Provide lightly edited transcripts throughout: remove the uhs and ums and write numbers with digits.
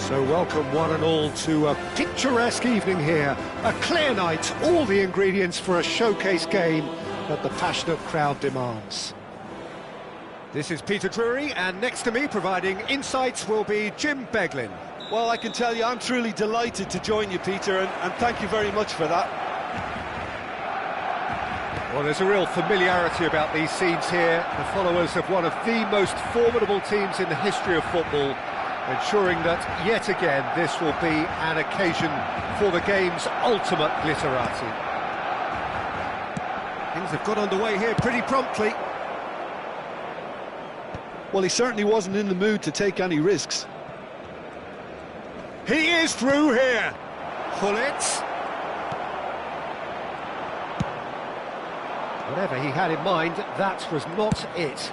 So welcome one and all to a picturesque evening here. A clear night, all the ingredients for a showcase game that the passionate crowd demands. This is Peter Drury, and next to me providing insights will be Jim Beglin. Well, I can tell you I'm truly delighted to join you, Peter, and thank you very much for that. Well, there's a real familiarity about these scenes here. The followers of one of the most formidable teams in the history of football, ensuring that, yet again, this will be an occasion for the game's ultimate glitterati. Things have got underway here pretty promptly. Well, he certainly wasn't in the mood to take any risks. He is through here. Gullit. Whatever he had in mind, that was not it.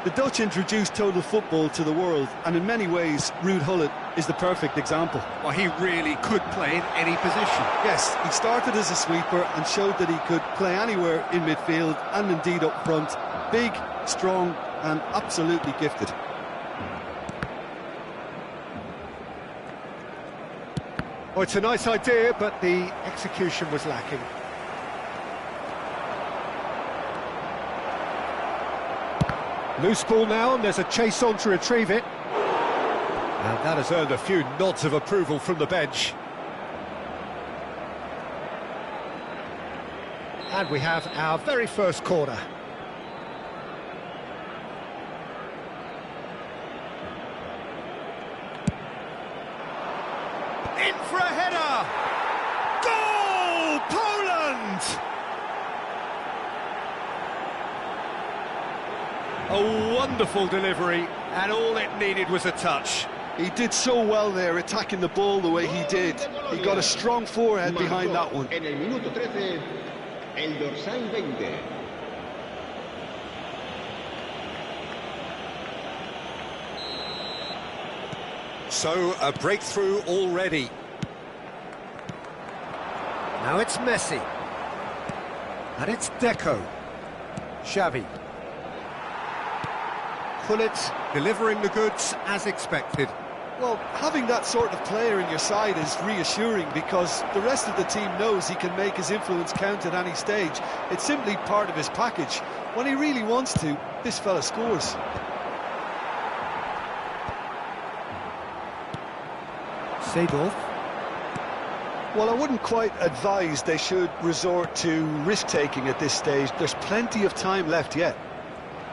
The Dutch introduced total football to the world, and in many ways, Ruud Gullit is the perfect example. Well, he really could play in any position. Yes, he started as a sweeper and showed that he could play anywhere in midfield and indeed up front. Big, strong and absolutely gifted. Oh, it's a nice idea, but the execution was lacking. Loose ball now, and there's a chase on to retrieve it. And that has earned a few nods of approval from the bench. And we have our very first corner. In for a header! Goal! Poland! A wonderful delivery, and all it needed was a touch. He did so well there, attacking the ball the way he did. He got a strong forehead behind that one. En el minuto 13, el dorsal 20. So, a breakthrough already. Now it's Messi. And it's Deco. Xavi. Gullit delivering the goods as expected. Well, having that sort of player in your side is reassuring because the rest of the team knows he can make his influence count at any stage. It's simply part of his package. When he really wants to, this fella scores. Seedorf. Well, I wouldn't quite advise they should resort to risk-taking at this stage. There's plenty of time left yet.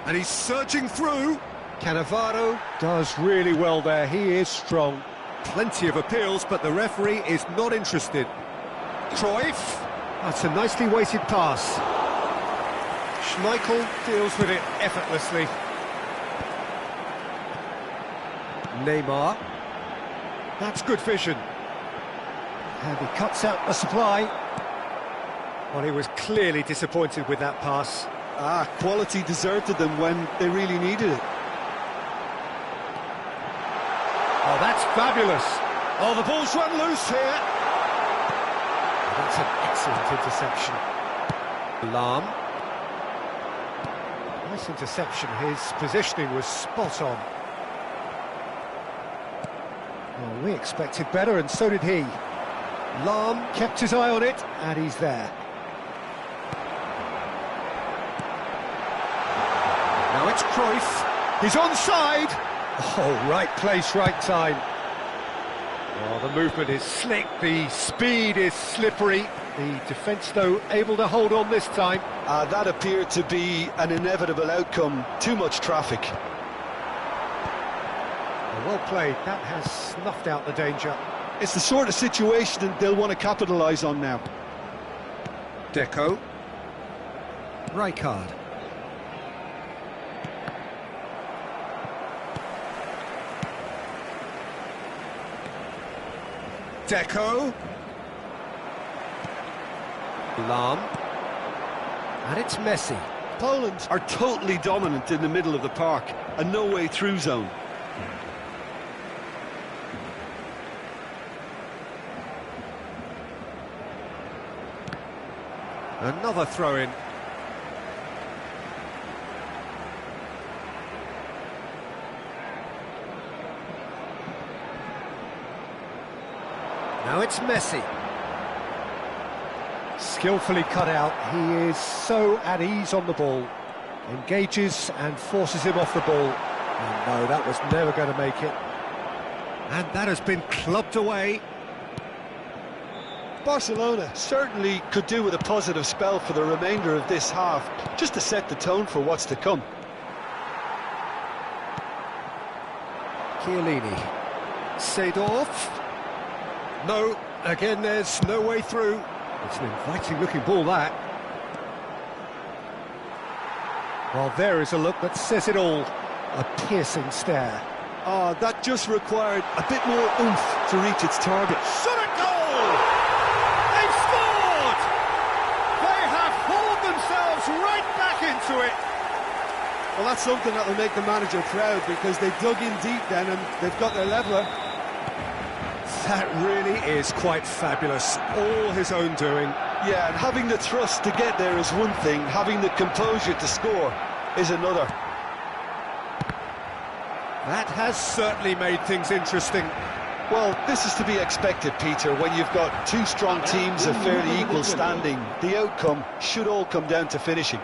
And he's surging through. Cannavaro does really well there. He is strong. Plenty of appeals, but the referee is not interested. Cruyff. That's a nicely weighted pass. Schmeichel deals with it effortlessly. Neymar. That's good vision. And he cuts out the supply. Well, he was clearly disappointed with that pass. Quality deserted them when they really needed it. Oh, that's fabulous. Oh, the ball's run loose here. That's an excellent interception. Lahm. Nice interception. His positioning was spot on. Well, we expected better, and so did he. Lahm kept his eye on it, and he's there. Now it's Cruyff. He's onside. Oh, right place, right time. Oh, the movement is slick, the speed is slippery. The defence, though, able to hold on this time. That appeared to be an inevitable outcome. Too much traffic. Well played. That has snuffed out the danger. It's the sort of situation they'll want to capitalise on now. Deco. Rijkaard. Deco. Lahm. And it's Messi. Poland are totally dominant in the middle of the park, a no-way through zone. Another throw-in. Now it's Messi. Skillfully cut out, he is so at ease on the ball. Engages and forces him off the ball. And no, that was never going to make it. And that has been clubbed away. Barcelona certainly could do with a positive spell for the remainder of this half, just to set the tone for what's to come. Chiellini. Seedorf. No, again there's no way through. It's an inviting looking ball, that. Well, there is a look that says it all. A piercing stare. Oh, that just required a bit more oomph to reach its target. Shot at goal! They've scored! They have hauled themselves right back into it. Well, that's something that will make the manager proud, because they dug in deep then and they've got their leveller. That really is quite fabulous. All his own doing. Yeah, and having the trust to get there is one thing, having the composure to score is another. That has certainly made things interesting. Well, this is to be expected, Peter, when you've got two strong teams of fairly equal standing. The outcome should all come down to finishing.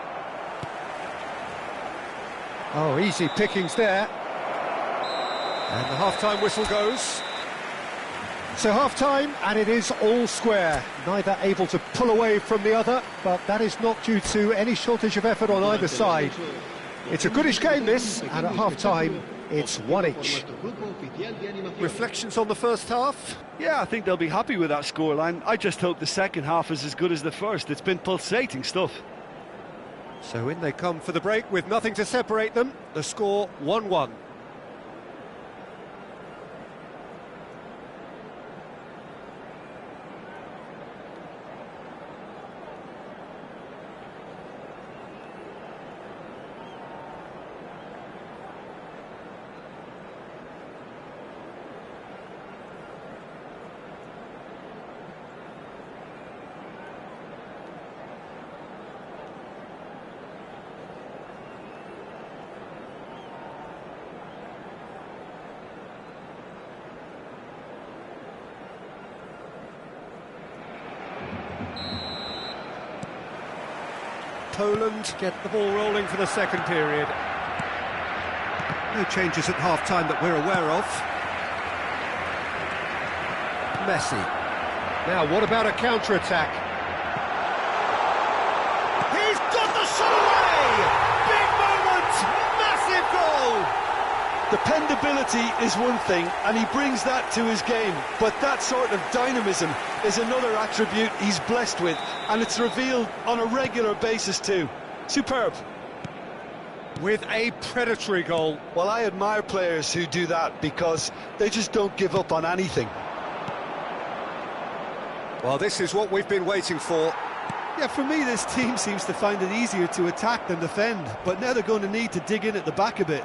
Oh, easy pickings there. And the half-time whistle goes. So half-time, and it is all square. Neither able to pull away from the other, but that is not due to any shortage of effort on either side. It's a goodish game, this, and at half-time, it's one each. Reflections on the first half? Yeah, I think they'll be happy with that scoreline. I just hope the second half is as good as the first. It's been pulsating stuff. So in they come for the break with nothing to separate them. The score 1-1. Poland get the ball rolling for the second period. No changes at half-time that we're aware of. Messi. Now, what about a counter-attack? He's got the shot away! Big moment! Massive goal! Dependability is one thing, and he brings that to his game, but that sort of dynamism is another attribute he's blessed with, and it's revealed on a regular basis too. Superb. With a predatory goal. Well, I admire players who do that, because they just don't give up on anything. Well, this is what we've been waiting for. Yeah, for me, this team seems to find it easier to attack than defend, but now they're going to need to dig in at the back a bit.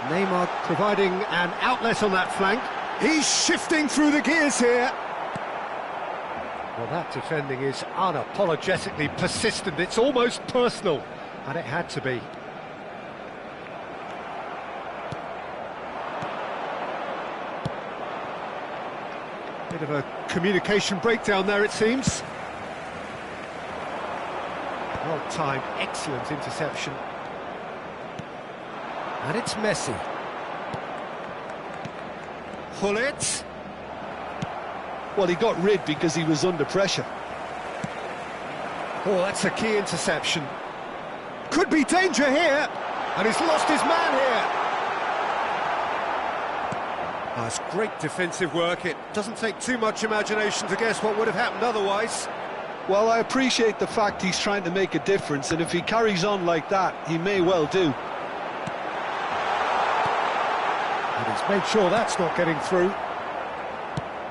Neymar providing an outlet on that flank. He's shifting through the gears here. Well, that defending is unapologetically persistent. It's almost personal, and it had to be. Bit of a communication breakdown there, it seems. Well timed, excellent interception. And it's Messi. Hullet. Well, he got rid because he was under pressure. Oh, that's a key interception. Could be danger here, and he's lost his man here. Oh, it's great defensive work. It doesn't take too much imagination to guess what would have happened otherwise. Well, I appreciate the fact he's trying to make a difference, and if he carries on like that, he may well do. And he's made sure that's not getting through.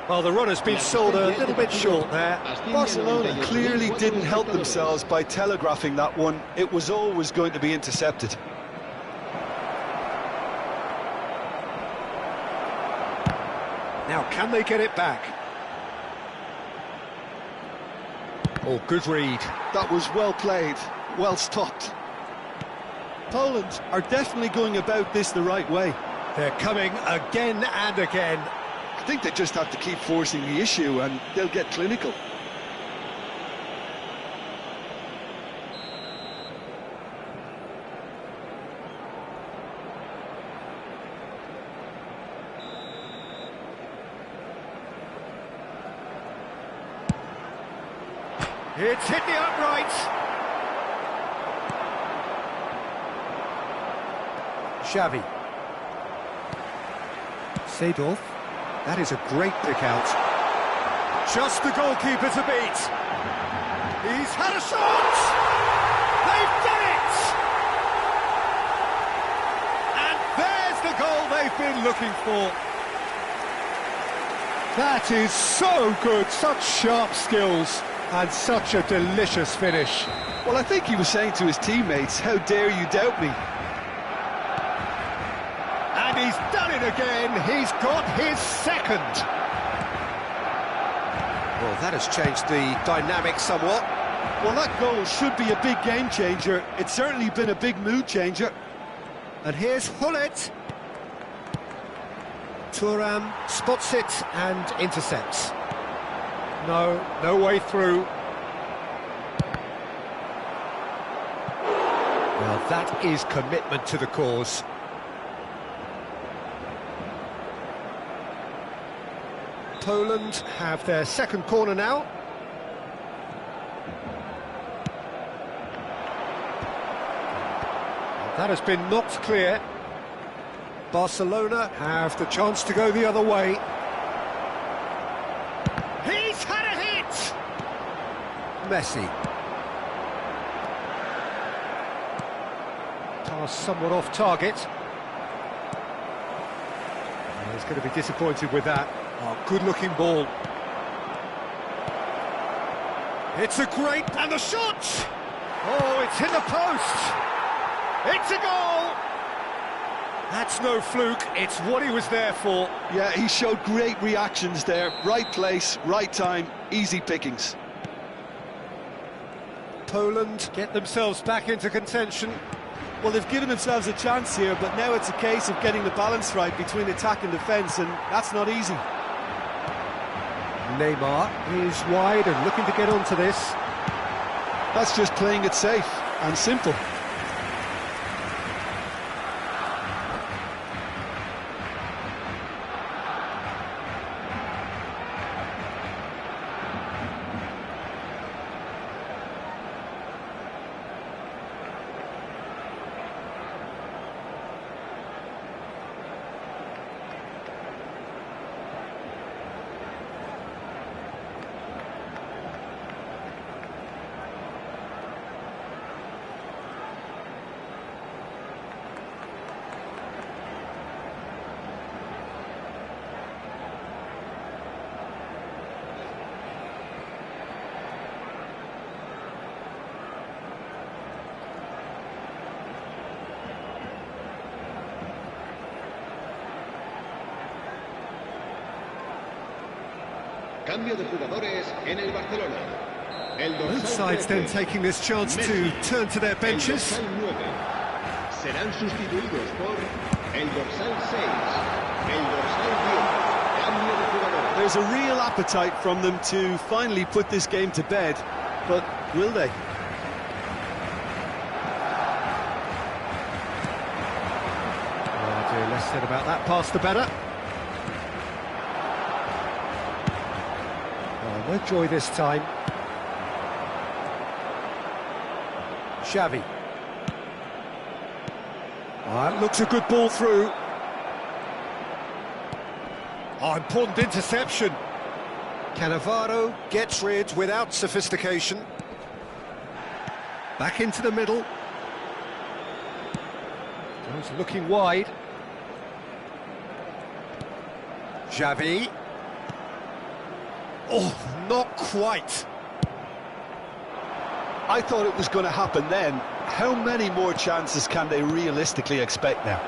Well, the runner's been sold a little bit short there. Barcelona clearly didn't help themselves by telegraphing that one. It was always going to be intercepted. Now, can they get it back? Oh, good read. That was well played, well stopped. Poland are definitely going about this the right way. They're coming again and again. I think they just have to keep forcing the issue and they'll get clinical. It's hit the uprights. Xavi. Seedorf. That is a great pick out. Just the goalkeeper to beat. He's had a shot! They've done it! And there's the goal they've been looking for. That is so good, such sharp skills. And such a delicious finish. Well, I think he was saying to his teammates, how dare you doubt me? And he's done it again. He's got his second. Well, that has changed the dynamic somewhat. Well, that goal should be a big game changer. It's certainly been a big mood changer. And here's Hullet. Thuram spots it and intercepts. No way through. Well, that is commitment to the cause. Poland have their second corner now. That has been knocked clear. Barcelona have the chance to go the other way. He's had a hit! Messi. Pass somewhat off target. Oh, he's going to be disappointed with that. Oh, good-looking ball. It's a great... and the shot! Oh, it's hit the post! It's a goal! That's no fluke, it's what he was there for. Yeah, he showed great reactions there. Right place, right time, easy pickings. Poland get themselves back into contention. Well, they've given themselves a chance here, but now it's a case of getting the balance right between attack and defence, and that's not easy. Neymar is wide and looking to get onto this. That's just playing it safe and simple. Cambio de jugadores en el Barcelona. Both sides then taking this chance to turn to their benches. Serán sustituidos por el dorsal 6, el dorsal 10. Cambio de jugadores. There's a real appetite from them to finally put this game to bed, but will they? Oh dear, less said about that pass the better. Oh, no joy this time. Xavi. Oh, that looks a good ball through. Oh, important interception. Cannavaro gets rid without sophistication. Back into the middle. Goes looking wide. Xavi. Oh, not quite. I thought it was going to happen then. How many more chances can they realistically expect now?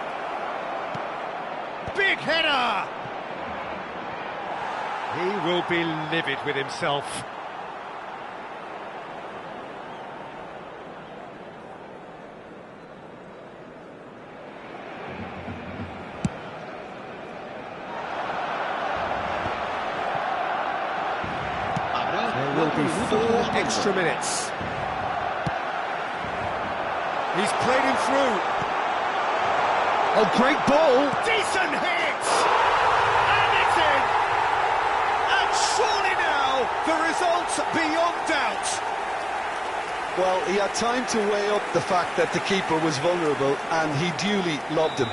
Big header! He will be livid with himself. will be 4 extra minutes. He's played him through. Oh, great ball! Decent hit! And it's in! And surely now, the result's beyond doubt. Well, he had time to weigh up the fact that the keeper was vulnerable, and he duly lobbed him.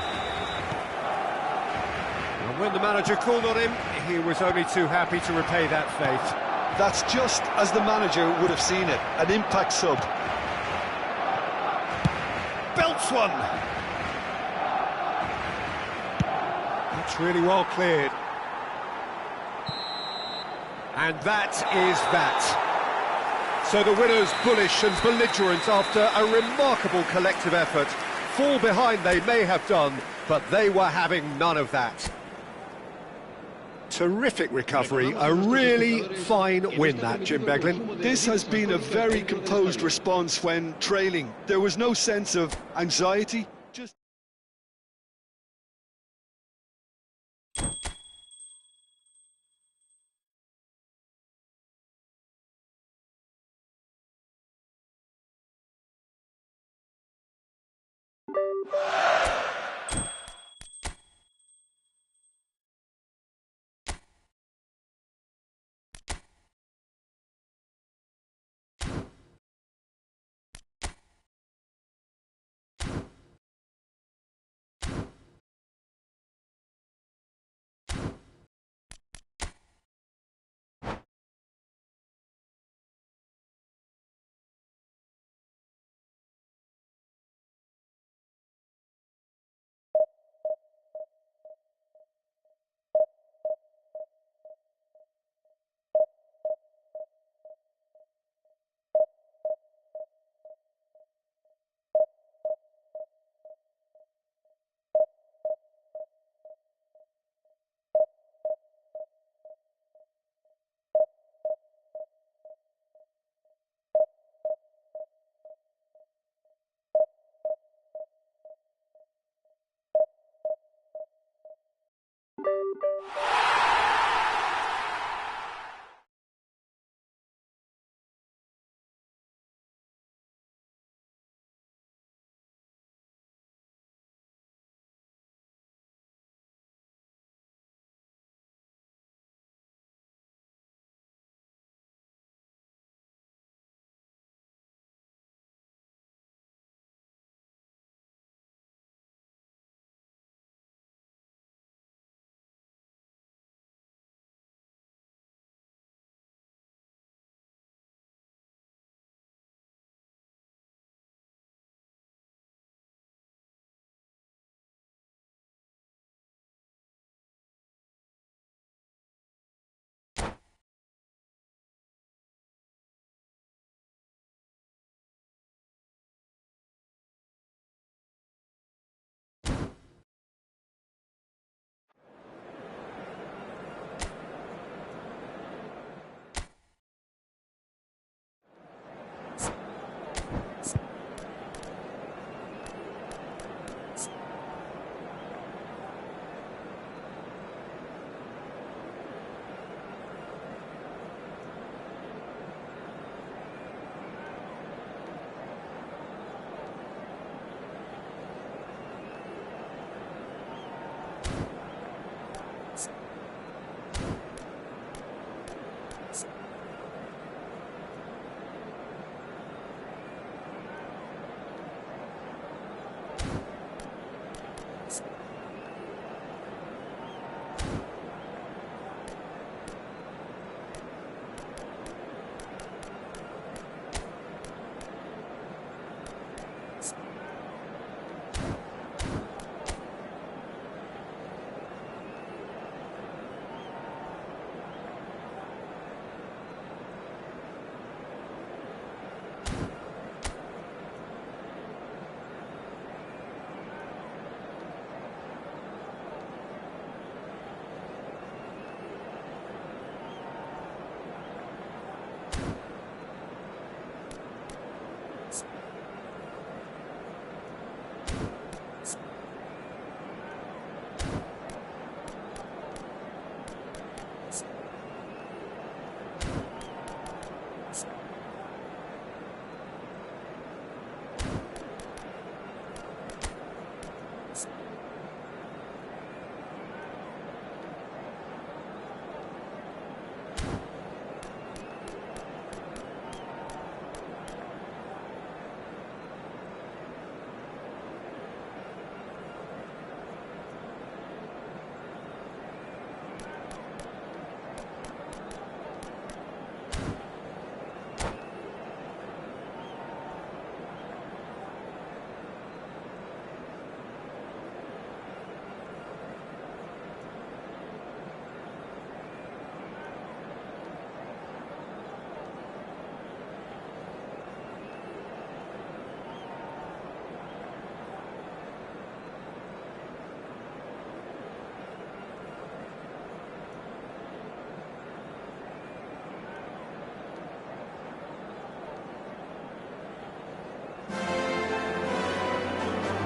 And when the manager called on him, he was only too happy to repay that faith. That's just as the manager would have seen it, an impact sub. Belts one! That's really well cleared. And that is that. So the winners bullish and belligerent after a remarkable collective effort. Fall behind they may have done, but they were having none of that. Terrific recovery, a really fine win that, Jim Beglin. This has been a very composed response when trailing. There was no sense of anxiety, just...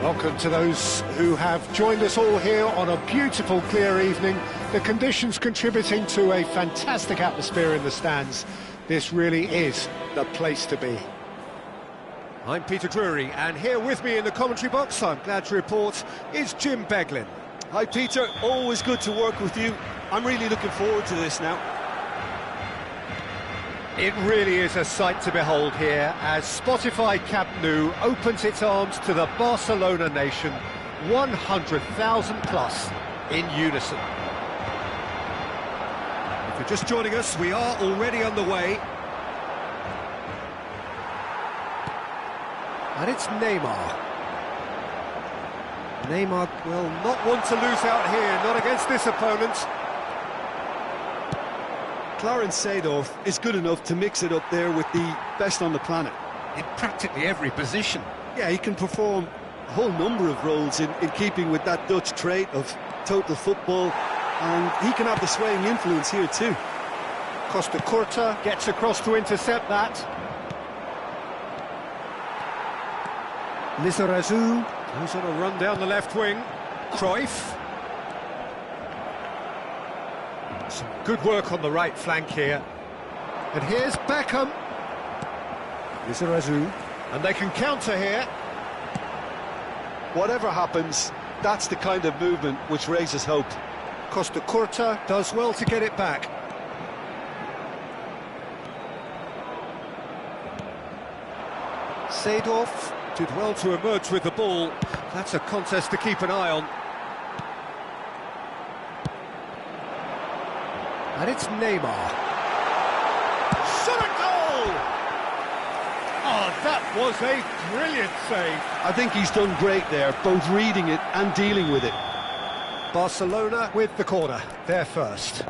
Welcome to those who have joined us all here on a beautiful, clear evening. The conditions contributing to a fantastic atmosphere in the stands. This really is the place to be. I'm Peter Drury, and here with me in the commentary box, I'm glad to report, is Jim Beglin. Hi Peter, always good to work with you. I'm really looking forward to this now. It really is a sight to behold here as Spotify Camp Nou opens its arms to the Barcelona nation, 100,000 plus in unison. If you're just joining us, we are already underway. And it's Neymar. Neymar will not want to lose out here, not against this opponent. Clarence Seedorf is good enough to mix it up there with the best on the planet. In practically every position. Yeah, he can perform a whole number of roles in keeping with that Dutch trait of total football, and he can have the swaying influence here too. Costa Curta gets across to intercept that. Nazarius goes on a run down the left wing. Cruyff. Some good work on the right flank here. And here's Beckham. Nazarius. And they can counter here. Whatever happens, that's the kind of movement which raises hope. Costa Curta does well to get it back. Seedorf did well to emerge with the ball. That's a contest to keep an eye on. And it's Neymar. Shot a goal! Oh, that was a brilliant save. I think he's done great there, both reading it and dealing with it. Barcelona with the corner, they're first.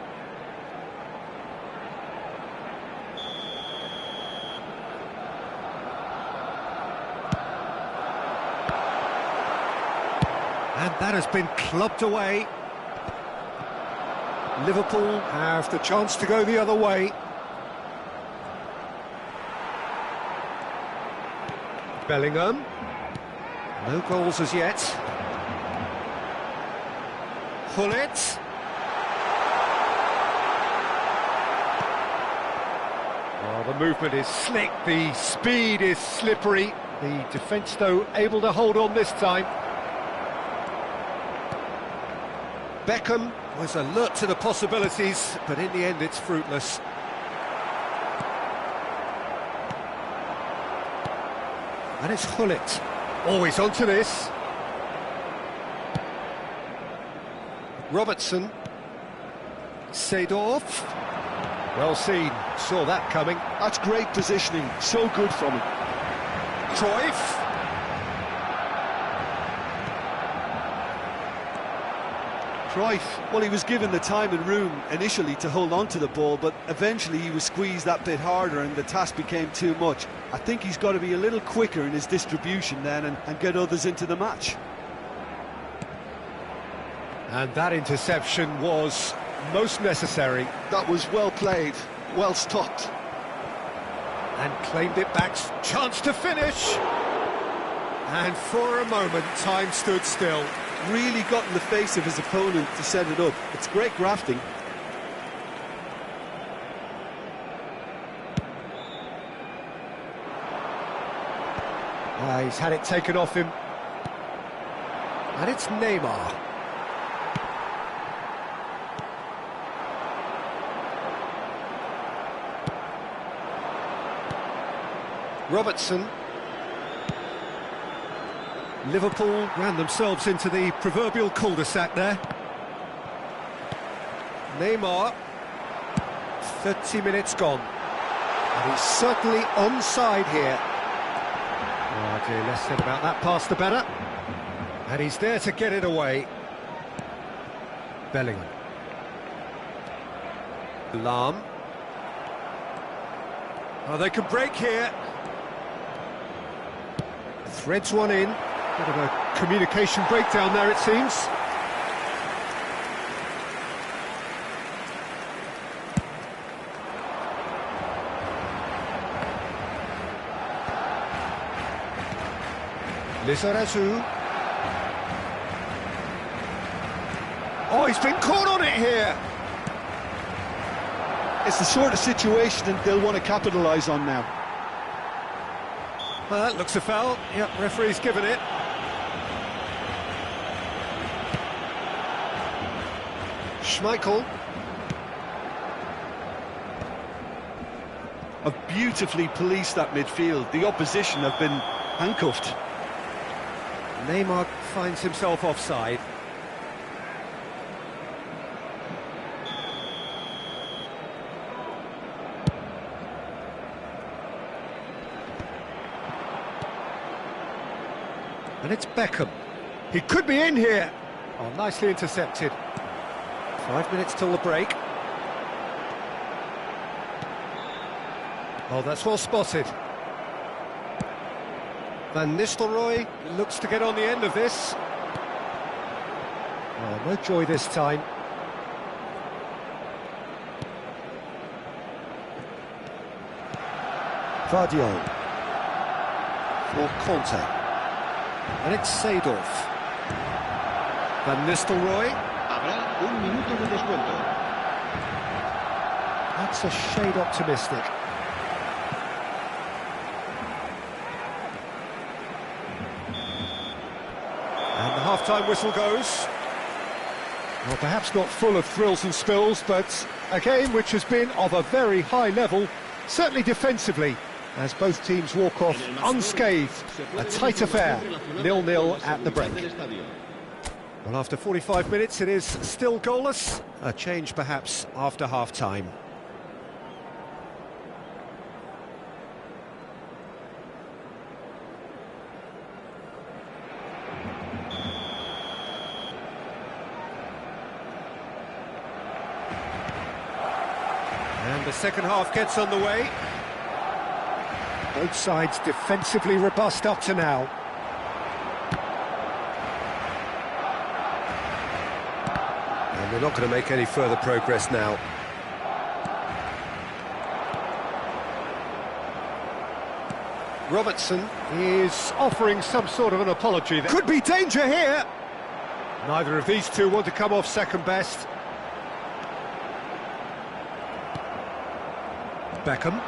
And that has been clubbed away. Liverpool have the chance to go the other way. Bellingham. No goals as yet. Hullet. Oh, the movement is slick, the speed is slippery. The defence, though, able to hold on this time. Beckham was alert to the possibilities, but in the end it's fruitless. And it's Hullet. Always onto this. Robertson. Seedorf. Well seen, saw that coming. That's great positioning, so good from him. Cruyff. Cruyff, well, he was given the time and room initially to hold on to the ball, but eventually he was squeezed that bit harder and the task became too much. I think he's got to be a little quicker in his distribution then and get others into the match. And that interception was most necessary. That was well played, well stopped. And claimed it back, chance to finish. And for a moment, time stood still. Really got in the face of his opponent to set it up. It's great grafting. He's had it taken off him. And it's Neymar. Robertson. Liverpool ran themselves into the proverbial cul-de-sac there. Neymar, 30 minutes gone. And he's certainly onside here. Oh dear, less said about that pass the better. And he's there to get it away. Bellingham. Lahm. Oh, they can break here. Threads one in. Bit of a communication breakdown there, it seems. Nazarius. Oh, he's been caught on it here. It's the sort of situation that they'll want to capitalise on now. Well, that looks a foul. Yep, referee's given it. Schmeichel. Have beautifully policed that midfield. The opposition have been handcuffed. Neymar finds himself offside. And it's Beckham. He could be in here. Oh, nicely intercepted. 5 minutes till the break. Oh, that's well spotted. Van Nistelrooy looks to get on the end of this. Oh, no joy this time. Vardiol. For Conte. And it's Seedorf. Van Nistelrooy. Habrá un minuto de descuento. That's a shade optimistic. And the half-time whistle goes. Well, perhaps not full of thrills and spills, but a game which has been of a very high level, certainly defensively, as both teams walk off unscathed. A tight affair, 0-0 at the break. Well, after 45 minutes, it is still goalless. A change, perhaps, after half-time. And the second half gets underway. Both sides defensively robust up to now. And they're not going to make any further progress now. Robertson is offering some sort of an apology there. Could be danger here! Neither of these two want to come off second best. Beckham.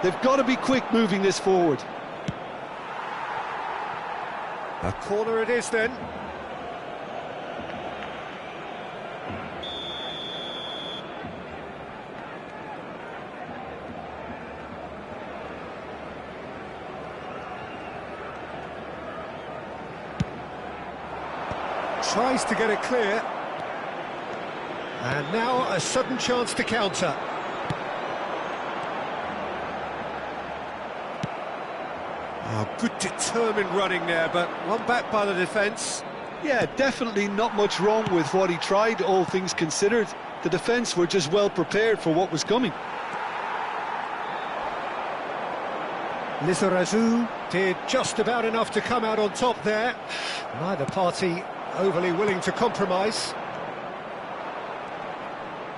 They've got to be quick moving this forward. A corner it is then. Tries to get it clear. And now a sudden chance to counter. Oh, good determined running there, but one back by the defence. Yeah, definitely not much wrong with what he tried, all things considered. The defence were just well prepared for what was coming. Lizarazu did just about enough to come out on top there. Neither party overly willing to compromise.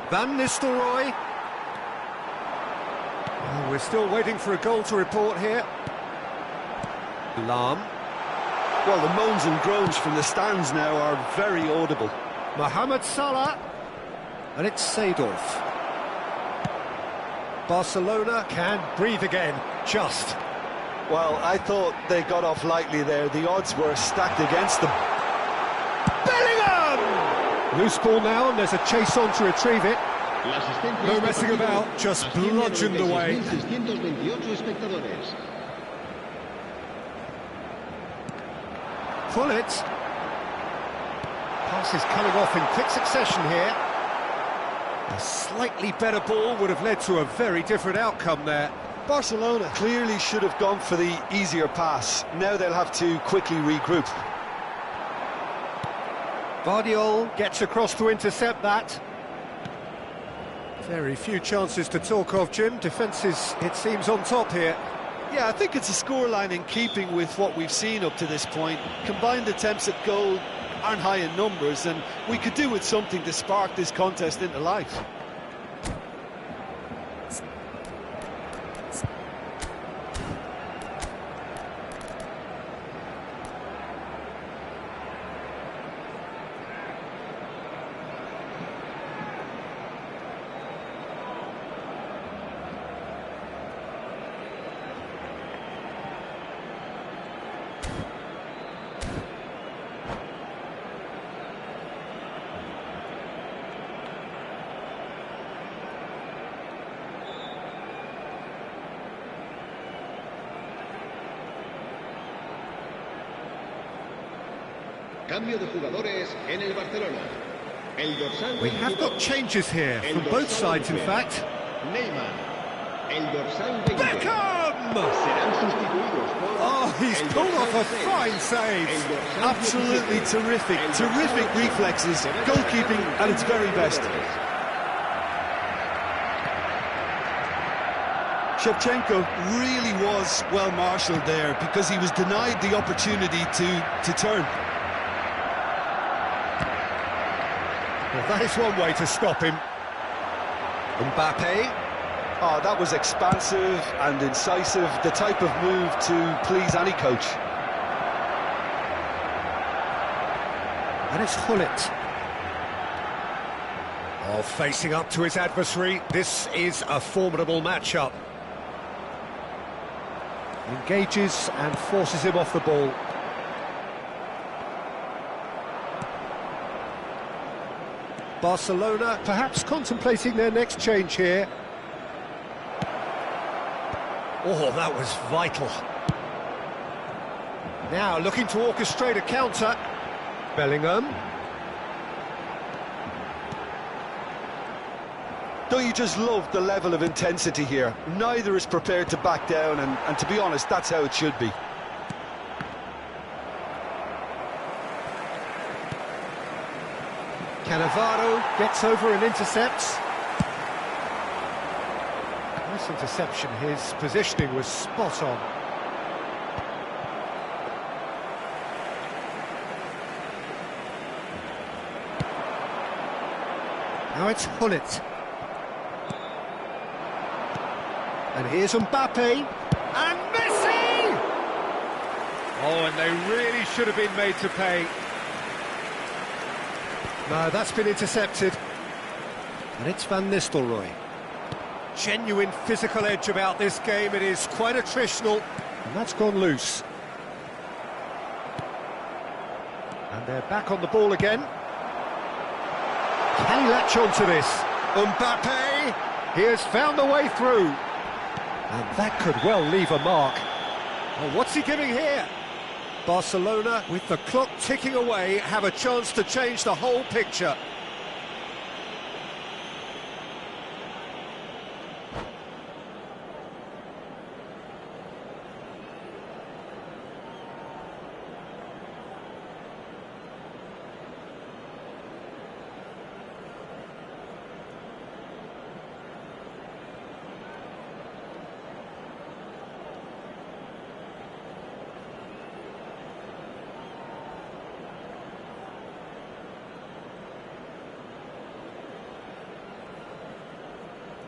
Van Nistelrooy. Oh, we're still waiting for a goal to report here. Lahm. Well, the moans and groans from the stands now are very audible. Mohamed Salah. And it's Seedorf. Barcelona can breathe again, just. Well, I thought they got off lightly there. The odds were stacked against them. Bellingham! Loose ball now, and there's a chase on to retrieve it. No messing about, just bludgeoned away. Pull it. Pass is coming off in quick succession here. A slightly better ball would have led to a very different outcome there. Barcelona clearly should have gone for the easier pass. Now they'll have to quickly regroup. Vardiol gets across to intercept that. Very few chances to talk of, Jim. Defence is, it seems, on top here. Yeah, I think it's a scoreline in keeping with what we've seen up to this point. Combined attempts at goal aren't high in numbers, and we could do with something to spark this contest into life. Cambio de jugadores en el Barcelona. El dorsal We have got changes here from both sides, in fact. Neymar. El dorsal 20. Beckham! Serán sustituidos por... Oh, he's el pulled off dorsal a 6. fine save. El dorsal Absolutely 17. terrific, El terrific dorsal reflexes, 15. goalkeeping at its very best. Shevchenko really was well marshalled there because he was denied the opportunity to turn. Well, that is one way to stop him. Mbappe. Oh, that was expansive and incisive, the type of move to please any coach. And it's Hullet. Oh, facing up to his adversary, this is a formidable matchup. Engages and forces him off the ball. Barcelona perhaps contemplating their next change here. Oh, that was vital. Now looking to orchestrate a counter. Bellingham. Don't you just love the level of intensity here? Neither is prepared to back down, and to be honest, that's how it should be. Cannavaro gets over and intercepts. Nice interception, his positioning was spot on. Now it's Hullet. And here's Mbappe. And Messi! Oh, and they really should have been made to pay. No, that's been intercepted. And it's Van Nistelrooy. Genuine physical edge about this game. It is quite attritional. And that's gone loose. And they're back on the ball again. Can he latch on to this? Mbappe! He has found the way through. And that could well leave a mark. Oh, what's he giving here? Barcelona, with the clock ticking away, have a chance to change the whole picture.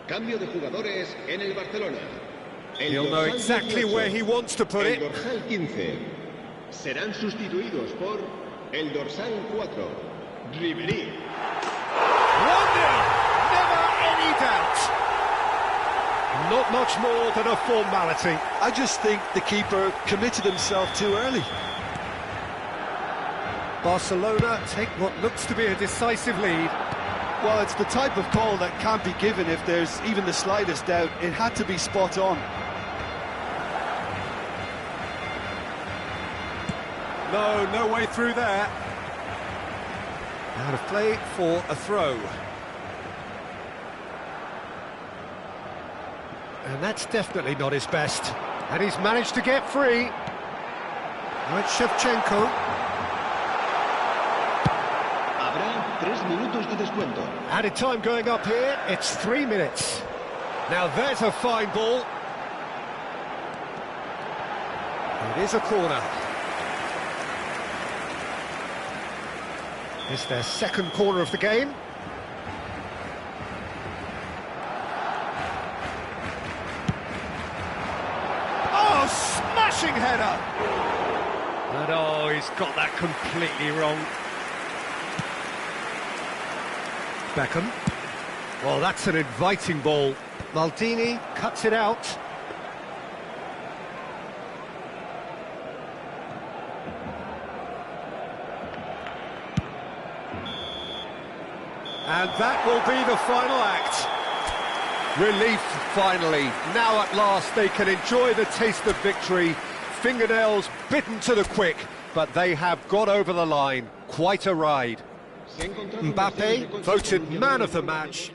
Cambio de jugadores en el Barcelona. He'll know exactly where he wants to put it. El dorsal 15. Serán sustituidos por el dorsal 4. Ribery. 1-0! Never any doubt. Not much more than a formality. I just think the keeper committed himself too early. Barcelona take what looks to be a decisive lead. Well, it's the type of call that can't be given if there's even the slightest doubt. It had to be spot on. No way through there. Out of play for a throw. And that's definitely not his best. And he's managed to get free. Now it's Shevchenko. Habrá 3 minutos de descuento. Added time going up here, it's 3 minutes. Now there's a fine ball. It is a corner. It's their second corner of the game. Oh, smashing header! And oh, he's got that completely wrong. Beckham. Well, that's an inviting ball. Maldini cuts it out. And that will be the final act. Relief, finally. Now at last they can enjoy the taste of victory. Fingernails bitten to the quick. but they have got over the line. Quite a ride. Mbappe voted man of the match.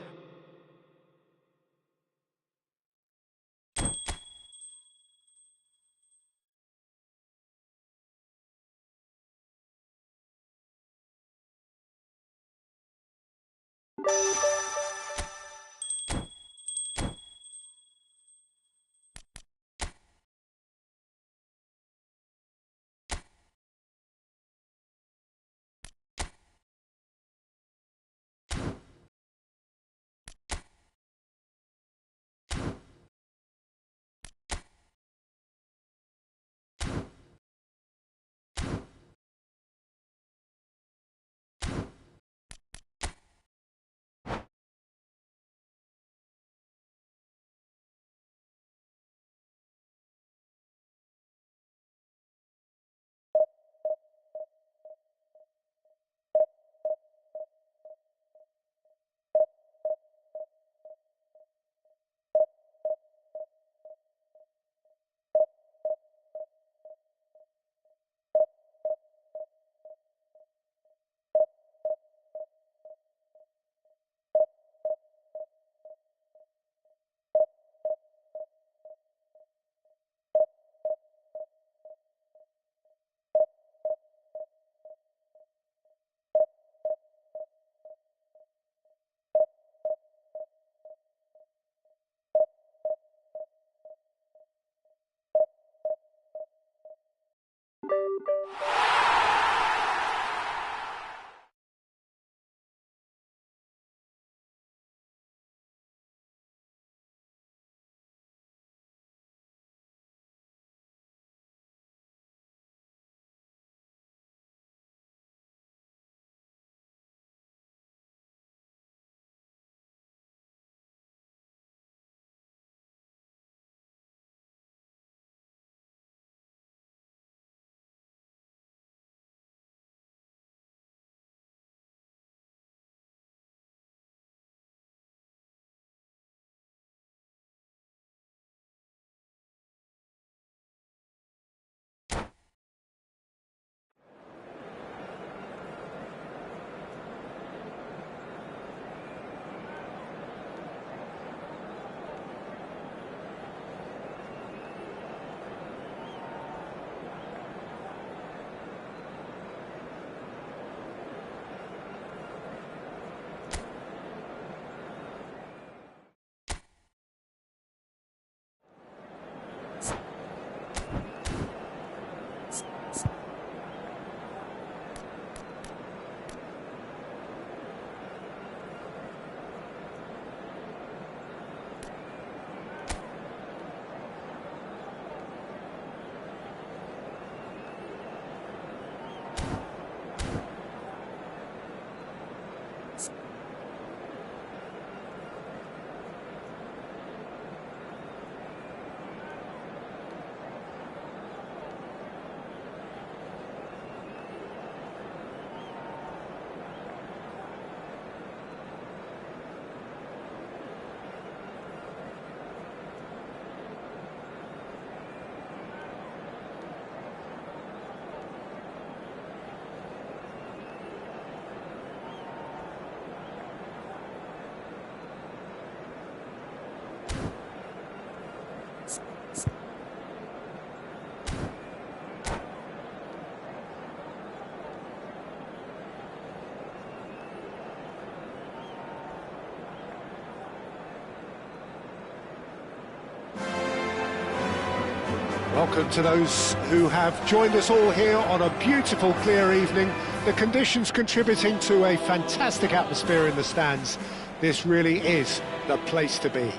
Welcome to those who have joined us all here on a beautiful, clear evening. The conditions contributing to a fantastic atmosphere in the stands. This really is the place to be.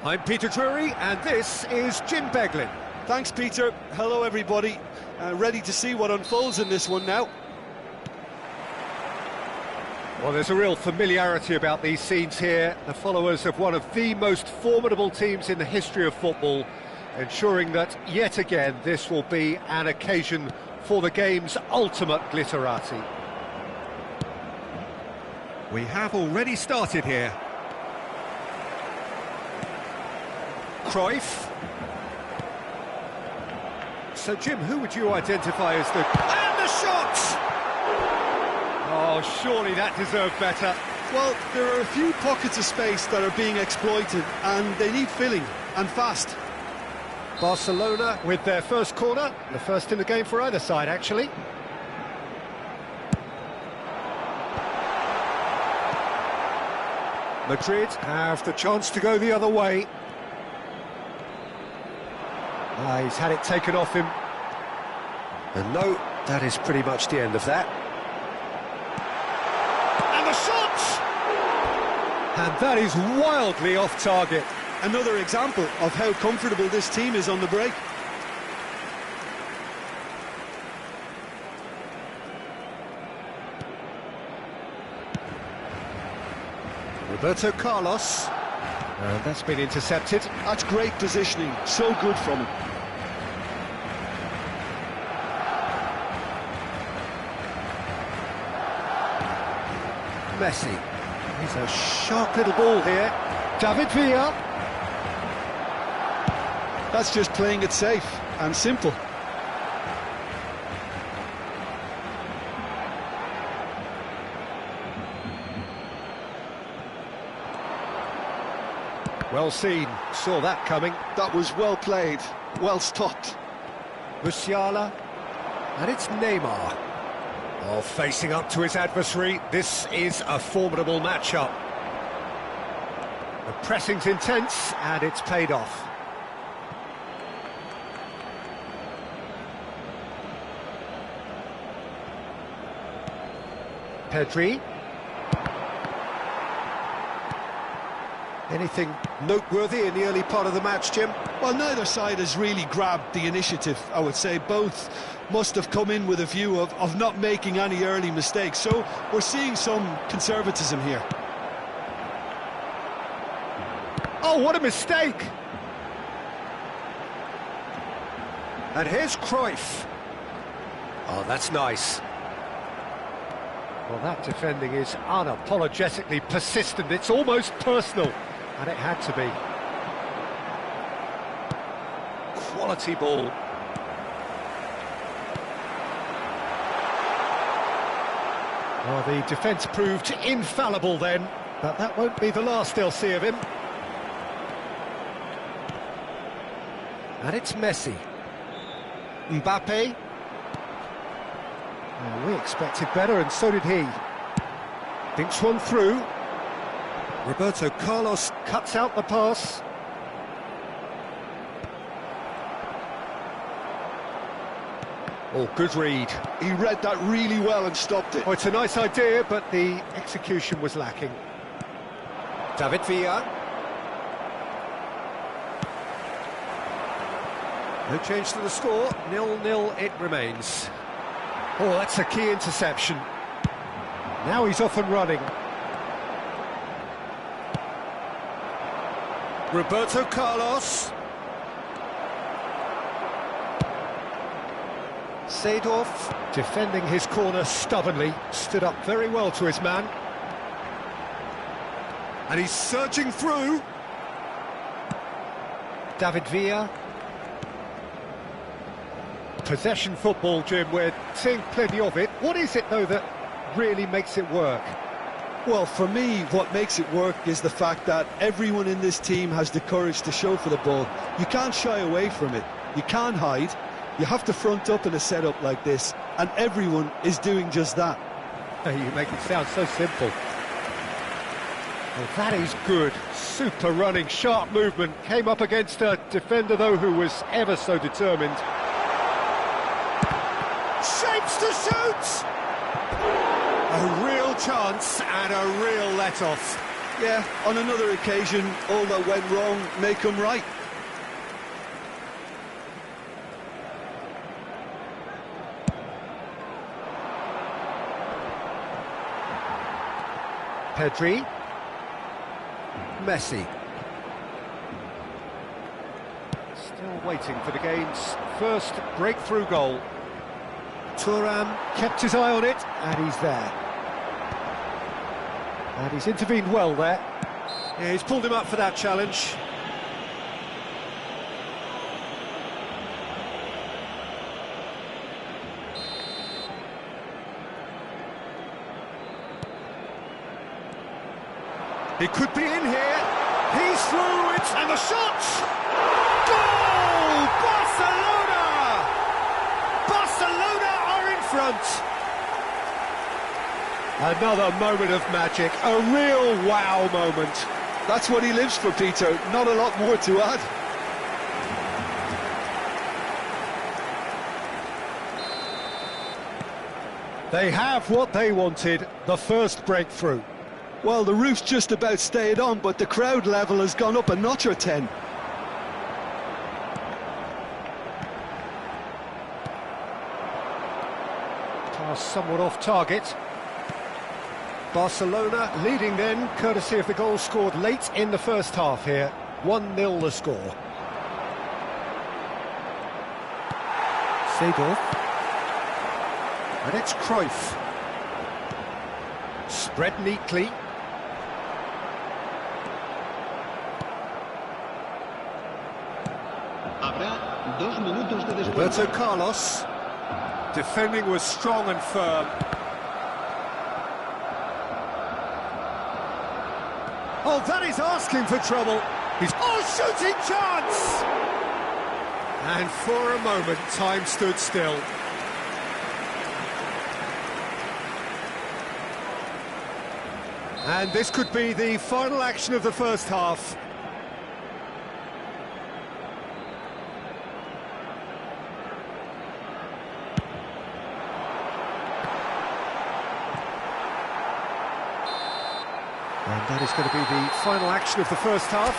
I'm Peter Drury, and this is Jim Beglin. Thanks, Peter. Hello, everybody. Ready to see what unfolds in this one now. Well, there's a real familiarity about these scenes here. The followers of one of the most formidable teams in the history of football, ensuring that, yet again, this will be an occasion for the game's ultimate glitterati. We have already started here. Cruyff. So, Jim, who would you identify as the... And the shot! Oh, surely that deserved better. Well, there are a few pockets of space that are being exploited, and they need filling, and fast. Barcelona with their first corner, the first in the game for either side, actually. Madrid have the chance to go the other way. He's had it taken off him. And no, that is pretty much the end of that. And the shot! And that is wildly off target. Another example of how comfortable this team is on the break. Roberto Carlos. And that's been intercepted. That's great positioning, so good from him. Messi. He's a sharp little ball here. David Villa. That's just playing it safe and simple. Well seen, saw that coming. That was well played, well stopped. Musiala, and it's Neymar. Oh, facing up to his adversary, this is a formidable matchup. The pressing's intense, and it's paid off. Pedri. Anything noteworthy in the early part of the match, Jim? Well, neither side has really grabbed the initiative, I would say. Both must have come in with a view of not making any early mistakes. So we're seeing some conservatism here. Oh, what a mistake! And here's Cruyff. Oh, that's nice. Well, that defending is unapologetically persistent. It's almost personal. And it had to be. Quality ball. Well, the defence proved infallible then, but that won't be the last they'll see of him. And it's Messi. Mbappe. Well, we expected better, and so did he. Thinks one through. Roberto Carlos cuts out the pass. Oh, good read. He read that really well and stopped it. Oh, it's a nice idea, but the execution was lacking. David Villa. No change to the score. 0-0 it remains. Oh, that's a key interception. Now he's off and running. Roberto Carlos. Seedorf, defending his corner stubbornly, stood up very well to his man. And he's surging through. David Villa. Possession football, Jim, we're seeing plenty of it. What is it, though, that really makes it work? Well, for me, what makes it work is the fact that everyone in this team has the courage to show for the ball. You can't shy away from it. You can't hide. You have to front up in a setup like this, and everyone is doing just that. You make it sound so simple. Well, that is good. Super running, sharp movement. Came up against a defender, though, who was ever so determined. Shapes to shoot! A real chance and a real let-off. Yeah, on another occasion, all that went wrong may come right. Pedri. Messi. Still waiting for the game's first breakthrough goal. Thuram kept his eye on it, and he's there. And he's intervened well there. Yeah, he's pulled him up for that challenge. He could be in here. He's through it, and the shot! Goal! Barcelona! Barcelona are in front. Another moment of magic, a real wow moment. That's what he lives for, Peter. Not a lot more to add. They have what they wanted, the first breakthrough. Well, the roof's just about stayed on, but the crowd level has gone up a notch or 10. Pass somewhat off target. Barcelona leading then, courtesy of the goal scored late in the first half here. 1-0 the score. Seedorf. And it's Cruyff. Spread neatly. Habrá 2 minutos de descuento. Roberto Carlos. Defending was strong and firm. Oh, that is asking for trouble. He's... Oh, shooting chance! And for a moment, time stood still. And this could be the final action of the first half. And that is going to be the final action of the first half.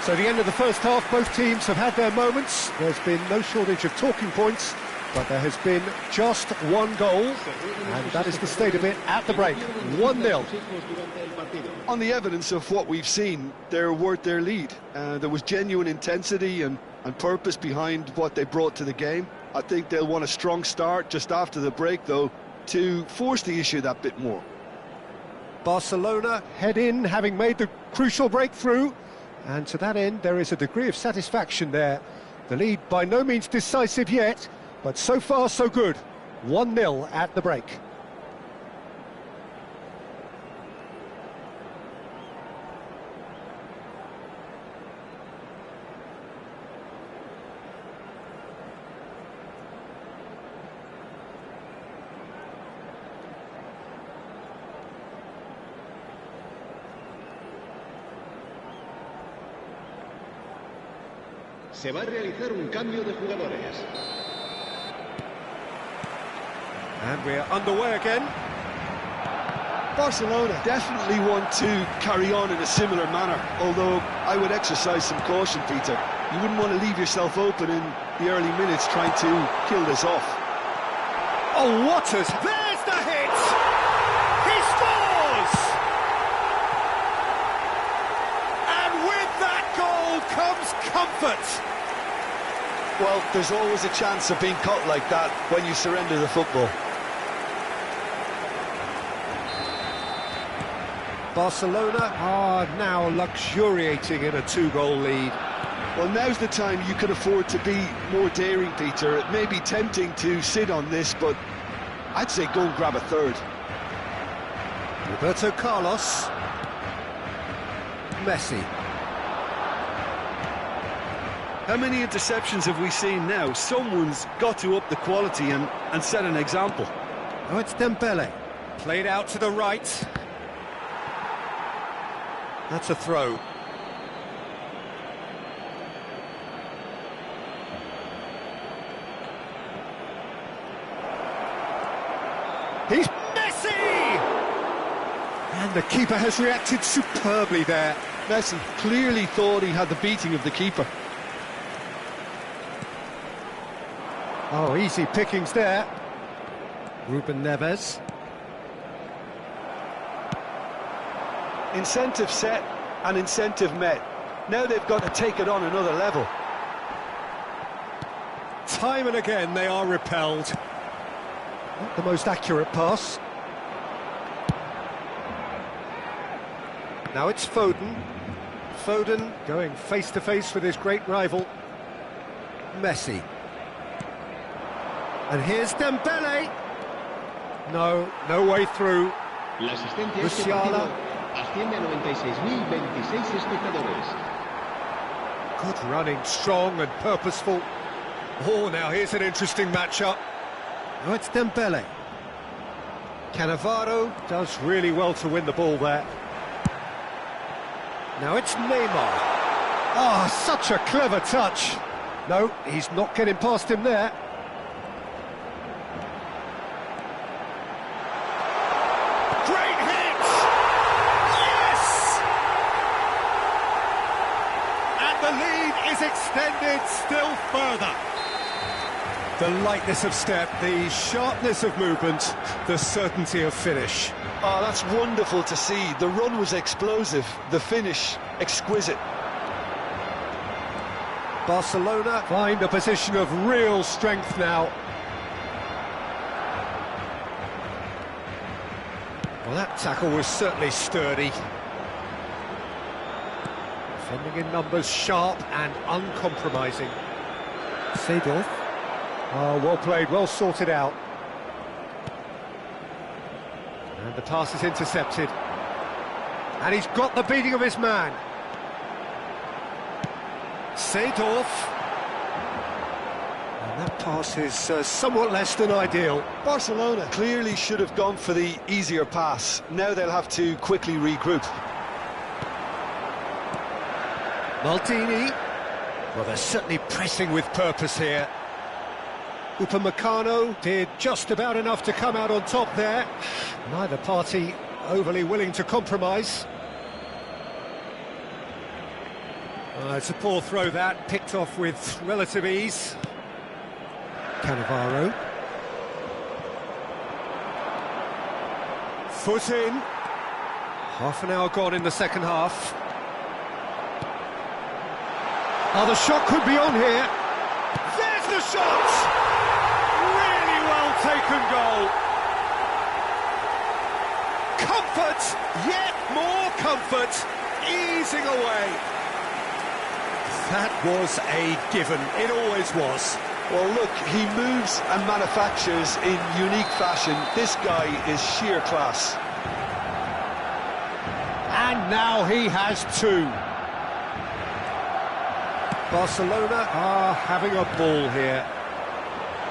So the end of the first half, both teams have had their moments. There's been no shortage of talking points, but there has been just one goal, and that is the state of it at the break. 1-0. On the evidence of what we've seen, they're worth their lead. There was genuine intensity and purpose behind what they brought to the game. I think they'll want a strong start just after the break, though, to force the issue that bit more. Barcelona head in, having made the crucial breakthrough, and to that end there is a degree of satisfaction there. The lead by no means decisive yet, but so far so good. 1-0 at the break. Se va a realizar un cambio de jugadores. And we're underway again. Barcelona definitely want to carry on in a similar manner, although I would exercise some caution, Peter. You wouldn't want to leave yourself open in the early minutes trying to kill this off. Oh, what has... There's the hit! He scores! And with that goal comes comfort. Well, there's always a chance of being caught like that when you surrender the football. Barcelona are now luxuriating in a 2-goal lead. Well, now's the time you can afford to be more daring, Peter. It may be tempting to sit on this, but I'd say go and grab a third. Roberto Carlos. Messi. How many interceptions have we seen now? Someone's got to up the quality and set an example. Oh, it's Dembele. Played out to the right. That's a throw. He's Messi! And the keeper has reacted superbly there. Messi clearly thought he had the beating of the keeper. Oh, easy pickings there. Ruben Neves. Incentive set and incentive met. Now they've got to take it on another level. Time and again they are repelled. Not the most accurate pass. Now it's Foden. Foden going face-to-face with his great rival, Messi. And here's Dembele. No way through. La asistencia Musiala. Asciende a 96.026 espectadores. Good running, strong and purposeful. Oh, now here's an interesting matchup. Now it's Dembele. Cannavaro does really well to win the ball there. Now it's Neymar. Ah, such a clever touch. No, he's not getting past him there. Great hit! Yes! And the lead is extended still further. The lightness of step, the sharpness of movement, the certainty of finish. Oh, that's wonderful to see. The run was explosive, the finish exquisite. Barcelona find a position of real strength now. Well, that tackle was certainly sturdy. Defending in numbers, sharp and uncompromising. Seedorf. Oh, well played, well sorted out. And the pass is intercepted. And he's got the beating of his man. Seedorf. And that pass is somewhat less than ideal. Barcelona clearly should have gone for the easier pass. Now they'll have to quickly regroup. Maldini. Well, they're certainly pressing with purpose here. Upamecano did just about enough to come out on top there. Neither party overly willing to compromise. It's a poor throw that, picked off with relative ease. Cannavaro. Foot in. Half an hour gone in the second half. Oh, the shot could be on here. There's the shot! Really well taken goal. Comfort, yet more comfort, easing away. That was a given, it always was. Well, look, he moves and manufactures in unique fashion. This guy is sheer class. And now he has two. Barcelona are having a ball here.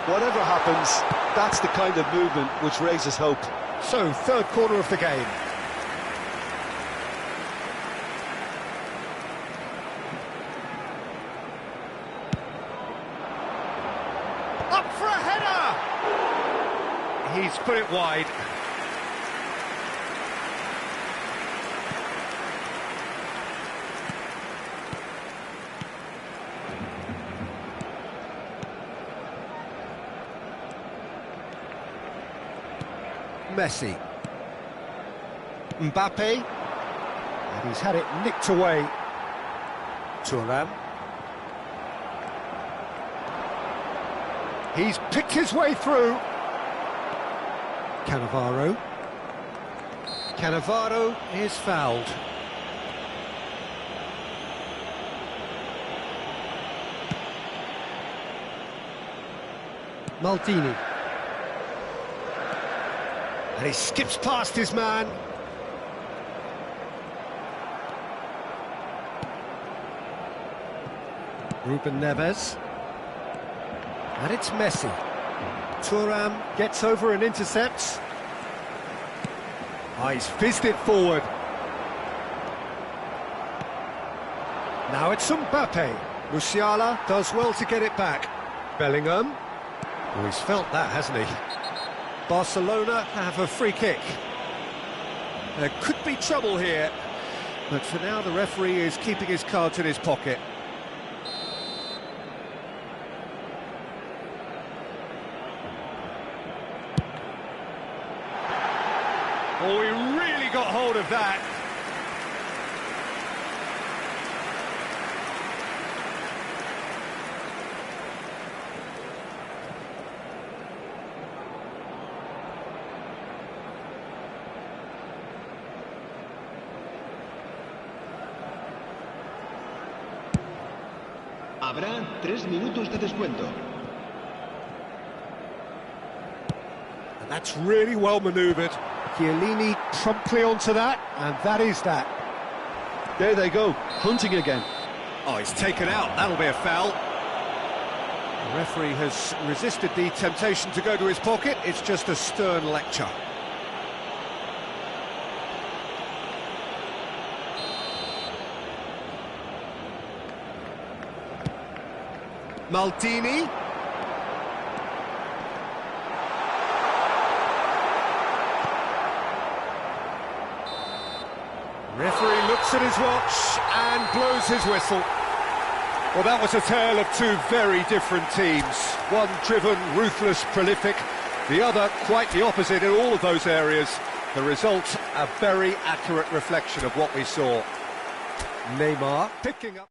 Whatever happens, that's the kind of movement which raises hope. So, third quarter of the game. Up for a header! He's put it wide. Messi. Mbappe. And he's had it nicked away. Thuram. He's picked his way through. Cannavaro. Cannavaro is fouled. Maldini. And he skips past his man. Ruben Neves. And it's Messi. Thuram gets over and intercepts. Oh, he's fizzed it forward. Now it's Mbappe. Musiala does well to get it back. Bellingham. Oh, he's felt that, hasn't he? Barcelona have a free kick. There could be trouble here, but for now the referee is keeping his cards in his pocket. Oh, he really got hold of that. Habrá 3 minutos de descuento. And that's really well manoeuvred. Chiellini promptly onto that, and that is that. There they go, hunting again. Oh, he's taken out. That'll be a foul. The referee has resisted the temptation to go to his pocket. It's just a stern lecture. Maldini. Referee looks at his watch and blows his whistle. Well, that was a tale of two very different teams. One driven, ruthless, prolific. The other quite the opposite in all of those areas. The result, a very accurate reflection of what we saw. Neymar picking up.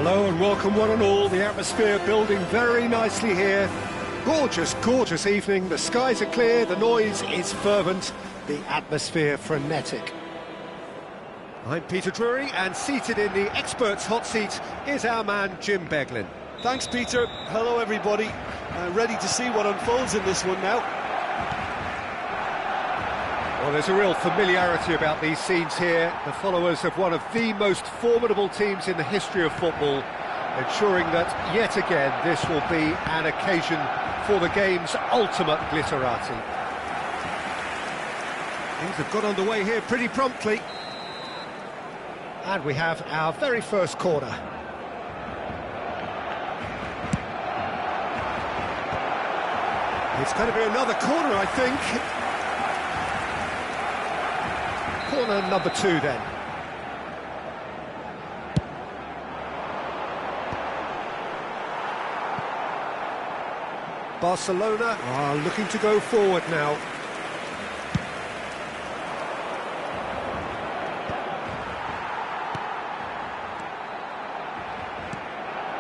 Hello and welcome one and all. The atmosphere building very nicely here. Gorgeous, gorgeous evening. The skies are clear, the noise is fervent, the atmosphere frenetic. I'm Peter Drury, and seated in the experts' hot seat is our man Jim Beglin. Thanks, Peter. Hello, everybody. Ready to see what unfolds in this one now. Well, there's a real familiarity about these scenes here. The followers of one of the most formidable teams in the history of football, ensuring that, yet again, this will be an occasion for the game's ultimate glitterati. Things have got underway here pretty promptly. And we have our very first corner. It's going to be another corner, I think. Corner number 2 then. Barcelona are looking to go forward now.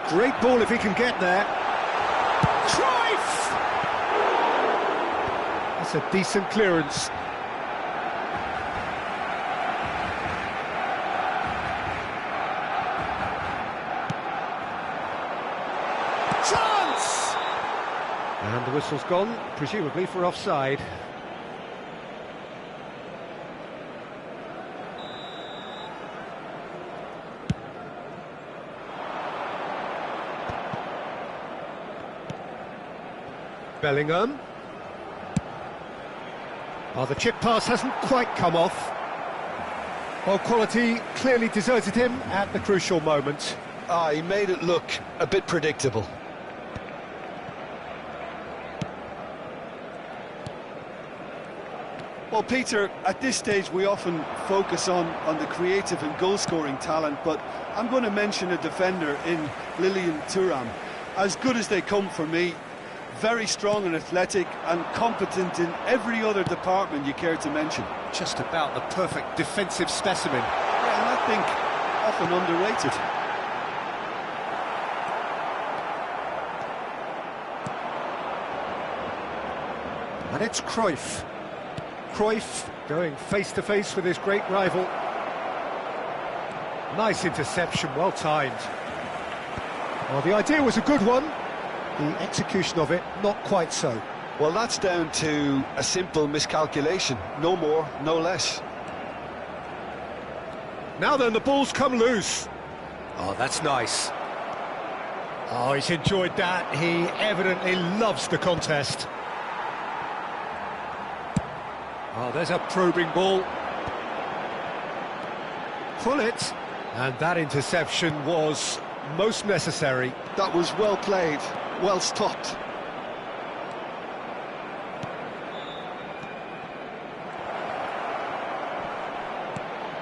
Great ball if he can get there. Cruyff! That's a decent clearance. Chance! And the whistle's gone, presumably for offside. Bellingham. Oh, the chip pass hasn't quite come off. Well, quality clearly deserted him at the crucial moment. He made it look a bit predictable. Well, Peter, at this stage we often focus on the creative and goal-scoring talent, but I'm going to mention a defender in Lilian Thuram. As good as they come for me, very strong and athletic and competent in every other department you care to mention. Just about the perfect defensive specimen. Yeah, and I think often underrated. And it's Cruyff. Cruyff going face-to-face with his great rival. Nice interception, well timed. Well, the idea was a good one. The execution of it, not quite so. Well, that's down to a simple miscalculation. No more, no less. Now then, the ball's come loose. Oh, that's nice. Oh, he's enjoyed that. He evidently loves the contest. Oh, there's a probing ball. Pull it. And that interception was most necessary. That was well played, well stopped.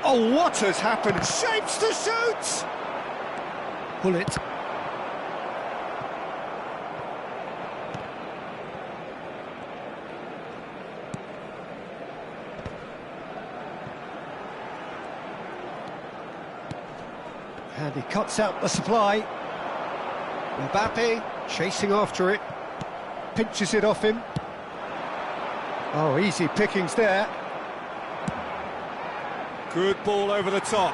Oh, what has happened? Shapes to shoot! Pull it. And he cuts out the supply. Mbappe chasing after it. Pinches it off him. Oh, easy pickings there. Good ball over the top.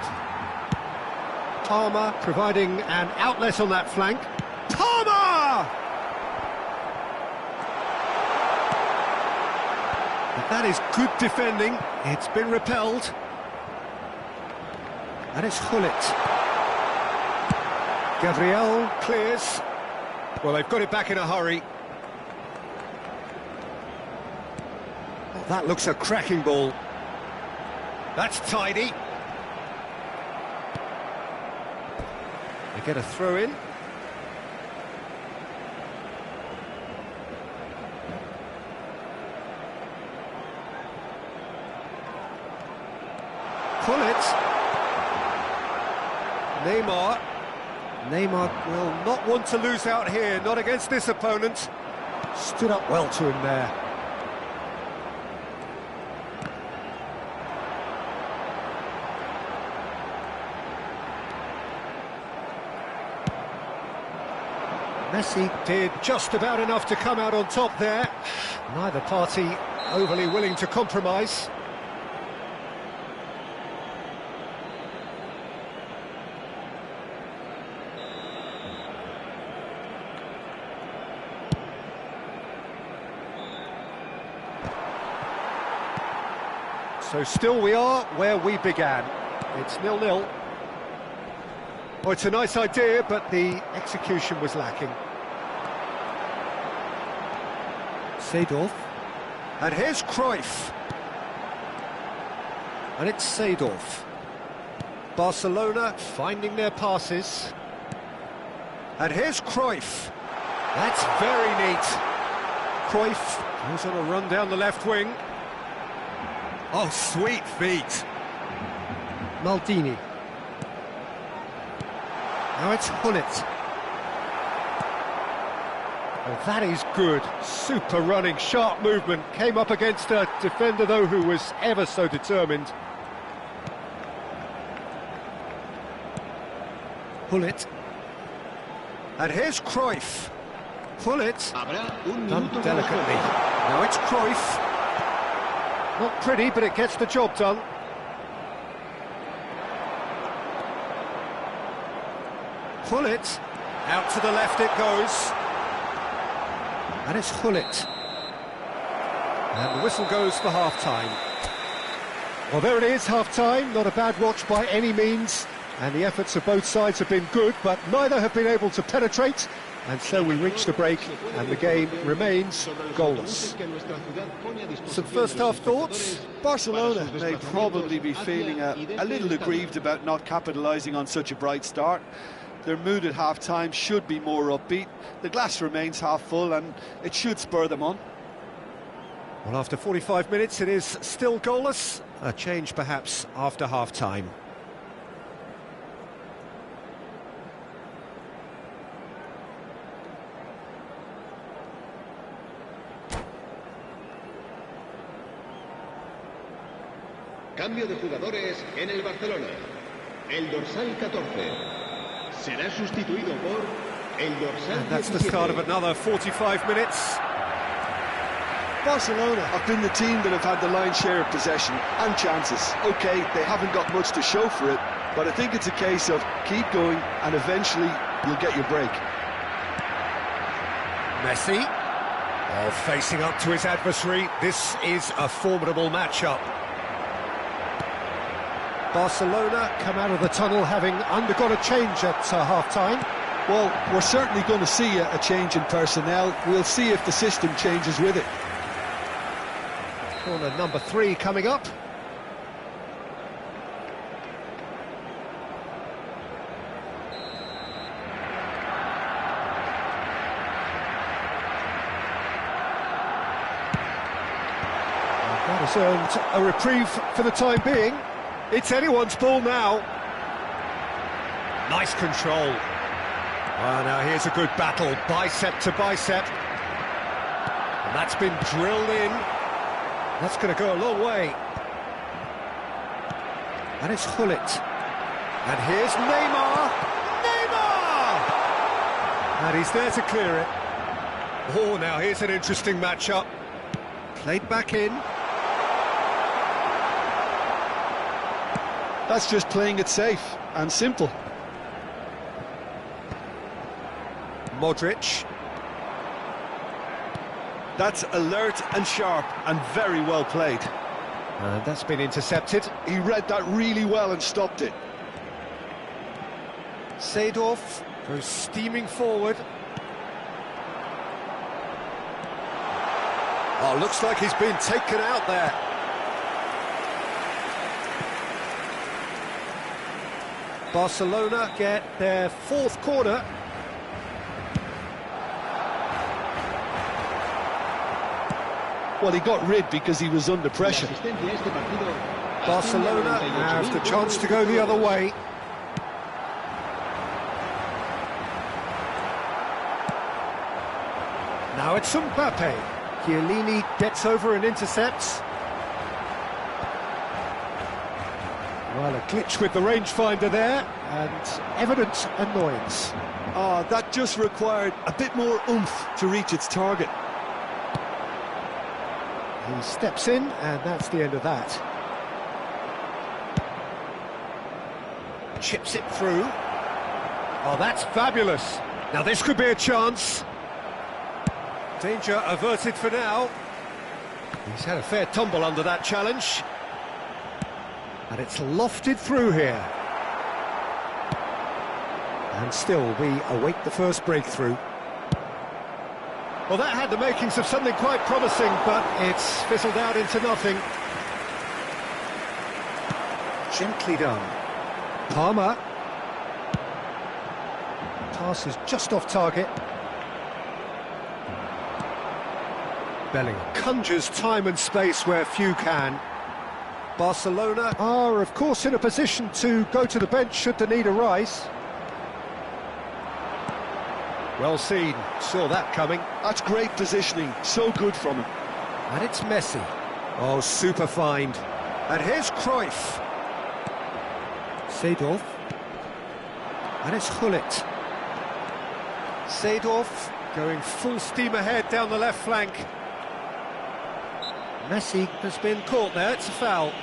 Palmer providing an outlet on that flank. Palmer! But that is good defending. It's been repelled. And it's Gullit. Gabriel clears. Well, they've got it back in a hurry. Oh, that looks a cracking ball. That's tidy. They get a throw in. Pull it. Neymar will not want to lose out here, not against this opponent. Stood up well to him there. Messi did just about enough to come out on top there. Neither party overly willing to compromise. So still we are where we began. It's 0-0. Oh, it's a nice idea, but the execution was lacking. Seedorf. And here's Cruyff. And it's Seedorf. Barcelona finding their passes. And here's Cruyff. That's very neat. Cruyff goes on a run down the left wing. Oh, sweet feet. Maldini. Now it's Hullet. Well, that is good. Super running, sharp movement. Came up against a defender, though, who was ever so determined. Hullet. And here's Cruyff. Hullet. Done delicately. Now it's Cruyff. Not pretty, but it gets the job done. Hullet. Out to the left it goes. And it's Hullet. And the whistle goes for half-time. Well, there it is, half-time. Not a bad watch by any means. And the efforts of both sides have been good, but neither have been able to penetrate. And so we reach the break, and the game remains goalless. Some first-half thoughts? Barcelona may probably be feeling a little aggrieved about not capitalising on such a bright start. Their mood at half-time should be more upbeat. The glass remains half full, and it should spur them on. Well, after 45 minutes, it is still goalless. A change, perhaps, after half-time. Cambio de jugadores en el Barcelona. El dorsal 14 será sustituido por el dorsal 17. And that's the start of another 45 minutes. Barcelona have been the team that have had the lion's share of possession and chances. OK, they haven't got much to show for it, but I think it's a case of keep going and eventually you'll get your break. Messi. Oh, facing up to his adversary. This is a formidable matchup. Barcelona come out of the tunnel having undergone a change at half-time. Well, we're certainly going to see a change in personnel. We'll see if the system changes with it. Corner number 3 coming up. That has earned a reprieve for the time being. It's anyone's ball now. Nice control. Now here's a good battle, bicep to bicep. And that's been drilled in. That's going to go a long way. And it's Hullet. And here's Neymar. Neymar! And he's there to clear it. Oh, now here's an interesting matchup. Played back in. That's just playing it safe and simple. Modric. That's alert and sharp and very well played. And that's been intercepted. He read that really well and stopped it. Seedorf goes steaming forward. Oh, looks like he's been taken out there. Barcelona get their 4th corner. Well, he got rid because he was under pressure. Barcelona have the chance to go the other way. Now it's Mbappe. Chiellini gets over and intercepts. Well, a glitch with the rangefinder there, and evident annoyance. Oh, that just required a bit more oomph to reach its target. He steps in, and that's the end of that. Chips it through. Oh, that's fabulous. Now this could be a chance. Danger averted for now. He's had a fair tumble under that challenge. And it's lofted through here. And still, we await the first breakthrough. Well, that had the makings of something quite promising, but it's fizzled out into nothing. Gently done. Palmer. Pass is just off target. Bellingham conjures time and space where few can. Barcelona are, of course, in a position to go to the bench should the need arise. Well seen, saw that coming. That's great positioning, so good from him. And it's Messi. Oh, super find. And here's Cruyff. Seedorf. And it's Gullit. Seedorf going full steam ahead down the left flank. Messi has been caught there, it's a foul.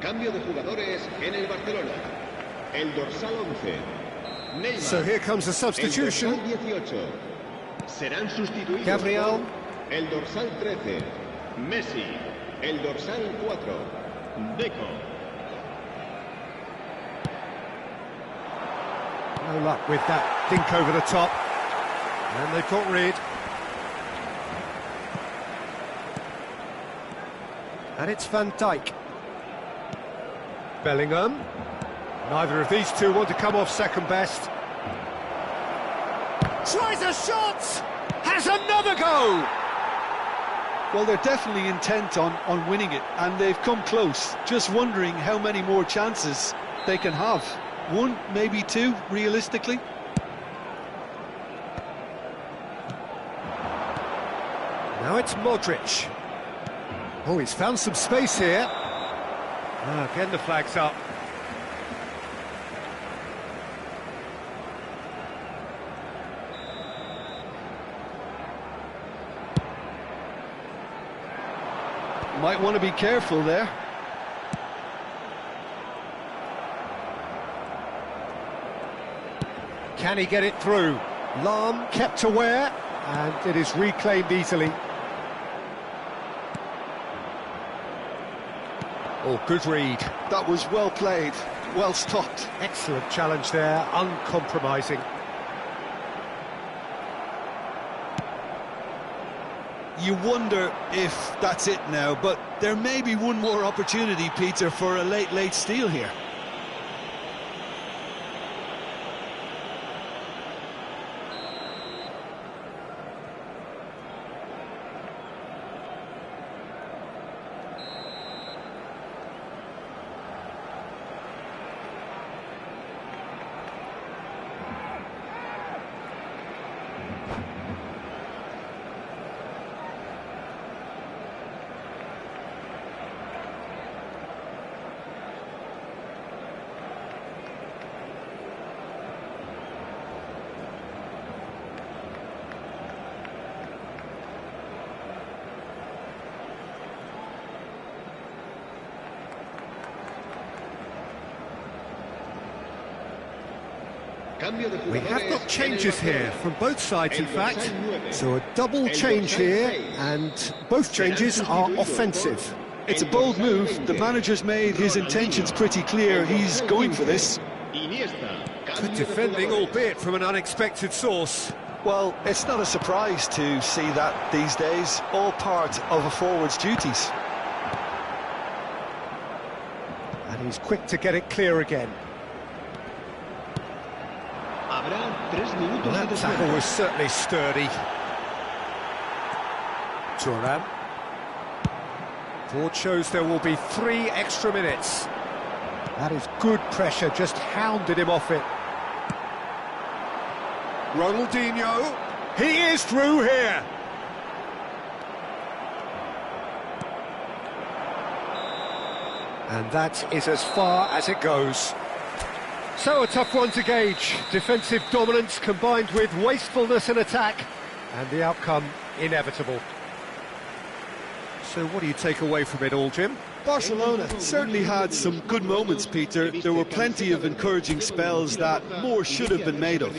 Cambio de jugadores en el Barcelona. El dorsal 11. Neymar. So here comes the substitution. El dorsal 18. Serán sustituidos Gabriel. por el dorsal 13. Messi. El dorsal 4. Deco. No luck with that dink over the top. And they've got rid. And it's Van Dijk. Bellingham. Neither of these two want to come off second best. Tries a shot! Has another go! Well, they're definitely intent on winning it, and they've come close. Just wondering how many more chances they can have. One, maybe two, realistically. Now it's Modric. Oh, he's found some space here. Again the flag's up. Might want to be careful there. Can he get it through? Lahm kept aware, and it is reclaimed easily. Oh, good read. That was well played, well stopped. Excellent challenge there, uncompromising. You wonder if that's it now, but there may be one more opportunity, Peter, for a late steal here. We have got changes here from both sides, in fact. So a double change here, and both changes are offensive. It's a bold move. The manager's made his intentions pretty clear. He's going for this. Iniesta. Good Cambio de defending, jugadores. albeit from an unexpected source. Well, it's not a surprise to see that these days, all part of a forward's duties. And he's quick to get it clear again. Habrá 3 minutos Well, de that tackle descuento. was certainly sturdy. Thuram. Board shows there will be 3 extra minutes. That is good pressure, just hounded him off it. Ronaldinho, he is through here. And that is as far as it goes. So a tough one to gauge. Defensive dominance combined with wastefulness in attack, and the outcome inevitable. So what do you take away from it all, Jim? Barcelona certainly had some good moments, Peter. There were plenty of encouraging spells that more should have been made of.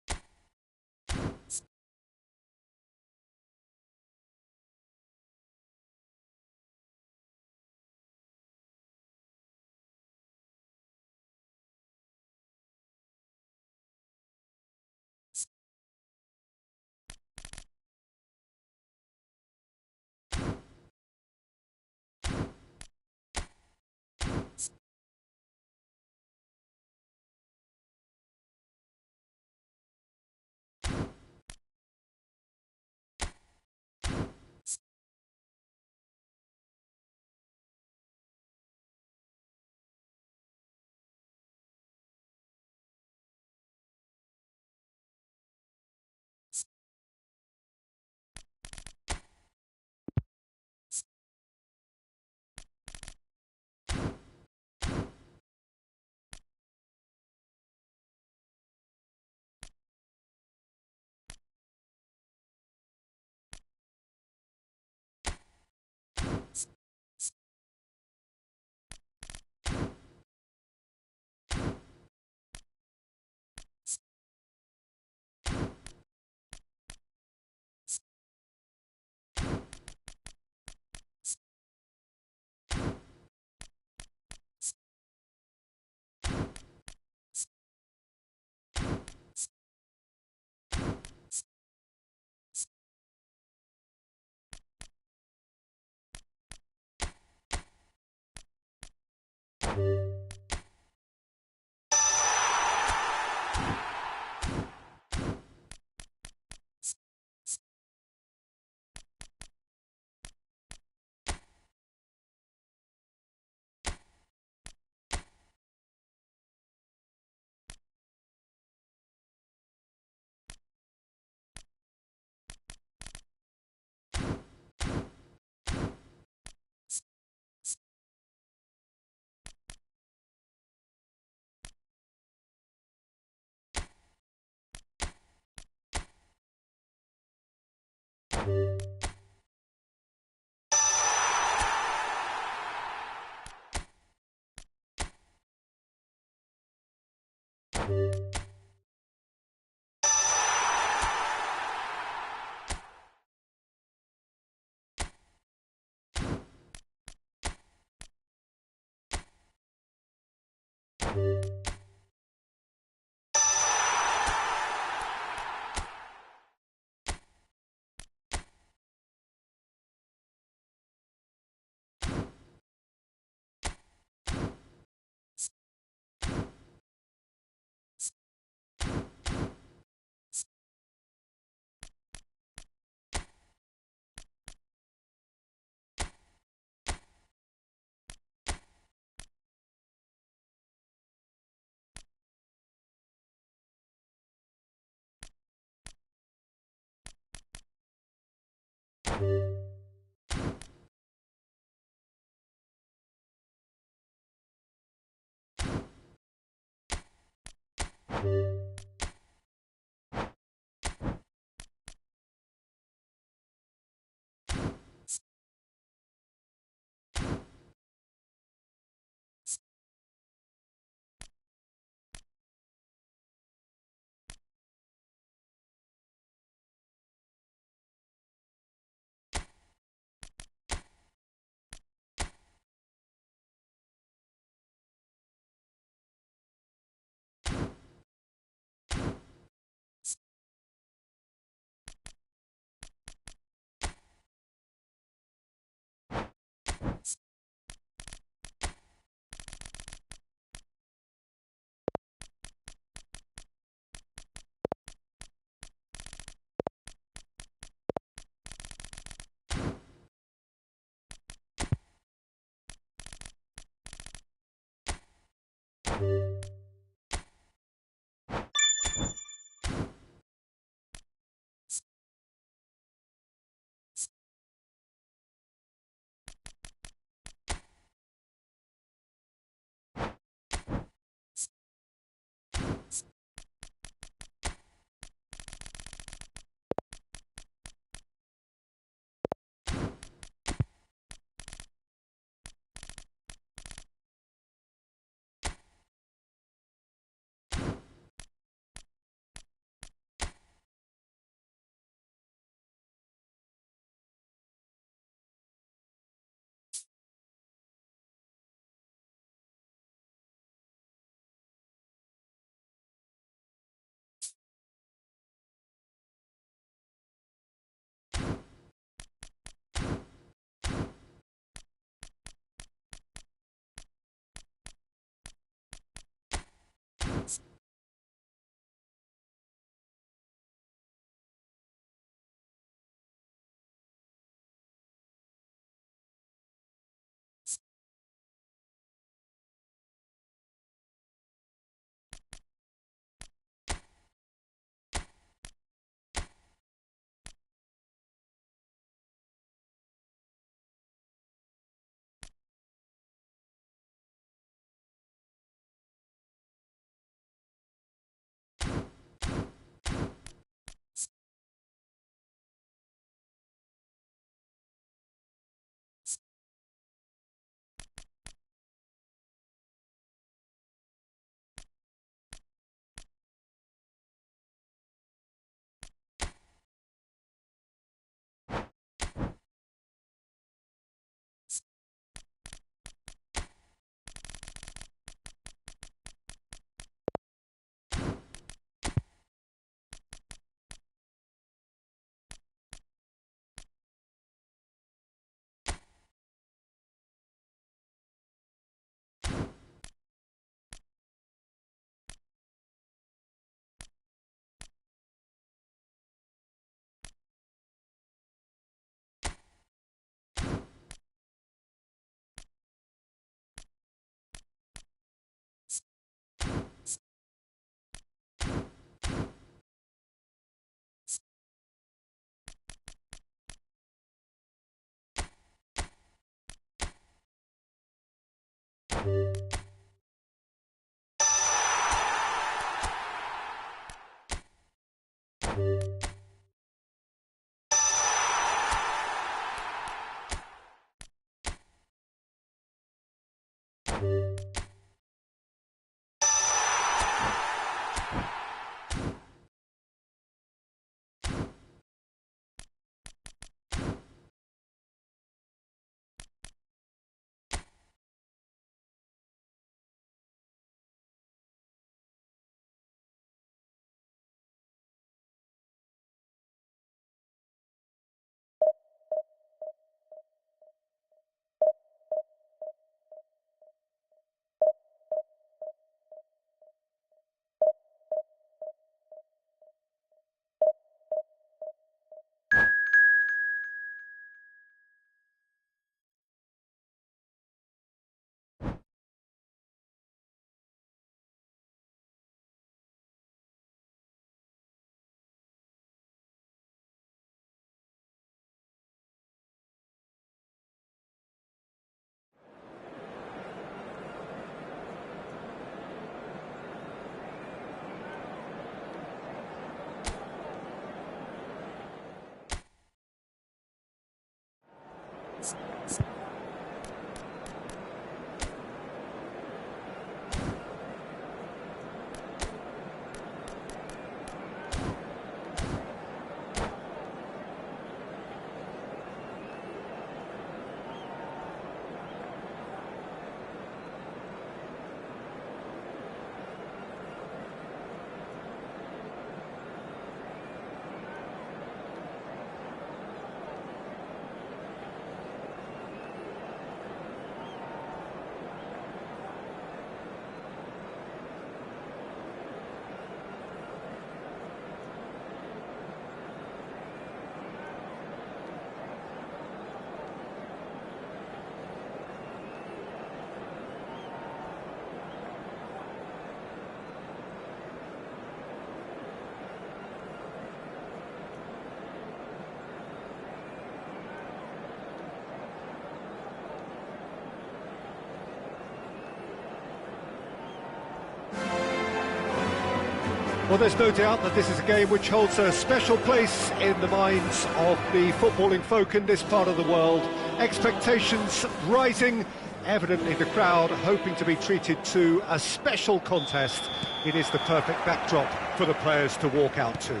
Well, there's no doubt that this is a game which holds a special place in the minds of the footballing folk in this part of the world. Expectations rising, evidently the crowd hoping to be treated to a special contest. It is the perfect backdrop for the players to walk out to.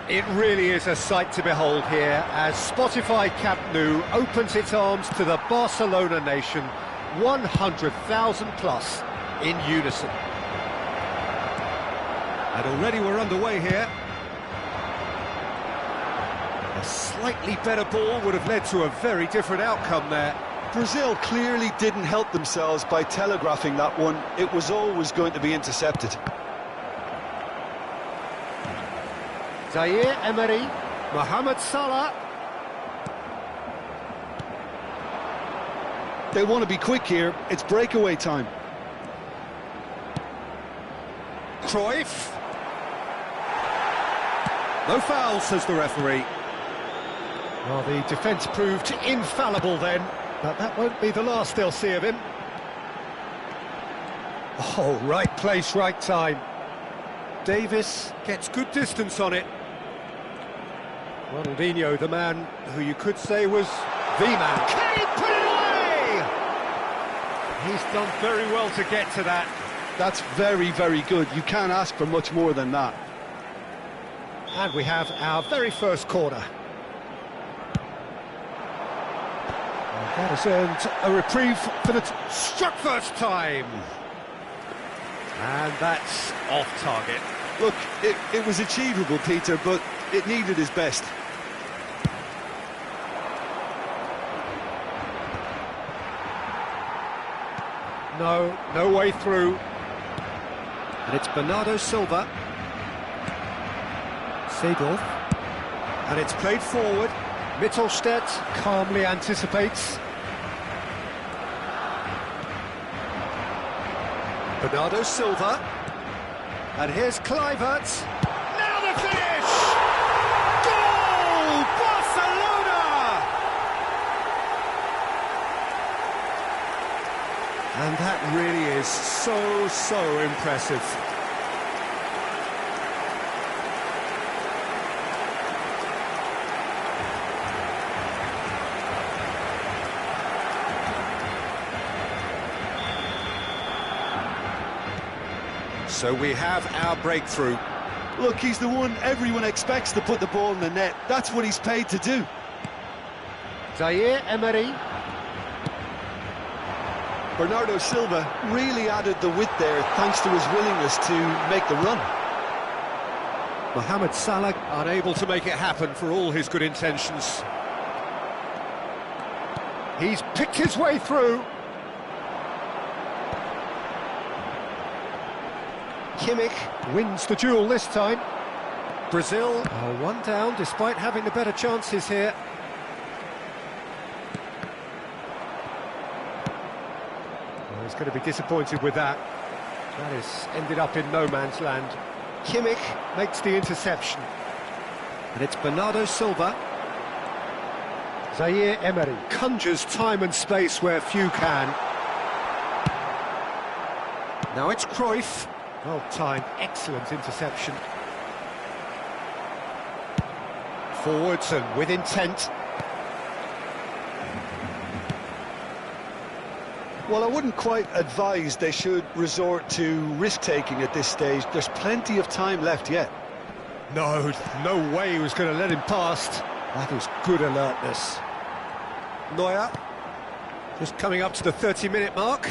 It really is a sight to behold here as Spotify Camp Nou opens its arms to the Barcelona nation, 100,000 plus in unison. And already we're underway here. A slightly better ball would have led to a very different outcome there. Brazil clearly didn't help themselves by telegraphing that one. It was always going to be intercepted. Zaire Emery, Mohamed Salah. They want to be quick here. It's breakaway time. Cruyff. No foul, says the referee. Well, the defence proved infallible then, but that won't be the last they'll see of him. Oh, right place, right time. Davis gets good distance on it. Ronaldinho, the man who you could say was the man. Can he put it away? He's done very well to get to that. That's very, very good. You can't ask for much more than that. And we have our very first corner. And that has earned a reprieve for the struck first time. And that's off target. Look, it was achievable, Peter, but it needed his best. No way through. And it's Bernardo Silva. Seedorf. And it's played forward. Mittelstedt calmly anticipates. Bernardo Silva. And here's Kluivert. Now the finish! Goal! Barcelona! And that really is so impressive. So we have our breakthrough. Look, he's the one everyone expects to put the ball in the net. That's what he's paid to do. Zaire Emery. Bernardo Silva really added the width there thanks to his willingness to make the run. Mohamed Salah unable to make it happen for all his good intentions. He's picked his way through. Kimmich wins the duel this time. Brazil are one down despite having the better chances here. Well, he's going to be disappointed with that. That has ended up in no man's land. Kimmich makes the interception. And it's Bernardo Silva. Zaire Emery conjures time and space where few can. Now it's Cruyff. Well timed, excellent interception. Forwards and with intent. Well, I wouldn't quite advise they should resort to risk-taking at this stage. There's plenty of time left yet. No way he was going to let him past. That is good alertness. Neuer, just coming up to the 30-minute mark.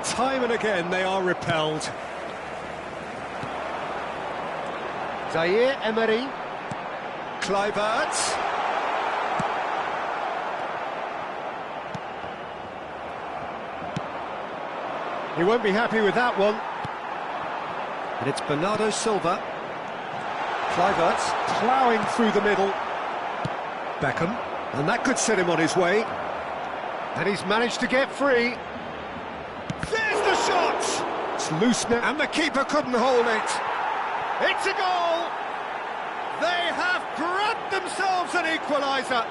Time and again they are repelled. Zaire Emery. Kluivert. He won't be happy with that one. And it's Bernardo Silva. Kluivert ploughing through the middle. Beckham. And that could set him on his way. And he's managed to get free. There's the shot! It's loose now, and the keeper couldn't hold it. It's a goal! They have grabbed themselves an equaliser.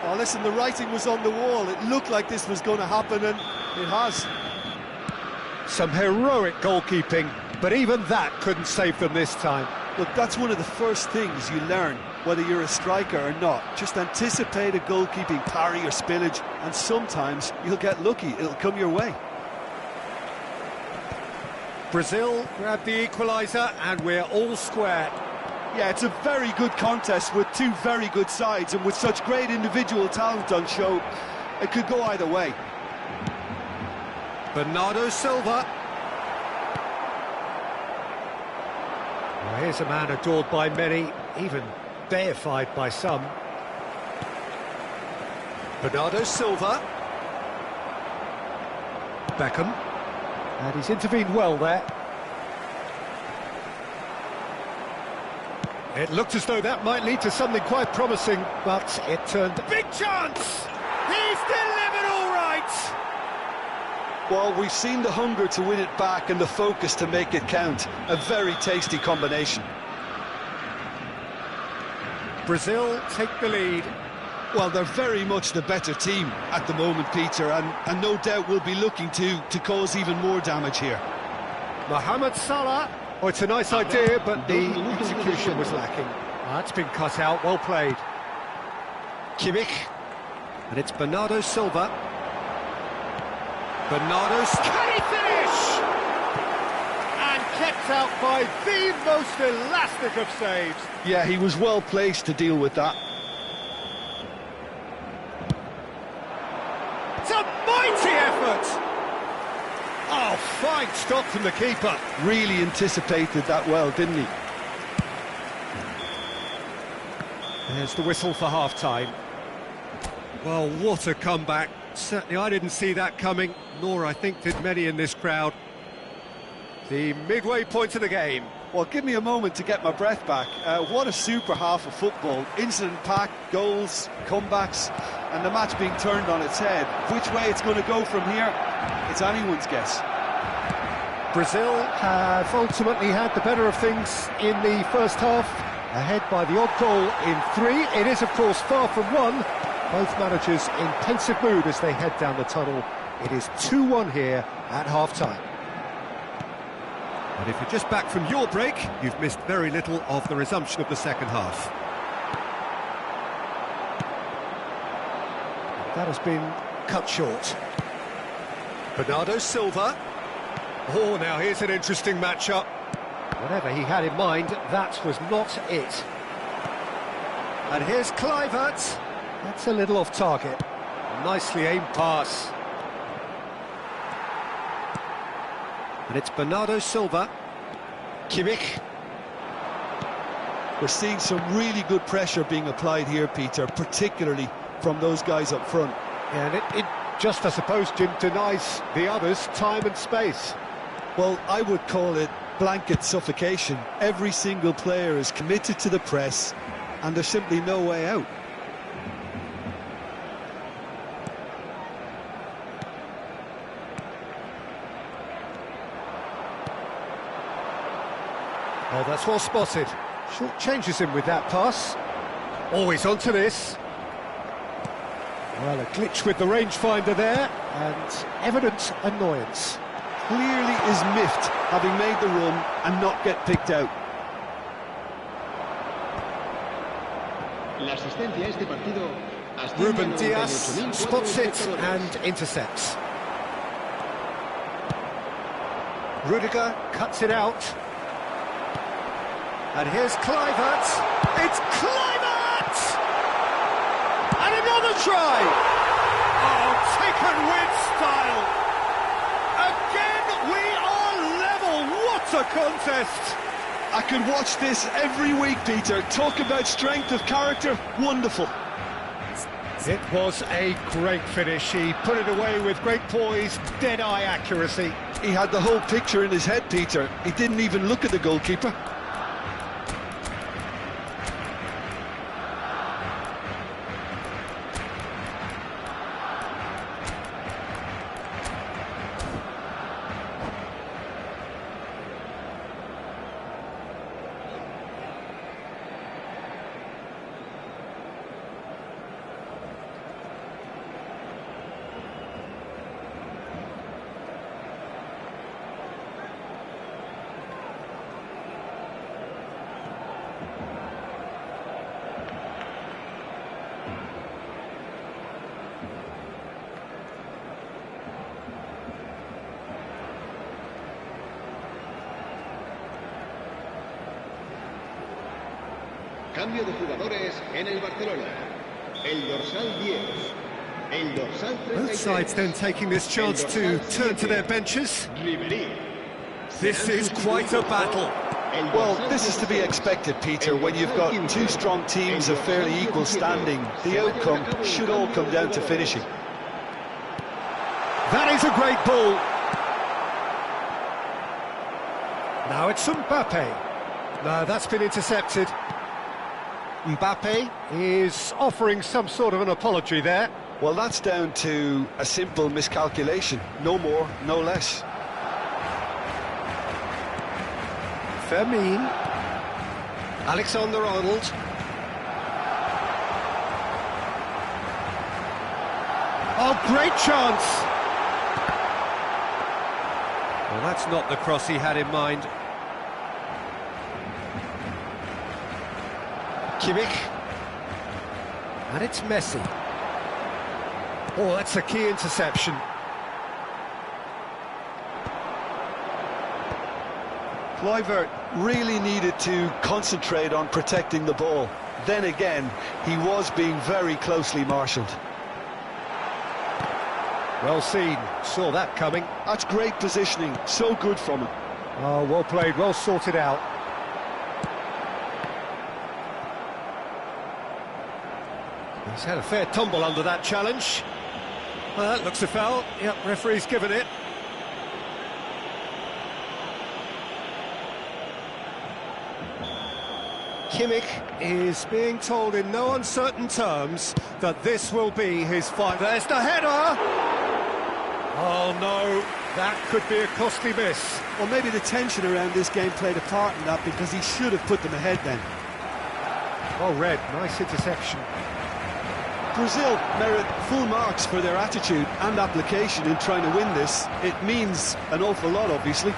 Oh, listen, the writing was on the wall. It looked like this was going to happen, and it has. Some heroic goalkeeping, but even that couldn't save them this time. Look, that's one of the first things you learn, whether you're a striker or not. Just anticipate a goalkeeping parry or spillage, and sometimes you'll get lucky. It'll come your way. Brazil grabbed the equaliser, and we're all square. Yeah, it's a very good contest with two very good sides, and with such great individual talent on show, it could go either way. Bernardo Silva. Well, here's a man adored by many, even deified by some. Bernardo Silva. Beckham. And he's intervened well there. It looked as though that might lead to something quite promising, but it turned... Big chance! He's delivered all right! Well, we've seen the hunger to win it back and the focus to make it count. A very tasty combination. Brazil take the lead. Well, they're very much the better team at the moment, Peter, and no doubt will be looking to cause even more damage here. Mohamed Salah. Oh, it's a nice idea, but the execution was lacking. That's been cut out, well played. Kimmich. And it's Bernardo Silva. Can he finish? And kept out by the most elastic of saves. Yeah, he was well placed to deal with that. It's a mighty effort! Oh, fine stop from the keeper. Really anticipated that well, didn't he? There's the whistle for half-time. Well, what a comeback. Certainly I didn't see that coming, nor I think did many in this crowd. The midway point of the game. Well, give me a moment to get my breath back. What a super half of football. Incident-packed, goals, comebacks, and the match being turned on its head. Which way it's going to go from here, it's anyone's guess. Brazil have ultimately had the better of things in the first half. Ahead by the odd goal in 3. It is, of course, far from 1. Both managers in pensive mood as they head down the tunnel. It is 2-1 here at half-time. And if you're just back from your break, you've missed very little of the resumption of the second half. That has been cut short. Bernardo Silva. Oh, now here's an interesting matchup. Whatever he had in mind, that was not it. And here's Kluivert. That's a little off target. Nicely aimed pass. And it's Bernardo Silva. Kimmich. We're seeing some really good pressure being applied here, Peter, particularly from those guys up front. Yeah, and it just, I suppose, Jim, denies the others time and space. Well, I would call it blanket suffocation. Every single player is committed to the press, and there's simply no way out. Oh, that's well spotted. Short changes him with that pass. Always onto this. Well, a glitch with the rangefinder there, and evident annoyance. Clearly is miffed, having made the run and not get picked out. La asistencia a este partido Ruben Diaz spots it and intercepts. Rudiger cuts it out. And here's Kluivert. It's Kluivert! And another try! Oh, taken with style. Again, we are level. What a contest! I could watch this every week, Peter. Talk about strength of character. Wonderful. It was a great finish. He put it away with great poise, dead-eye accuracy. He had the whole picture in his head, Peter. He didn't even look at the goalkeeper. Cambio de jugadores en el Barcelona. El dorsal 10. El dorsal 33. Both sides then taking this chance to turn to their benches. This is quite a battle. Well, this is to be expected, Peter, when you've got two strong teams of fairly equal standing. The outcome should all come down to finishing. That is a great ball. Now it's Mbappe. No, that's been intercepted. Mbappe is offering some sort of an apology there. Well, that's down to a simple miscalculation. No more, no less. Fermin. Alexander-Arnold. Oh, great chance! Well, that's not the cross he had in mind. Kimmich. And it's Messi. Oh, that's a key interception. Kluivert really needed to concentrate on protecting the ball. Then again, he was being very closely marshalled. Well seen, saw that coming. That's great positioning, so good from him. Oh, well played, well sorted out. He's had a fair tumble under that challenge. Well, that looks a foul. Yep, referee's given it. Kimmich is being told in no uncertain terms that this will be his final. There's the header! Oh no, that could be a costly miss. Well, maybe the tension around this game played a part in that, because he should have put them ahead then. Well read, nice interception. Brazil merit full marks for their attitude and application in trying to win this. It means an awful lot, obviously.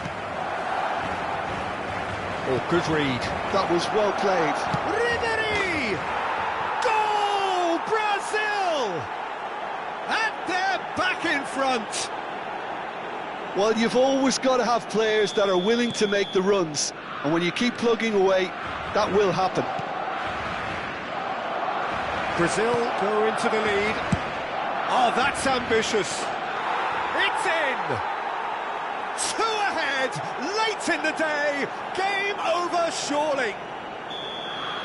Oh, good read. That was well played. Ribéry! Goal, Brazil! And they're back in front. Well, you've always got to have players that are willing to make the runs. And when you keep plugging away, that will happen. Brazil go into the lead. Oh, that's ambitious. It's in! 2 ahead, late in the day, game over surely.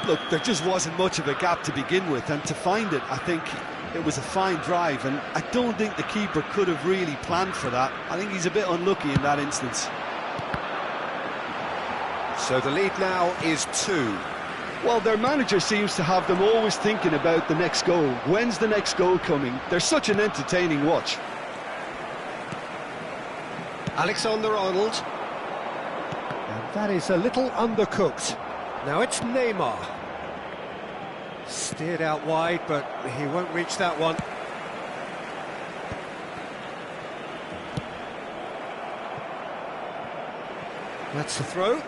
Look, there just wasn't much of a gap to begin with, and to find it, I think it was a fine drive, and I don't think the keeper could have really planned for that. I think he's a bit unlucky in that instance. So the lead now is 2. Well, their manager seems to have them always thinking about the next goal. When's the next goal coming? They're such an entertaining watch. Alexander-Arnold. And that is a little undercooked. Now it's Neymar. Steered out wide, but he won't reach that one. That's the throw.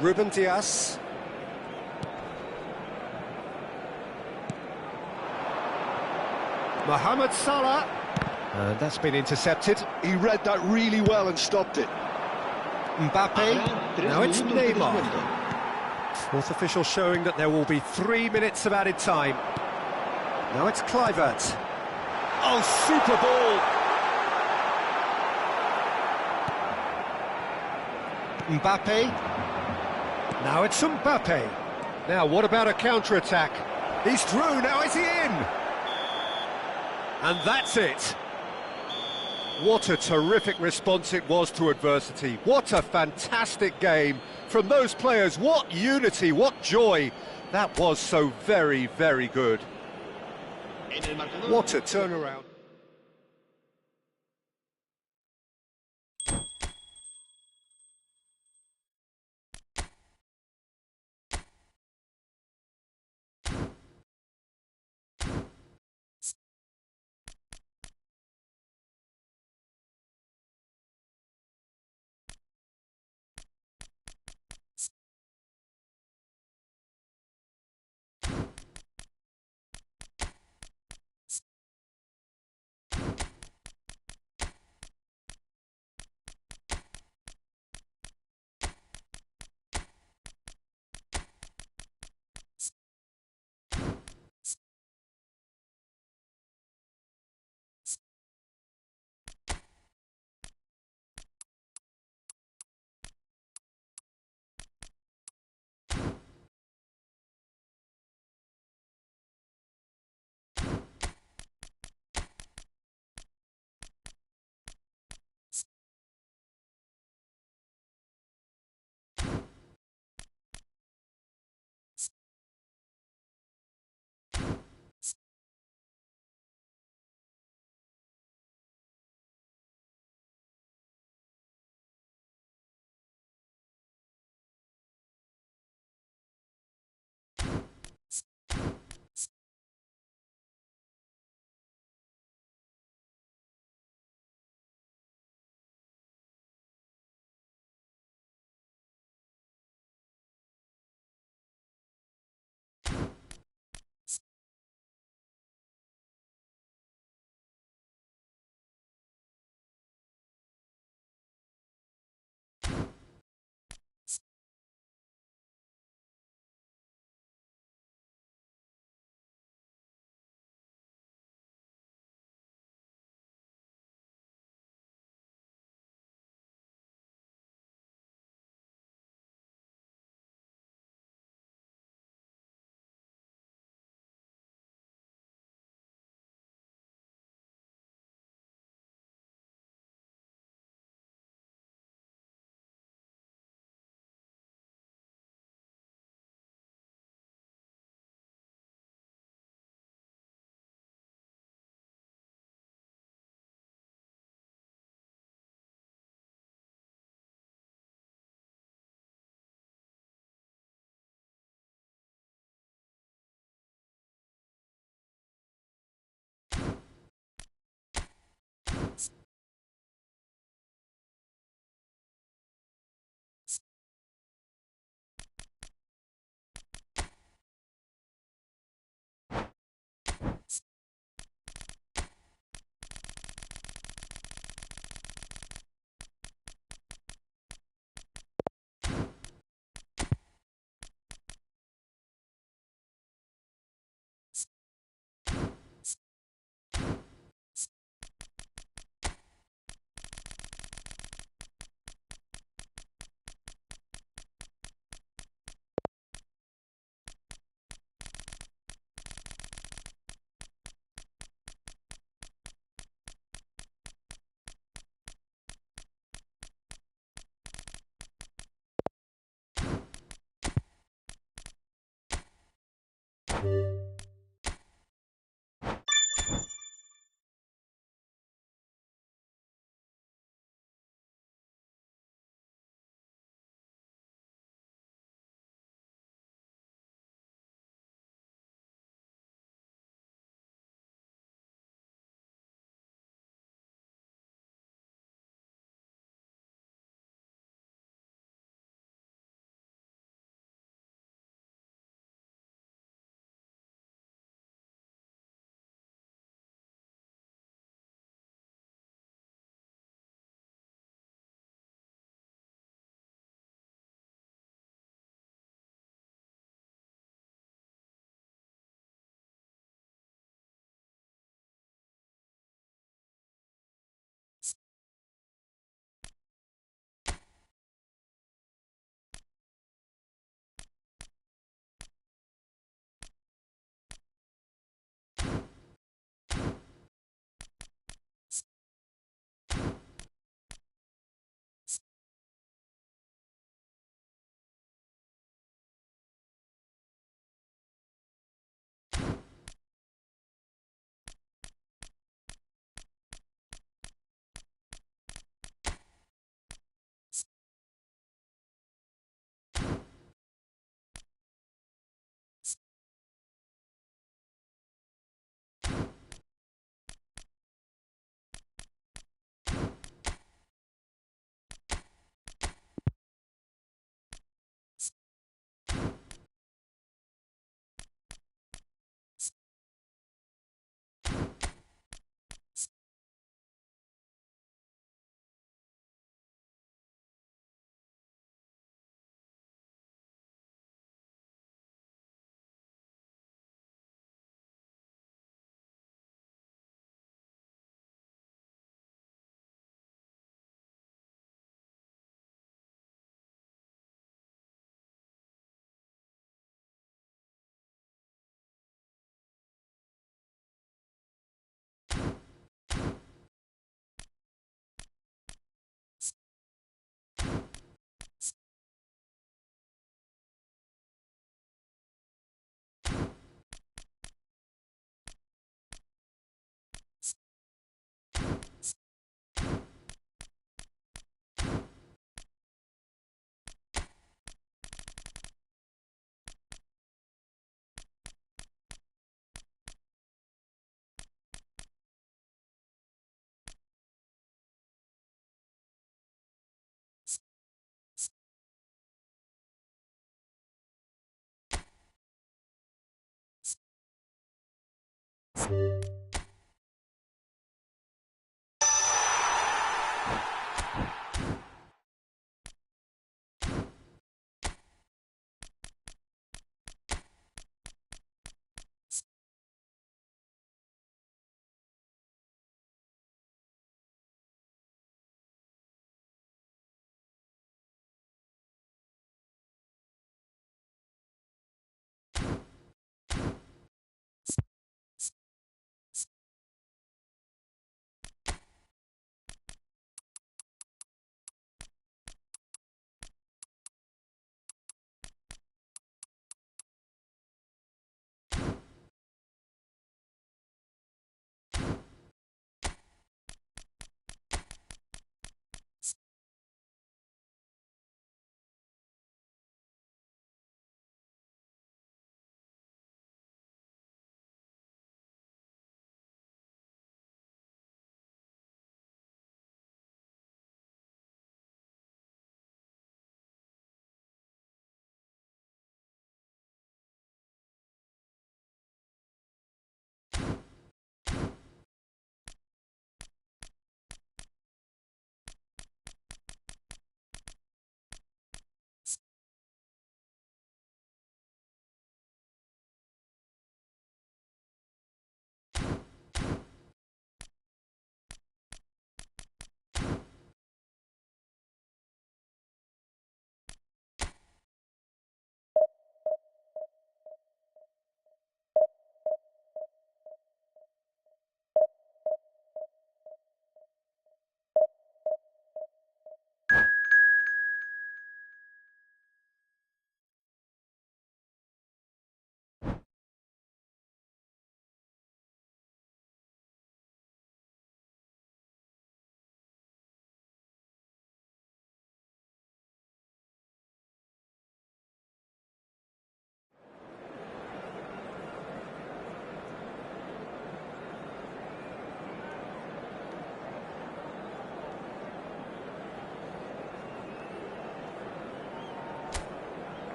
Ruben Dias. Mohamed Salah. And that's been intercepted. He read that really well and stopped it. Mbappe. Now it's Neymar. Fourth official showing that there will be 3 minutes of added time. Now it's Kluivert. Oh, super ball. Mbappe. Now it's Mbappe. Now, what about a counter-attack? He's through, now is he in? And that's it. What a terrific response it was to adversity. What a fantastic game from those players. What unity, what joy. That was so very, very good. What a turnaround.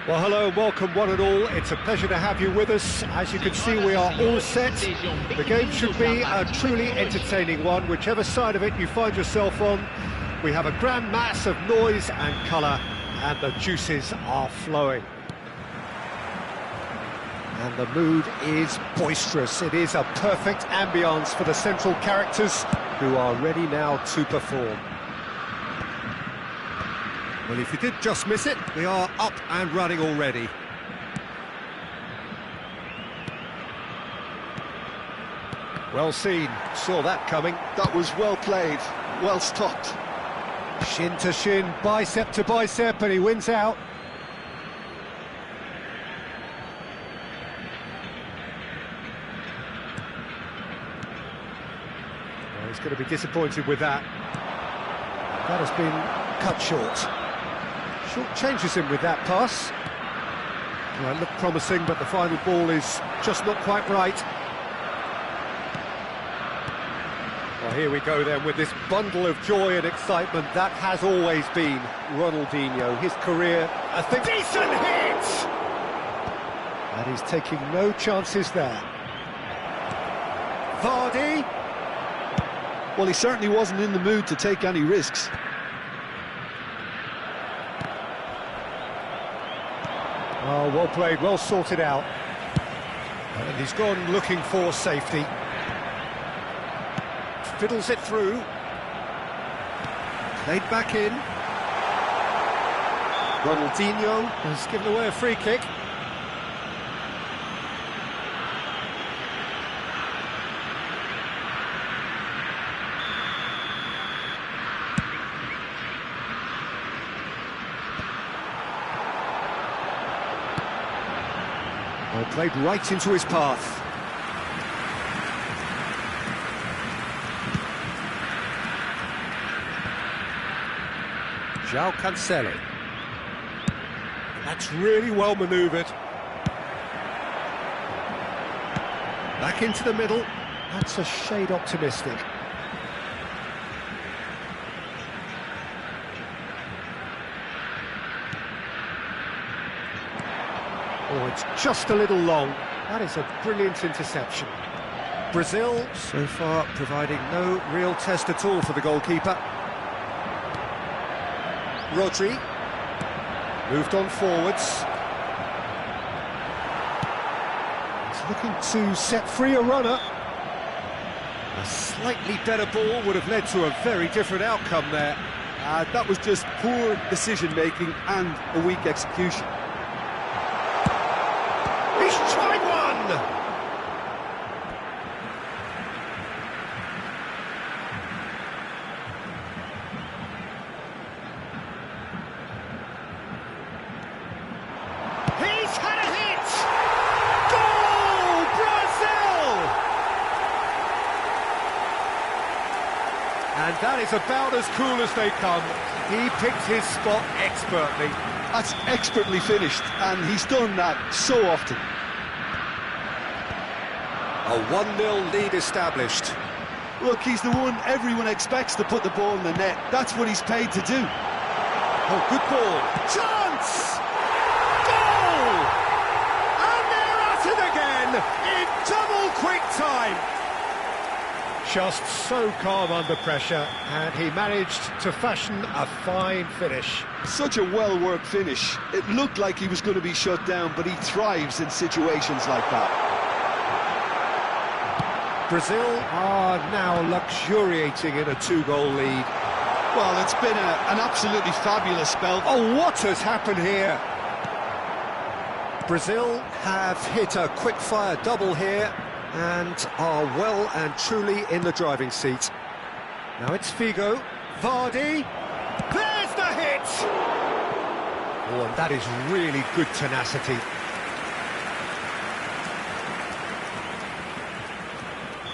Well, hello and welcome one and all. It's a pleasure to have you with us. As you can see, we are all set. The game should be a truly entertaining one, whichever side of it you find yourself on. We have a grand mass of noise and colour, and the juices are flowing. And the mood is boisterous. It is a perfect ambience for the central characters, who are ready now to perform. Well, if you did just miss it, we are up and running already. Well seen, saw that coming. That was well played, well stopped. Shin to shin, bicep to bicep, and he wins out. Well, he's going to be disappointed with that. That has been cut short. Short changes him with that pass. Well, it looked promising, but the final ball is just not quite right. Well, here we go then with this bundle of joy and excitement. That has always been Ronaldinho. His career, I think... Decent hit! And he's taking no chances there. Vardy. Well, he certainly wasn't in the mood to take any risks. Oh, well played, well sorted out. And he's gone looking for safety. Fiddles it through. Played back in. Ronaldinho has given away a free kick. Well, played right into his path. João Cancelo. That's really well manoeuvred. Back into the middle. That's a shade optimistic. Oh, it's just a little long. That is a brilliant interception. Brazil, so far, providing no real test at all for the goalkeeper. Rodri, moved on forwards. He's looking to set free a runner. A slightly better ball would have led to a very different outcome there. That was just poor decision-making and a weak execution. He's tried one! He's had a hit! Goal! Brazil! And that is about as cool as they come. He picked his spot expertly. That's expertly finished, and he's done that so often. A 1-0 lead established. Look, he's the one everyone expects to put the ball in the net. That's what he's paid to do. Oh, good ball. Chance! Goal! And they're at it again in double quick time. Just so calm under pressure, and he managed to fashion a fine finish. Such a well-worked finish. It looked like he was going to be shut down, but he thrives in situations like that. Brazil are now luxuriating in a 2-goal lead. Well, it's been an absolutely fabulous spell. Oh, what has happened here? Brazil have hit a quick-fire double here and are well and truly in the driving seat. Now it's Figo, Vardy, there's the hit! Oh, and that is really good tenacity.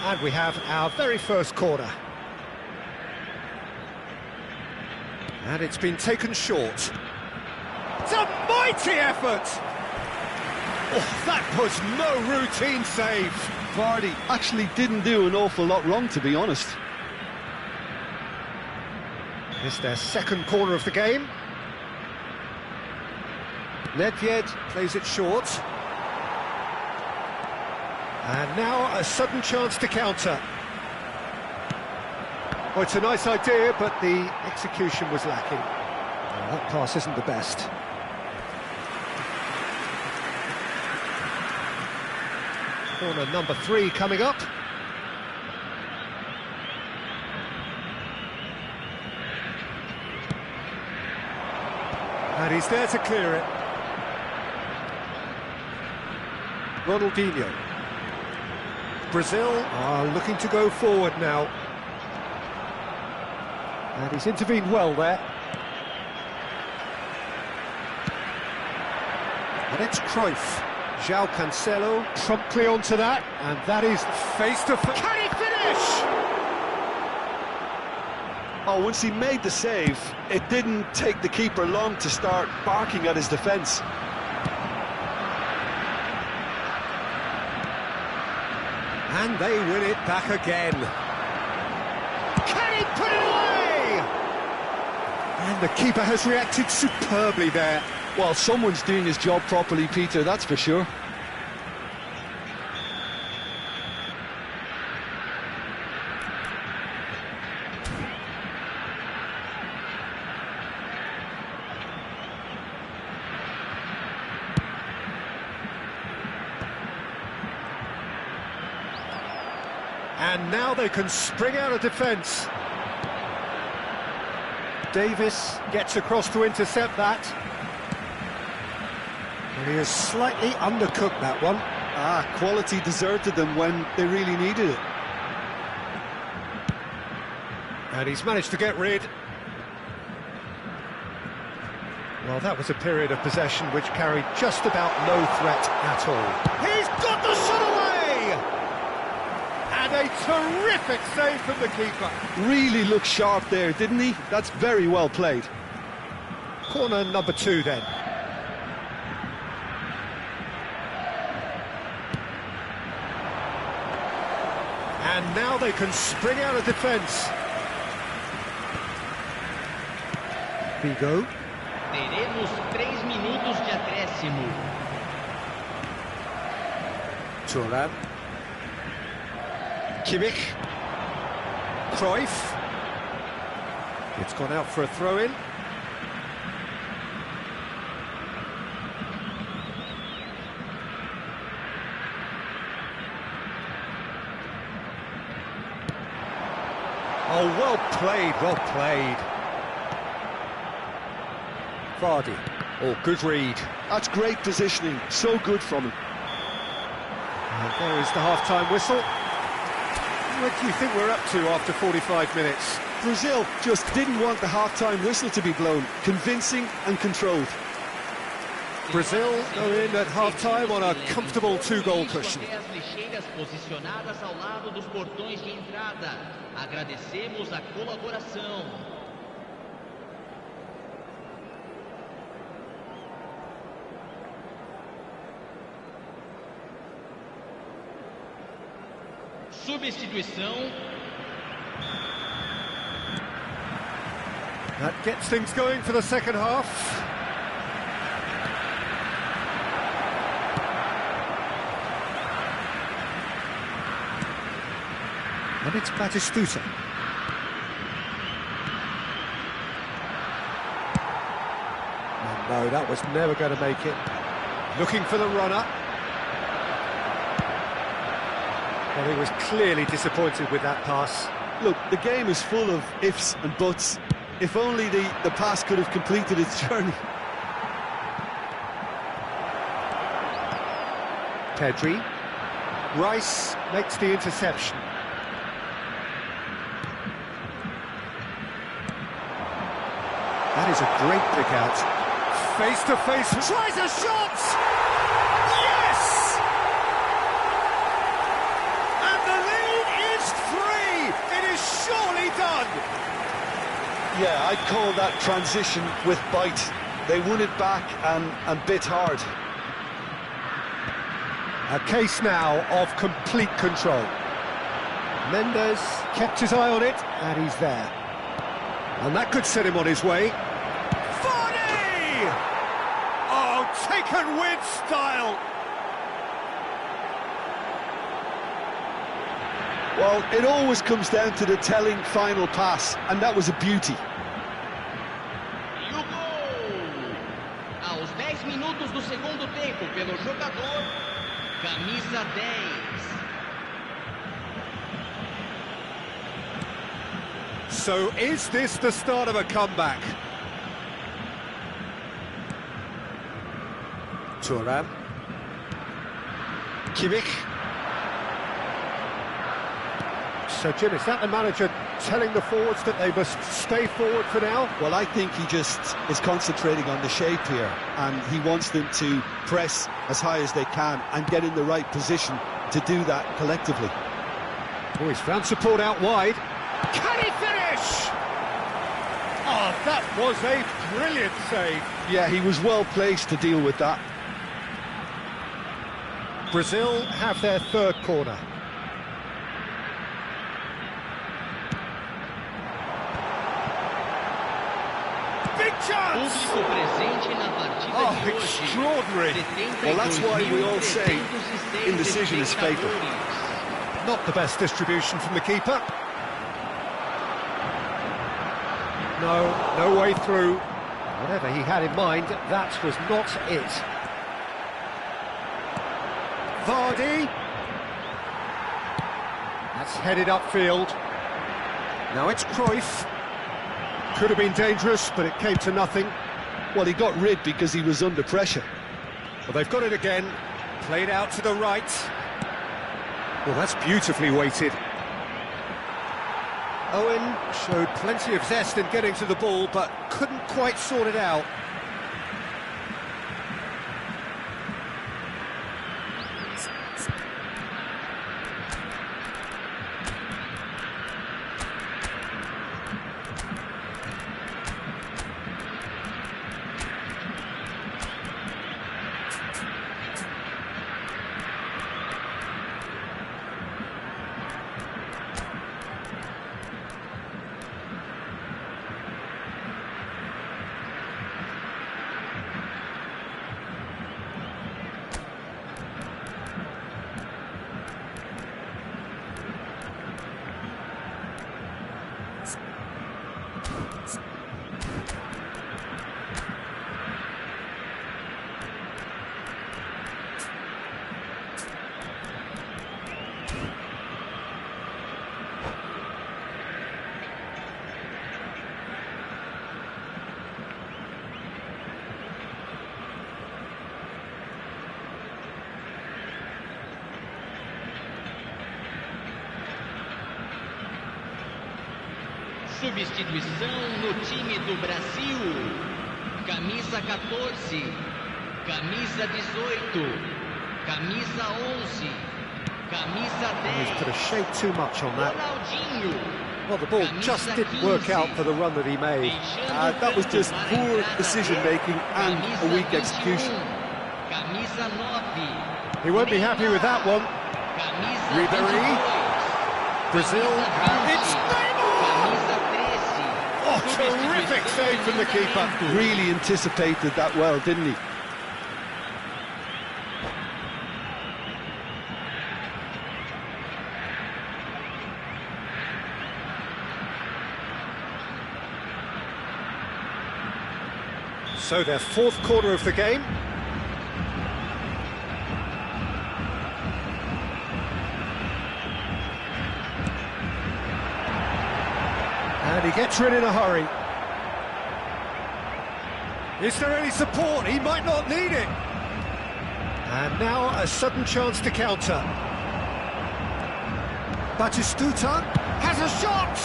And we have our very first corner. And it's been taken short. It's a mighty effort! Oh, that was no routine save. Vardy actually didn't do an awful lot wrong, to be honest. It's their second corner of the game. Nedved plays it short. And now a sudden chance to counter. Oh, it's a nice idea, but the execution was lacking. Oh, that pass isn't the best. Corner number 3 coming up. And he's there to clear it. Ronaldinho. Brazil are looking to go forward now. And he's intervened well there. And it's Cruyff. João Cancelo promptly onto that. And that is face-to-face. Can he finish? Oh, once he made the save, it didn't take the keeper long to start barking at his defence. And they win it back again. Can he put it away? And the keeper has reacted superbly there. Well, someone's doing his job properly, Peter, that's for sure. And now they can spring out of defence. Davis gets across to intercept that. And he has slightly undercooked that one. Quality deserted them when they really needed it. And he's managed to get rid. Well, that was a period of possession which carried just about no threat at all. He's got the shot away! And a terrific save from the keeper. Really looked sharp there, didn't he? That's very well played. Corner number 2 then. And now they can spring out of defence. Vigo. Teremos 3 minutos de acréscimo. Thuram. Kimmich. Cruyff. It's gone out for a throw-in. Oh, well played, well played. Vardy. Oh, good read. That's great positioning, so good from him. And there is the half-time whistle. What do you think we're up to after 45 minutes? Brazil just didn't want the half-time whistle to be blown. Convincing and controlled. Brazil go in at half-time on a comfortable 2-goal cushion. Posicionadas ao lado dos portões de entrada. Agradecemos a colaboração. Substituição. That gets things going for the second half. And it's Batistuta. And no, that was never going to make it. Looking for the runner. Well, he was clearly disappointed with that pass. Look, the game is full of ifs and buts. If only the pass could have completed its journey. Pedri. Rice makes the interception. That is a great pick out. Face to face, tries a shot! Yes! And the lead is 3! It is surely done! Yeah, I'd call that transition with bite. They won it back and bit hard. A case now of complete control. Mendes kept his eye on it, and he's there. And that could set him on his way. Vardy! Oh, taken with style. Well, it always comes down to the telling final pass, and that was a beauty. E o gol! Aos 10 minutos do segundo tempo, pelo jogador, camisa 10. So is this the start of a comeback? Thuram. Kimmich. So, Jim, is that the manager telling the forwards that they must stay forward for now? Well, I think he just is concentrating on the shape here, and he wants them to press as high as they can and get in the right position to do that collectively. Oh, he's found support out wide. Can he finish? Oh, that was a brilliant save. Yeah, he was well placed to deal with that. Brazil have their third corner. Big chance! Público presente na partida Oh, de hoje. extraordinary. Well, that's why we all say indecision is fatal. Not the best distribution from the keeper. No way through. Whatever he had in mind, that was not it. Vardy. That's headed upfield. Now it's Cruyff. Could have been dangerous, but it came to nothing. Well, he got rid because he was under pressure. Well, they've got it again. Played out to the right. Well, that's beautifully weighted. Owen showed plenty of zest in getting to the ball, but couldn't quite sort it out. Substituição no time do Brasil. Camisa 14, camisa 18, camisa 11, camisa 10. He's put a shade too much on that. Ronaldinho. Well, the ball just didn't work out for the run that he made. That was just poor decision-making and a weak execution. Camisa 9. He won't be happy with that one. Ribéry. Brazil. It's Camisa 13. Oh, terrific save from the keeper. Really anticipated that well, didn't he? So their fourth quarter of the game. And he gets rid in a hurry. Is there any support? He might not need it. And now a sudden chance to counter. Batistuta has a shot!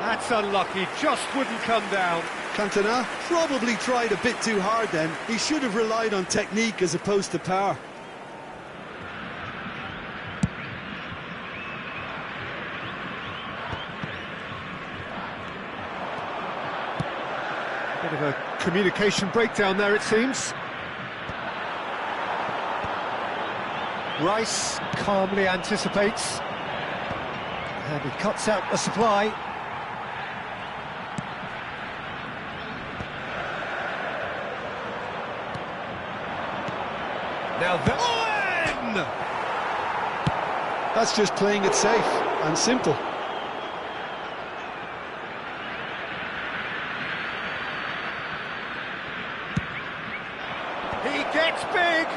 That's unlucky, just wouldn't come down. Cantona probably tried a bit too hard then. He should have relied on technique as opposed to power. Bit of a communication breakdown there, it seems. Rice calmly anticipates. And he cuts out the supply. Now Owen! That's just playing it safe and simple. He gets big!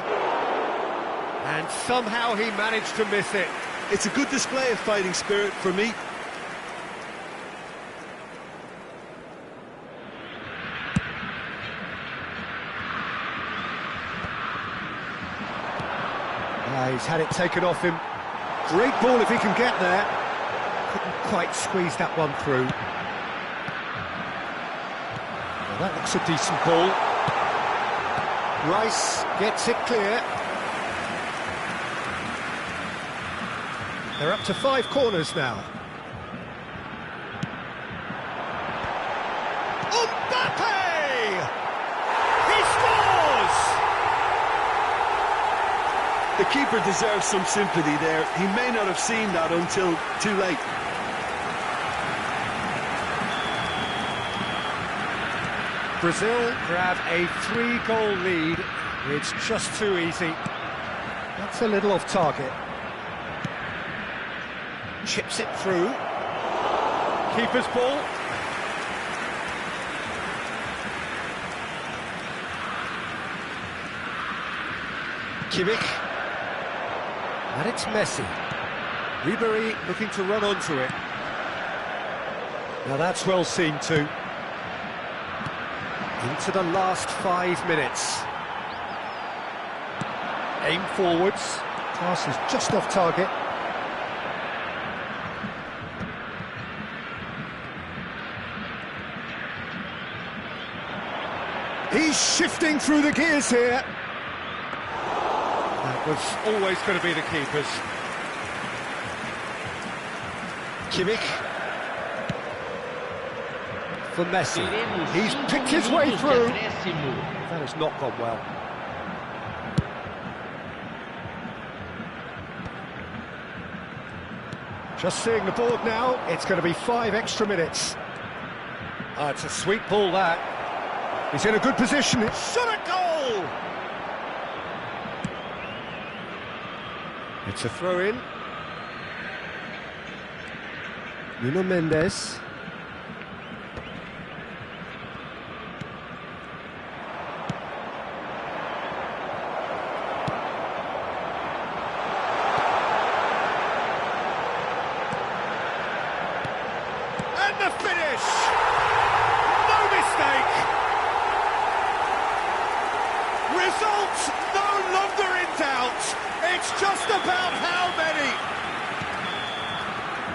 And somehow he managed to miss it. It's a good display of fighting spirit for me. He's had it taken off him. Great ball if he can get there. Couldn't quite squeeze that one through. Well, that looks a decent ball. Rice gets it clear. They're up to 5 corners now. Mbappe! He scores! The keeper deserves some sympathy there. He may not have seen that until too late. Brazil grab a 3-goal lead. It's just too easy. That's a little off target. Chips it through. Keeper's ball. Kimmich. And it's Messi. Ribery looking to run onto it. Now that's well seen too. Into the last 5 minutes. Aim forwards. Pass is just off target. He's shifting through the gears here. That was always going to be the keeper's. Kimmich. For Messi. He's picked his way through. That has not gone well. Just seeing the board now, it's going to be 5 extra minutes. It's a sweet ball, that. He's in a good position. It's shot at goal! It's a throw-in. Nuno Mendes. And the finish! No mistake! Result no longer in doubt. It's just about how many.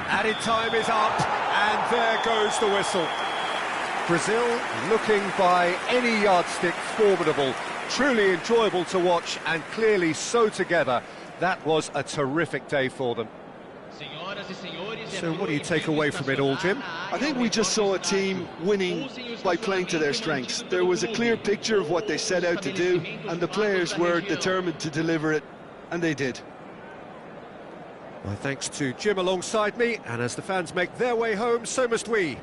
Added time is up, and there goes the whistle. Brazil looking by any yardstick formidable, truly enjoyable to watch, and clearly so together. That was a terrific day for them. So what do you take away from it all, Jim? I think we just saw a team winning by playing to their strengths. There was a clear picture of what they set out to do, and the players were determined to deliver it, and they did. My thanks to Jim alongside me, and as the fans make their way home, so must we.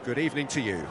Good evening to you.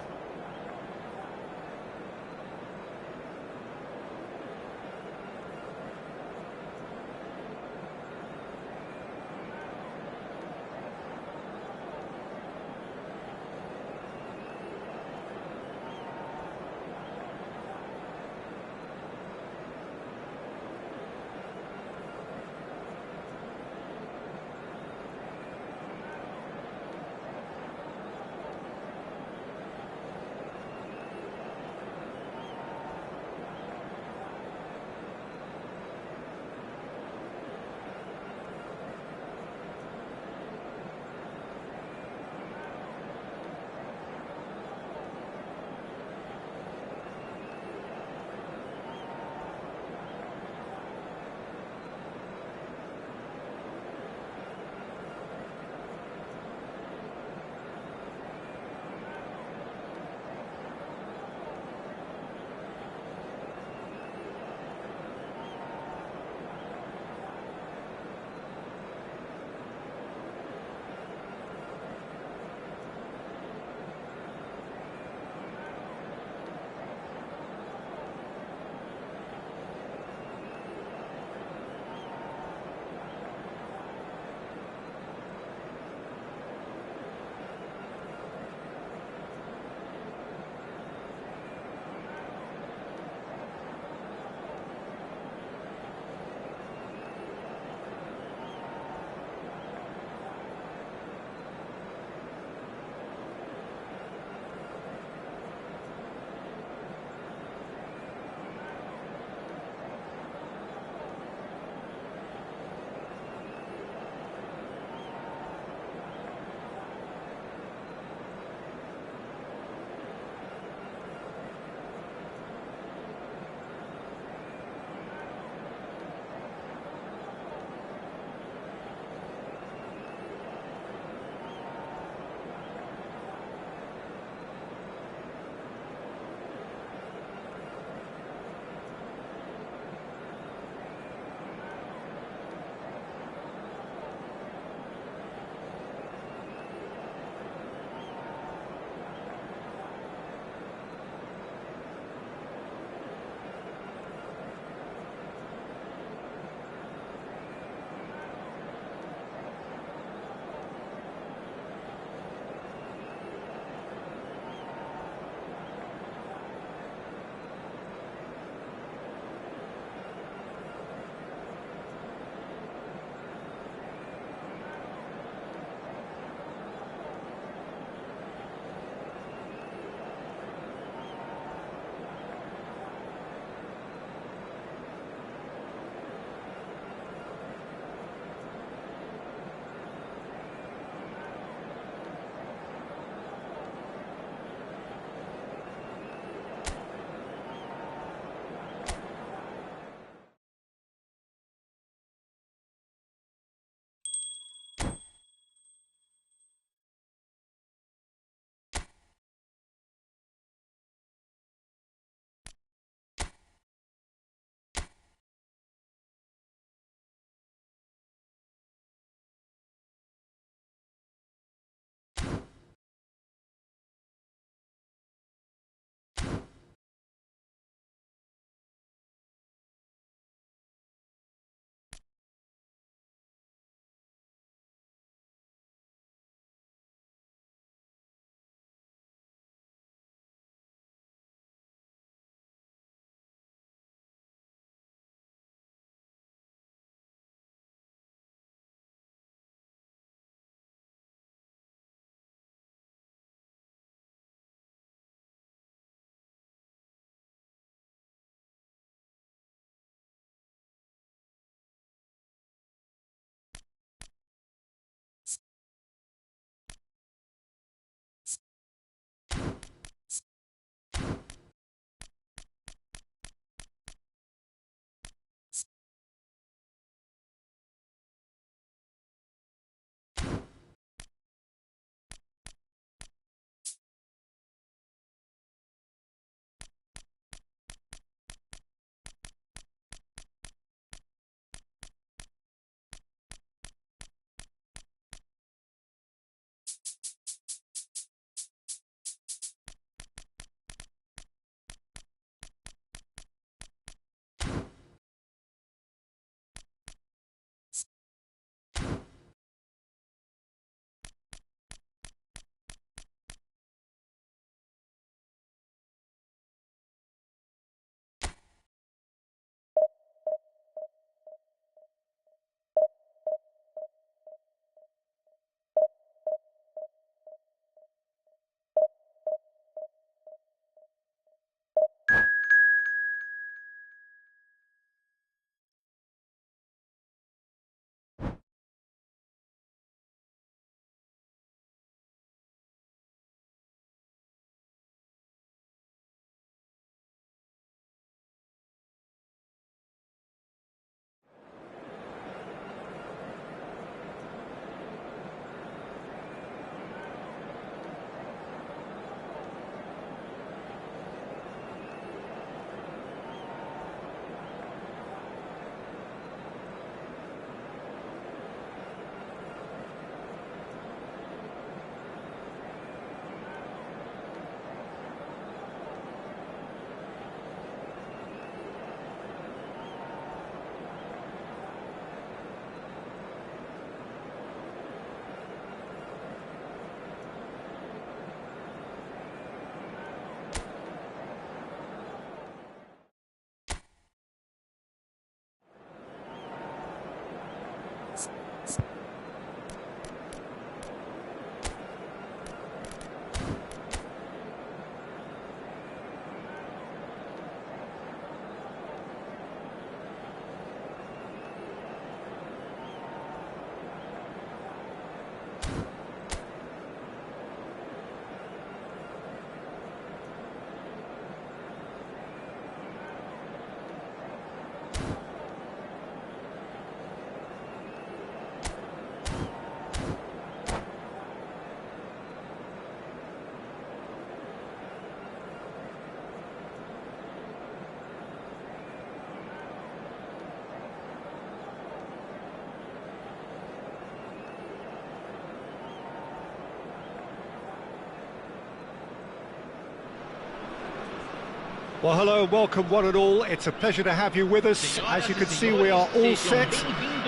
Well, hello and welcome one and all. It's a pleasure to have you with us. As you can see, we are all set.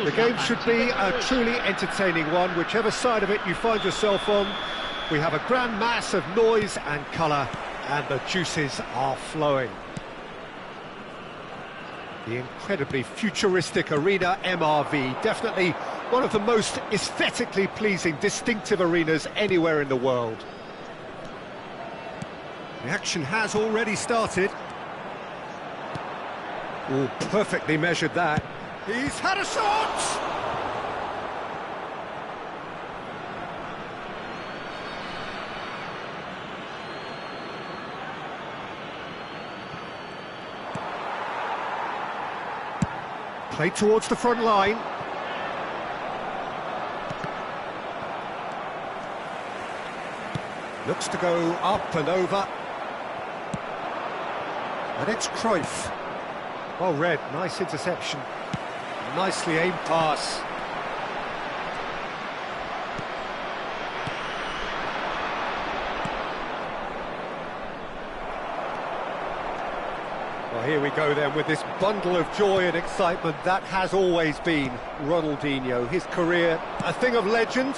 The game should be a truly entertaining one, whichever side of it you find yourself on. We have a grand mass of noise and colour, and the juices are flowing. The incredibly futuristic arena MRV, definitely one of the most aesthetically pleasing, distinctive arenas anywhere in the world. The action has already started. Oh, perfectly measured that. He's had a shot! Played towards the front line. Looks to go up and over. And it's Cruyff. Well read, nice interception. Nicely aimed pass. Well, here we go then with this bundle of joy and excitement that has always been Ronaldinho. His career, a thing of legend.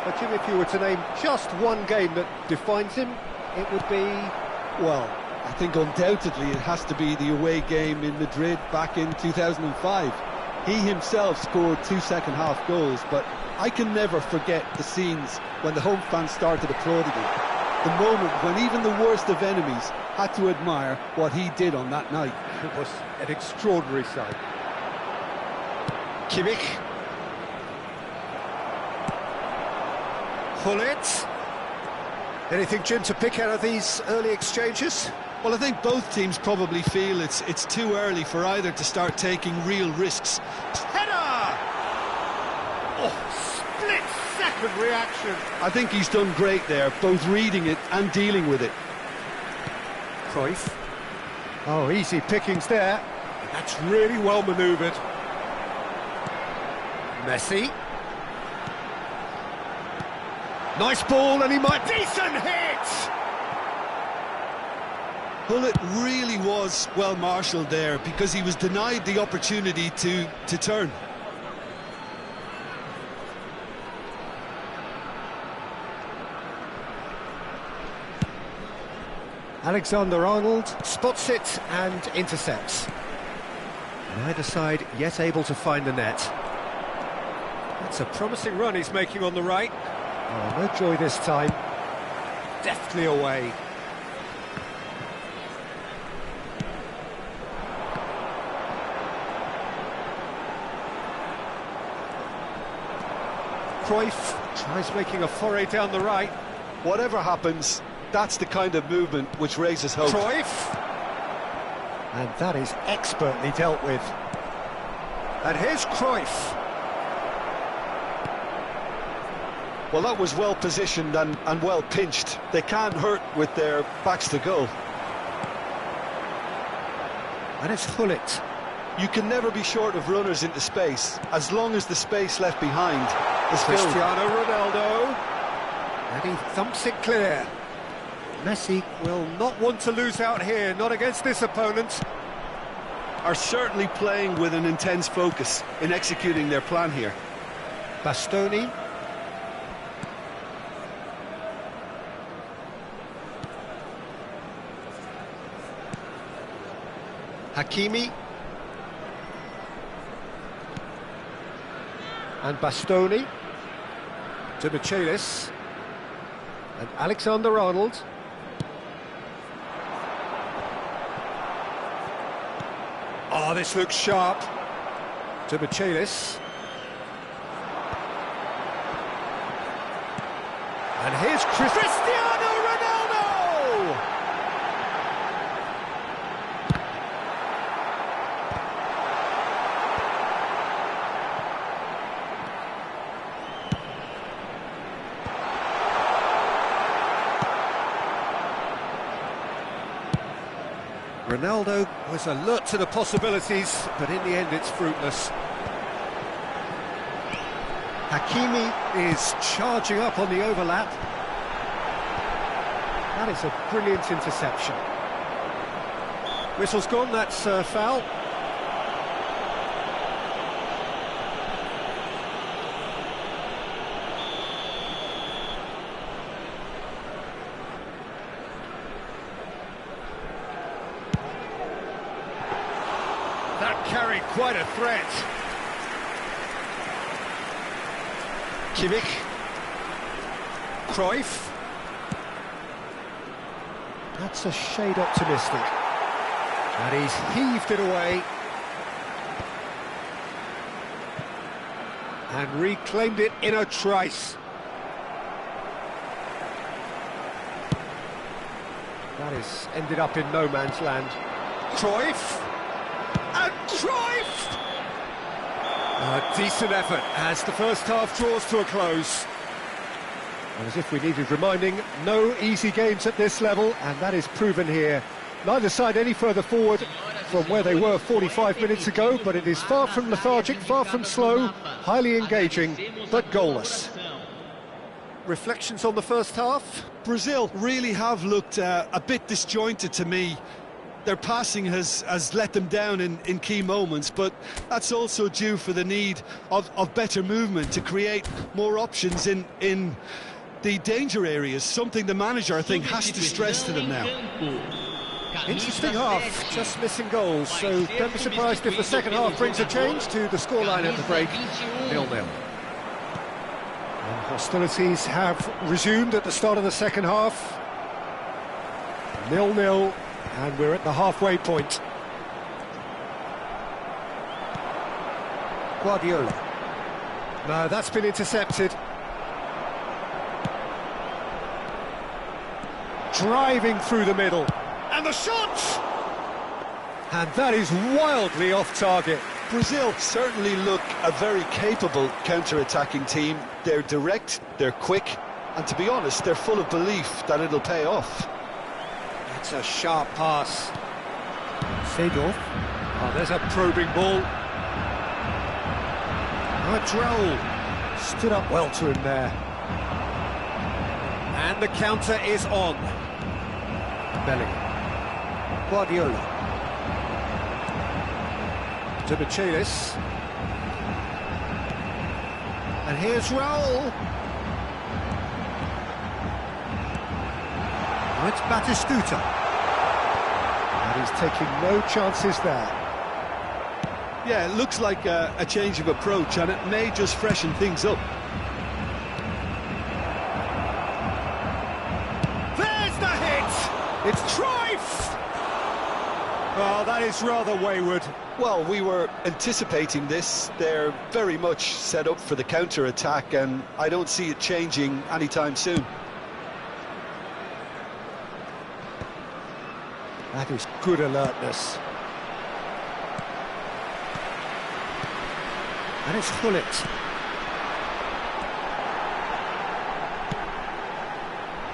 But Jim, if you were to name just one game that defines him, it would be... Well, I think undoubtedly it has to be the away game in Madrid back in 2005. He himself scored 2 second-half goals, but I can never forget the scenes when the home fans started applauding him. The moment when even the worst of enemies had to admire what he did on that night. It was an extraordinary sight. Kimmich. Hullet. Anything, Jim, to pick out of these early exchanges? Well, I think both teams probably feel it's too early for either to start taking real risks. Header! Oh, split-second reaction. I think he's done great there, both reading it and dealing with it. Cruyff. Oh, easy pickings there. That's really well manoeuvred. Messi. Nice ball, and he might... Decent hit! Hullet really was well marshalled there because he was denied the opportunity to turn. Alexander-Arnold spots it and intercepts. Neither side yet able to find the net. That's a promising run he's making on the right. Oh, no joy this time. Deftly away. Cruyff tries making a foray down the right. Whatever happens, that's the kind of movement which raises hope. Cruyff. And that is expertly dealt with. And here's Cruyff. Well, that was well positioned and well pinched. They can't hurt with their backs to goal. And it's Hullet. You can never be short of runners into space, as long as the space left behind is filled. Cristiano Ronaldo. And he thumps it clear. Messi will not want to lose out here, not against this opponent. Are certainly playing with an intense focus in executing their plan here. Bastoni. Hakimi. And Bastoni. To Michelis. And Alexander-Arnold. Oh, this looks sharp. To Michelis. And here's Cristiano Ronaldo! Ronaldo was alert to the possibilities, but in the end it's fruitless. Hakimi is charging up on the overlap. That is a brilliant interception. Whistle's gone, that's foul. That carried quite a threat. Kimmich. Cruyff. That's a shade optimistic. And he's heaved it away. And reclaimed it in a trice. That is ended up in no man's land. Cruyff. And Cruyff! A decent effort as the first half draws to a close. And as if we needed reminding, no easy games at this level, and that is proven here. Neither side any further forward from where they were 45 minutes ago, but it is far from lethargic, far from slow, highly engaging, but goalless. Reflections on the first half? Brazil really have looked a bit disjointed to me. Their passing has let them down in key moments, but that's also due for the need of better movement to create more options in the danger areas, something the manager, I think, has to stress to them now. Interesting half, just missing goals, so don't be surprised if the second half brings a change to the scoreline at the break, 0-0. And hostilities have resumed at the start of the second half, 0-0, and we're at the halfway point. Guardiola. No, that's been intercepted. Driving through the middle. And the shot! And that is wildly off target. Brazil certainly look a very capable counter-attacking team. They're direct, they're quick, and to be honest, they're full of belief that it'll pay off. That's a sharp pass. Seedorf. Oh, there's a probing ball. Madrell stood up well to him there. And the counter is on. Bellingham. Guardiola. To Michelis. And here's Raul. Oh, it's Batistuta. And he's taking no chances there. Yeah, it looks like a change of approach, and it may just freshen things up. There's the hit! It's Cruyff! Oh, that is rather wayward. Well, we were anticipating this. They're very much set up for the counter-attack, and I don't see it changing anytime soon. That is good alertness. And it's Hullet.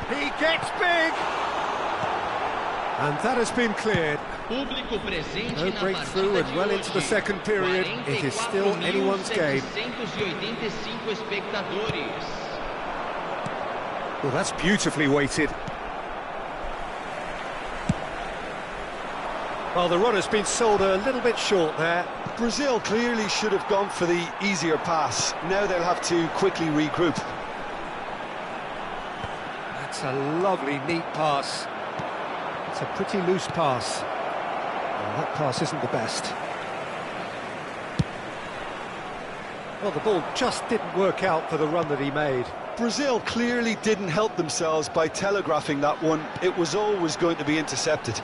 He gets big! And that has been cleared. No breakthrough and well into the second period. It is still anyone's game. Well, that's beautifully weighted. Well, the run has been sold a little bit short there. Brazil clearly should have gone for the easier pass. Now they'll have to quickly regroup. That's a lovely, neat pass. It's a pretty loose pass. Well, that pass isn't the best. Well, the ball just didn't work out for the run that he made. Brazil clearly didn't help themselves by telegraphing that one. It was always going to be intercepted.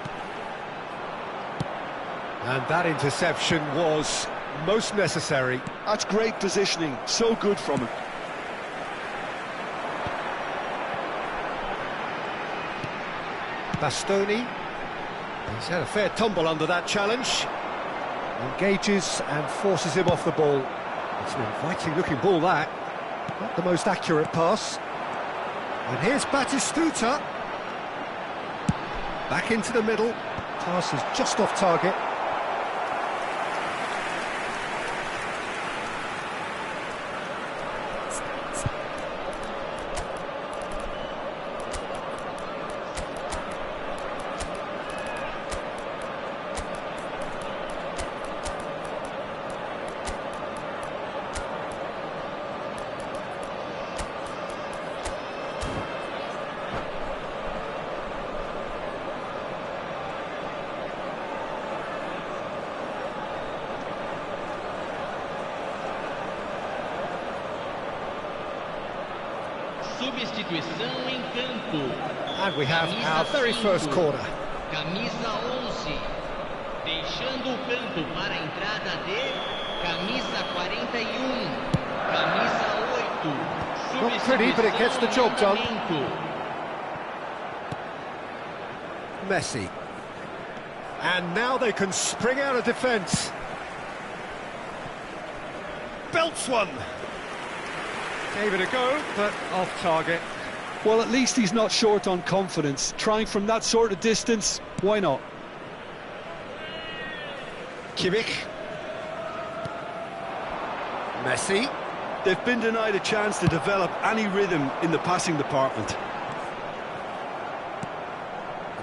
And that interception was most necessary. That's great positioning, so good from him. Bastoni. He's had a fair tumble under that challenge. Engages and forces him off the ball. It's an inviting looking ball, that. Not the most accurate pass. And here's Batistuta. Back into the middle. Pass is just off target. Substituição em campo. And we have Camisa our very 5, first corner. Camisa 11. Deixando o campo para a entrada de camisa 41. Camisa 8. Not pretty, but it gets the job done. Messi. And now they can spring out of defence. Belts one. Gave it a go, but off target. Well, at least he's not short on confidence. Trying from that sort of distance, why not? Kimmich. Messi. They've been denied a chance to develop any rhythm in the passing department.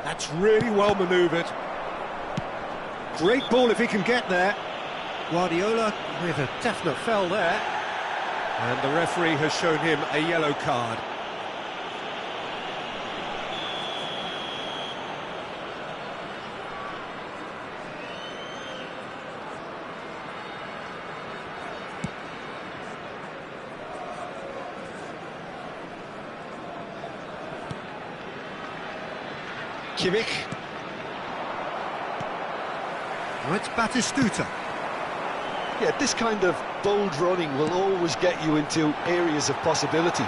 That's really well manoeuvred. Great ball if he can get there. Guardiola with a definite foul there. And the referee has shown him a yellow card. Kimmich. Now it's Batistuta. Yeah, this kind of bold running will always get you into areas of possibility.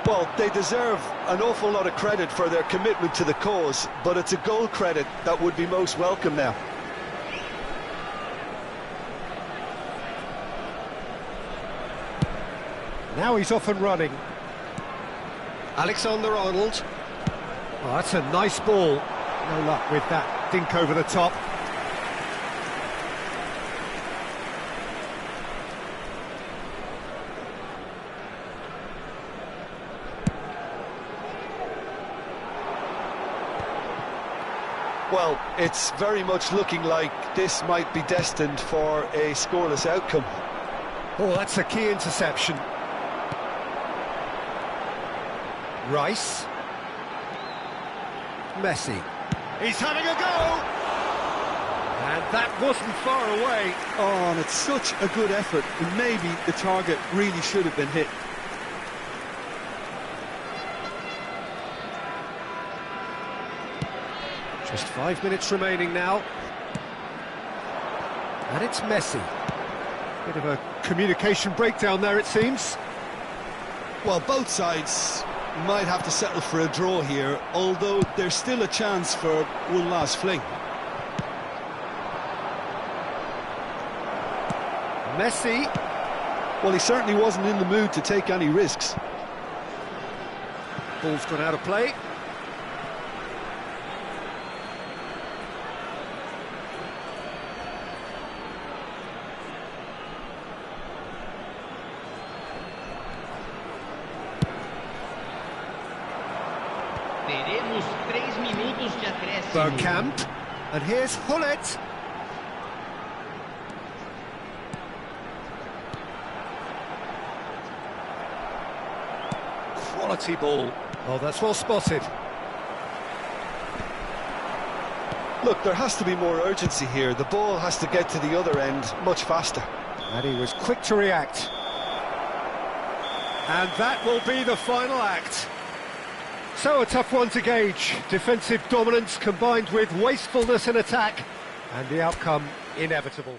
Well, they deserve an awful lot of credit for their commitment to the cause, but it's a goal credit that would be most welcome now. Now he's off and running. Alexander-Arnold. Oh, that's a nice ball. No luck with that dink over the top. Well, it's very much looking like this might be destined for a scoreless outcome. Oh, that's a key interception. Rice. Messi. He's having a go! And that wasn't far away. Oh, and it's such a good effort, and maybe the target really should have been hit. Just 5 minutes remaining now. And it's Messi. Bit of a communication breakdown there, it seems. Well, both sides might have to settle for a draw here, although there's still a chance for one last fling. Messi. Well, he certainly wasn't in the mood to take any risks. Ball's gone out of play. Teremos 3 minutos de acréscimo. Bergkamp. And here's Hullet. Quality ball. Oh, that's well spotted. Look, there has to be more urgency here. The ball has to get to the other end much faster. And he was quick to react. And that will be the final act. So a tough one to gauge. Defensive dominance combined with wastefulness in attack, and the outcome inevitable.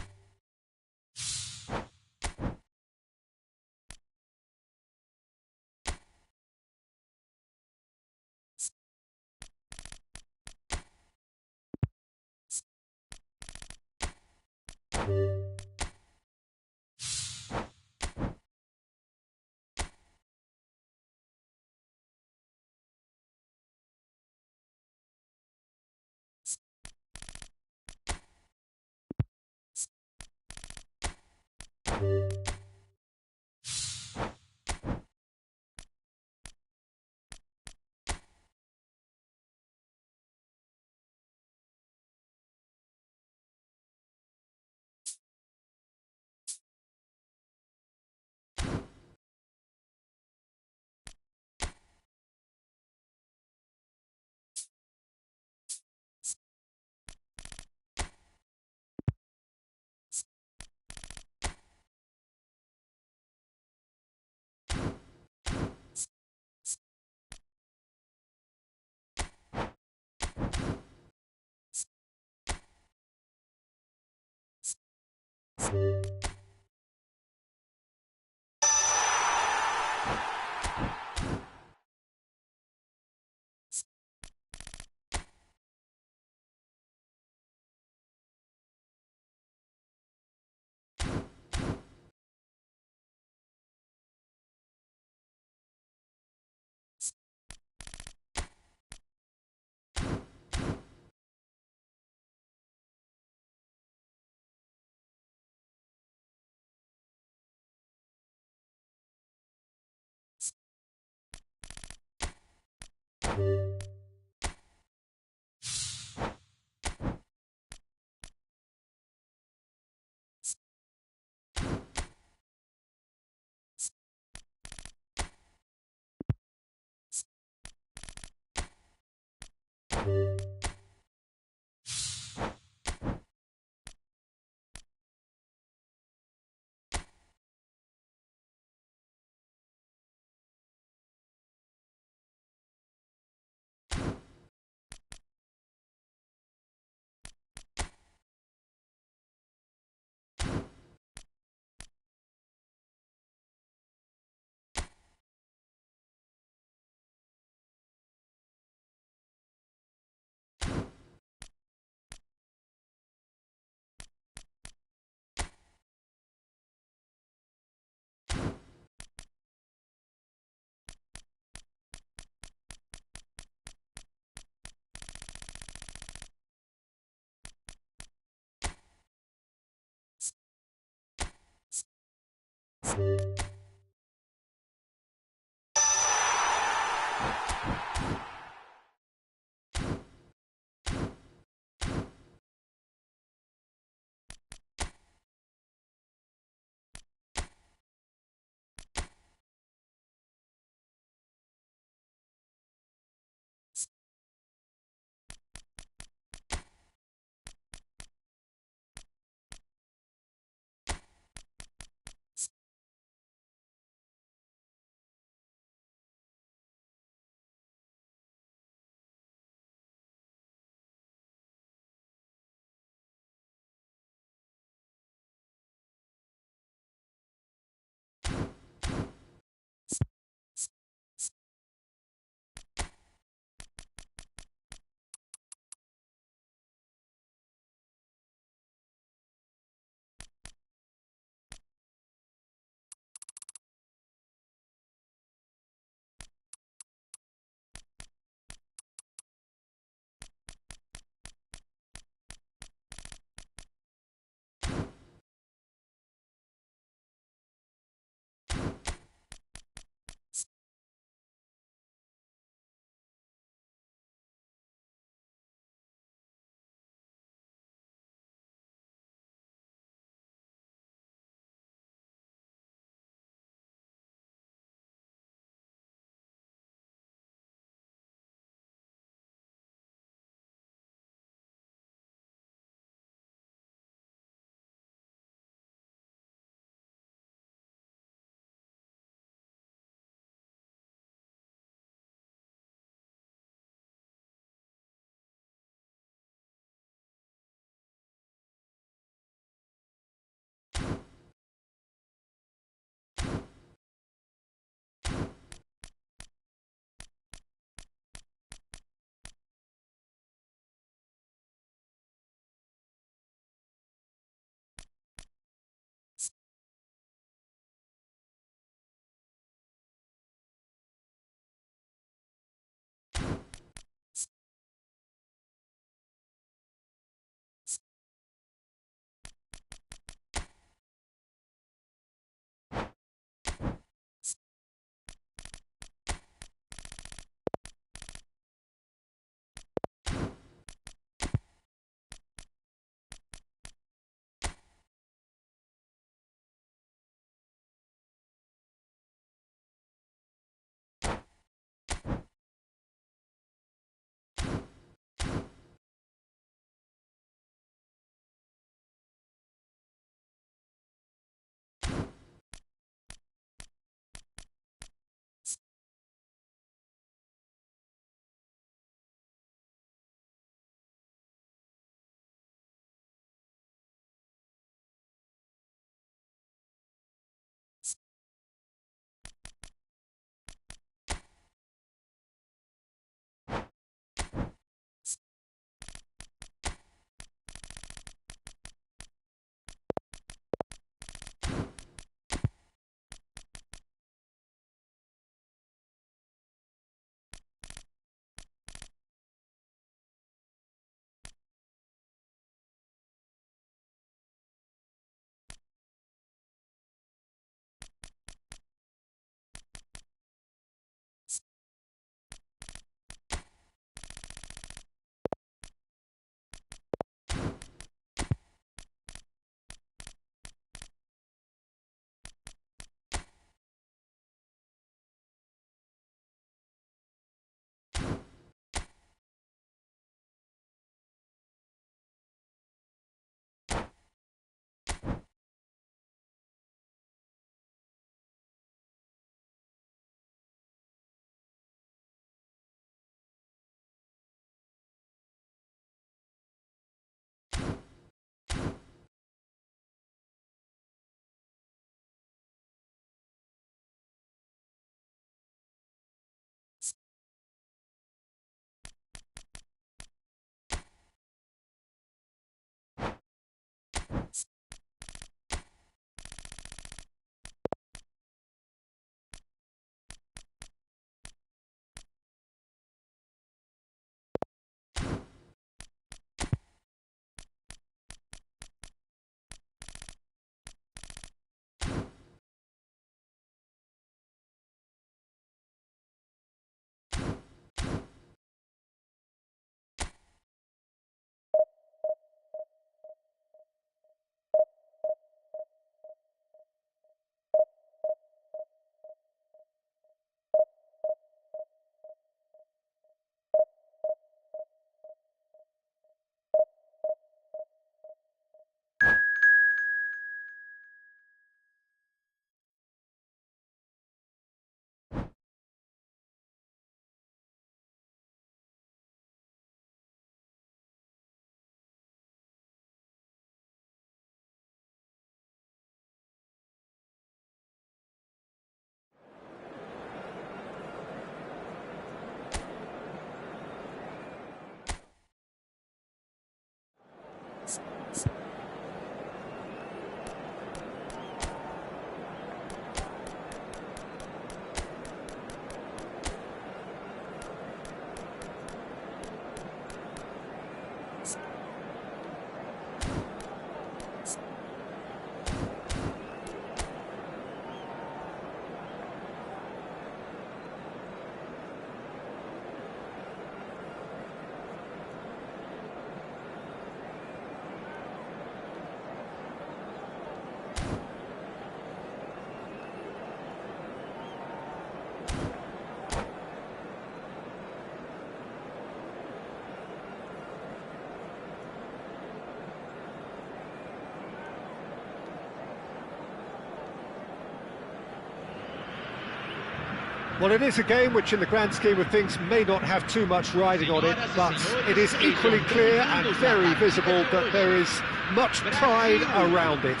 Well, it is a game which in the grand scheme of things may not have too much riding on it, but it is equally clear and very visible that there is much pride around it.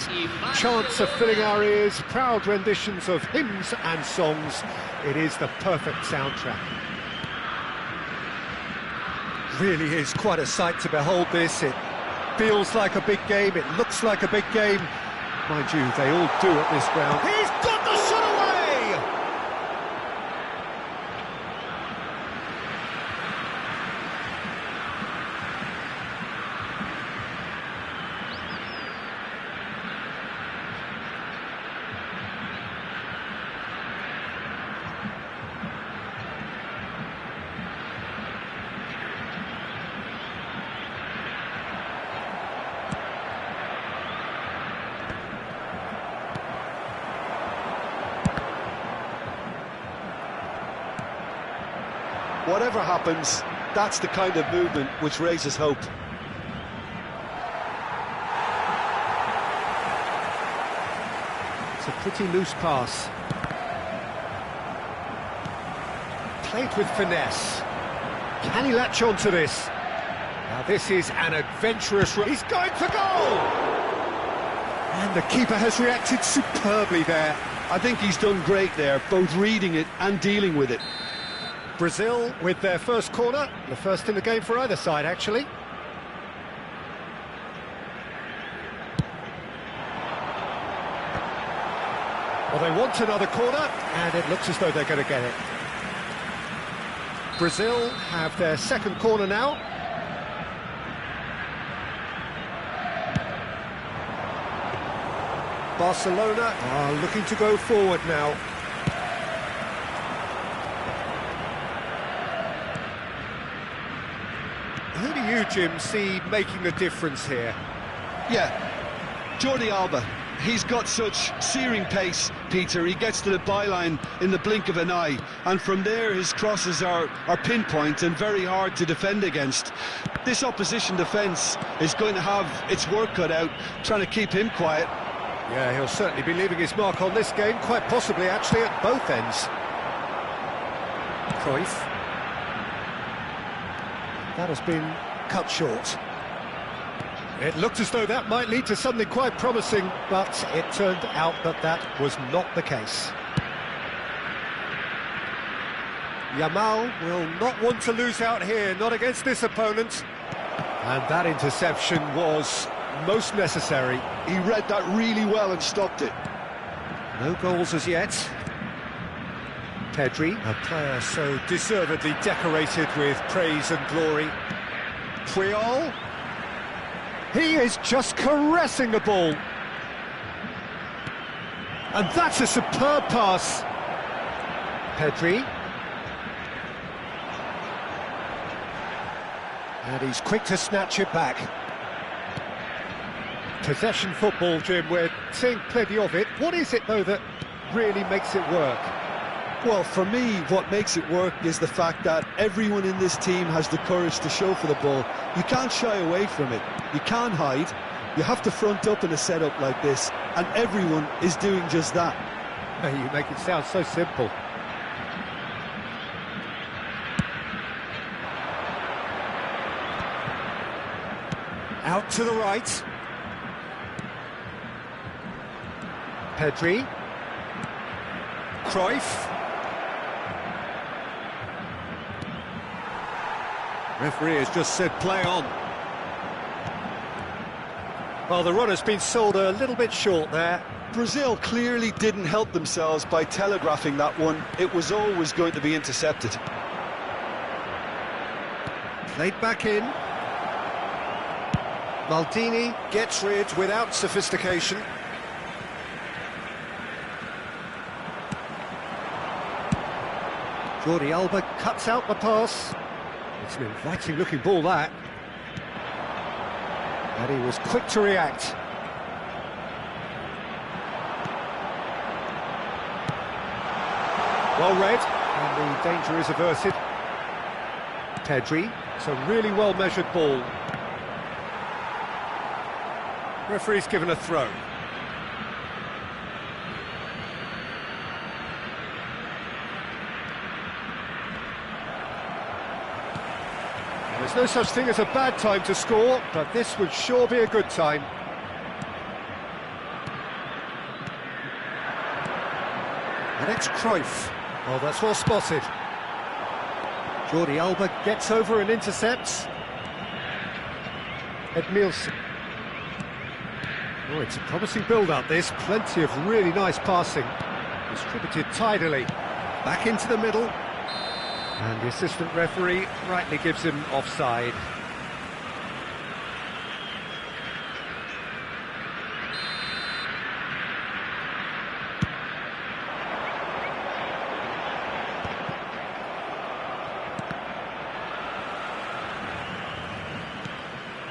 Chants are filling our ears, proud renditions of hymns and songs. It is the perfect soundtrack. Really is quite a sight to behold this. It feels like a big game, it looks like a big game. Mind you, they all do at this ground. He's got the shot away! Whatever happens, that's the kind of movement which raises hope. It's a pretty loose pass. Played with finesse. Can he latch on to this? Now this is an adventurous run. He's going for goal! And the keeper has reacted superbly there. I think he's done great there, both reading it and dealing with it. Brazil with their first corner, the first in the game for either side, actually. Well, they want another corner, and it looks as though they're going to get it. Brazil have their second corner now. Barcelona are looking to go forward now. Who do you, Jim, see making the difference here? Yeah, Jordi Alba. He's got such searing pace, Peter. He gets to the byline in the blink of an eye, and from there his crosses are pinpoint and very hard to defend against. This opposition defence is going to have its work cut out, trying to keep him quiet. Yeah, he'll certainly be leaving his mark on this game, quite possibly actually at both ends. Cruyff. That has been cut short. It looked as though that might lead to something quite promising, but it turned out that that was not the case. Yamal will not want to lose out here, not against this opponent. And that interception was most necessary. He read that really well and stopped it. No goals as yet. Pedri, a player so deservedly decorated with praise and glory. Puyol. He is just caressing the ball. And that's a superb pass. Pedri. And he's quick to snatch it back. Possession football, Jim, we're seeing plenty of it. What is it, though, that really makes it work? Well, for me, what makes it work is the fact that everyone in this team has the courage to show for the ball. You can't shy away from it. You can't hide. You have to front up in a setup like this, and everyone is doing just that. You make it sound so simple. Out to the right. Pedri. Cruyff. Referee has just said play on. Well, the runner's been sold a little bit short there. Brazil clearly didn't help themselves by telegraphing that one. It was always going to be intercepted. Played back in. Maldini gets rid without sophistication. Jordi Alba cuts out the pass. It's an inviting looking ball, that. And he was quick to react. Well read, and the danger is averted. Pedri, it's a really well measured ball. Referee's given a throw. there's no such thing as a bad time to score, but this would sure be a good time. And it's Cruyff. Oh, that's well spotted. Jordi Alba gets over and intercepts. Edmilson. Oh, it's a promising build-up, this. Plenty of really nice passing. Distributed tidily. Back into the middle. And the assistant referee rightly gives him offside.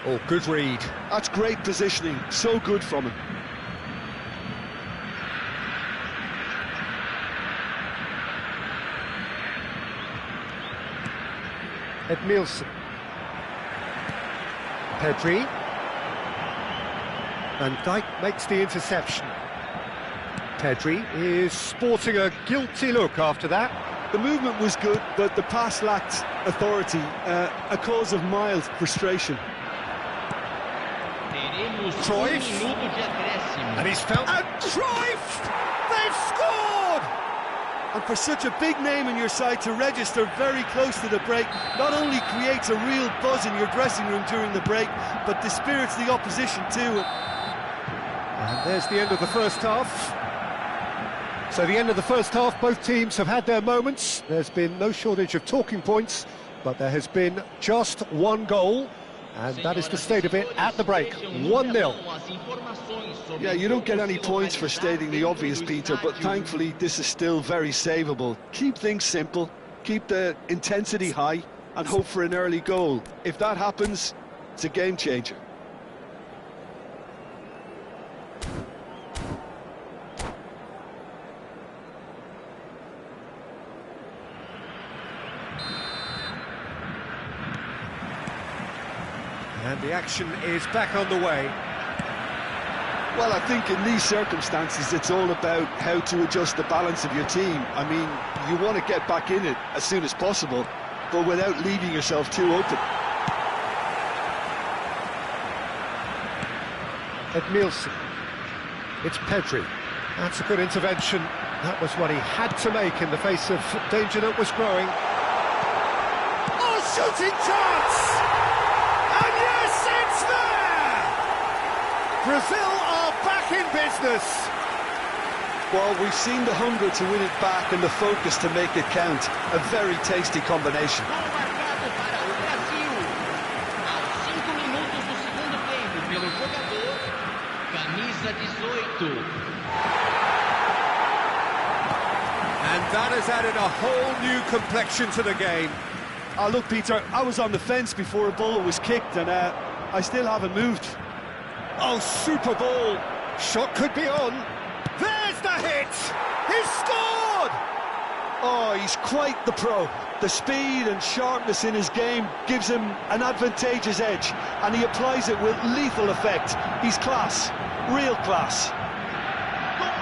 Oh, good read. That's great positioning, so good from him. Edmilson. Pedri. Van Dijk makes the interception. Pedri is sporting a guilty look after that. The movement was good, but the pass lacked authority, a cause of mild frustration. Cruyff. And he's found... And Cruyff! They've scored! And for such a big name in your side to register very close to the break, not only creates a real buzz in your dressing room during the break, but dispirits the opposition too. And there's the end of the first half. So the end of the first half, both teams have had their moments. There's been no shortage of talking points, but there has been just one goal. And that is the state of it at the break, 1-0. Yeah, you don't get any points for stating the obvious, Peter, but thankfully this is still very savable. Keep things simple, keep the intensity high, and hope for an early goal. If that happens, it's a game changer. And the action is back on the way. Well, I think in these circumstances, it's all about how to adjust the balance of your team. I mean, you want to get back in it as soon as possible, but without leaving yourself too open. Edmilson. It's Pedri. That's a good intervention. That was what he had to make in the face of danger that was growing. Oh, shooting chance! And yes, it's there! Brazil are back in business. Well, we've seen the hunger to win it back and the focus to make it count. A very tasty combination. Gol marcado para o Brasil. Aos 5 minutos do segundo tempo pelo jogador, camisa 18. And that has added a whole new complexion to the game. Look, Peter, I was on the fence before a ball was kicked, and I still haven't moved. Oh, super ball. Shot could be on. There's the hit! He's scored! Oh, he's quite the pro. The speed and sharpness in his game gives him an advantageous edge, and he applies it with lethal effect. He's class, real class.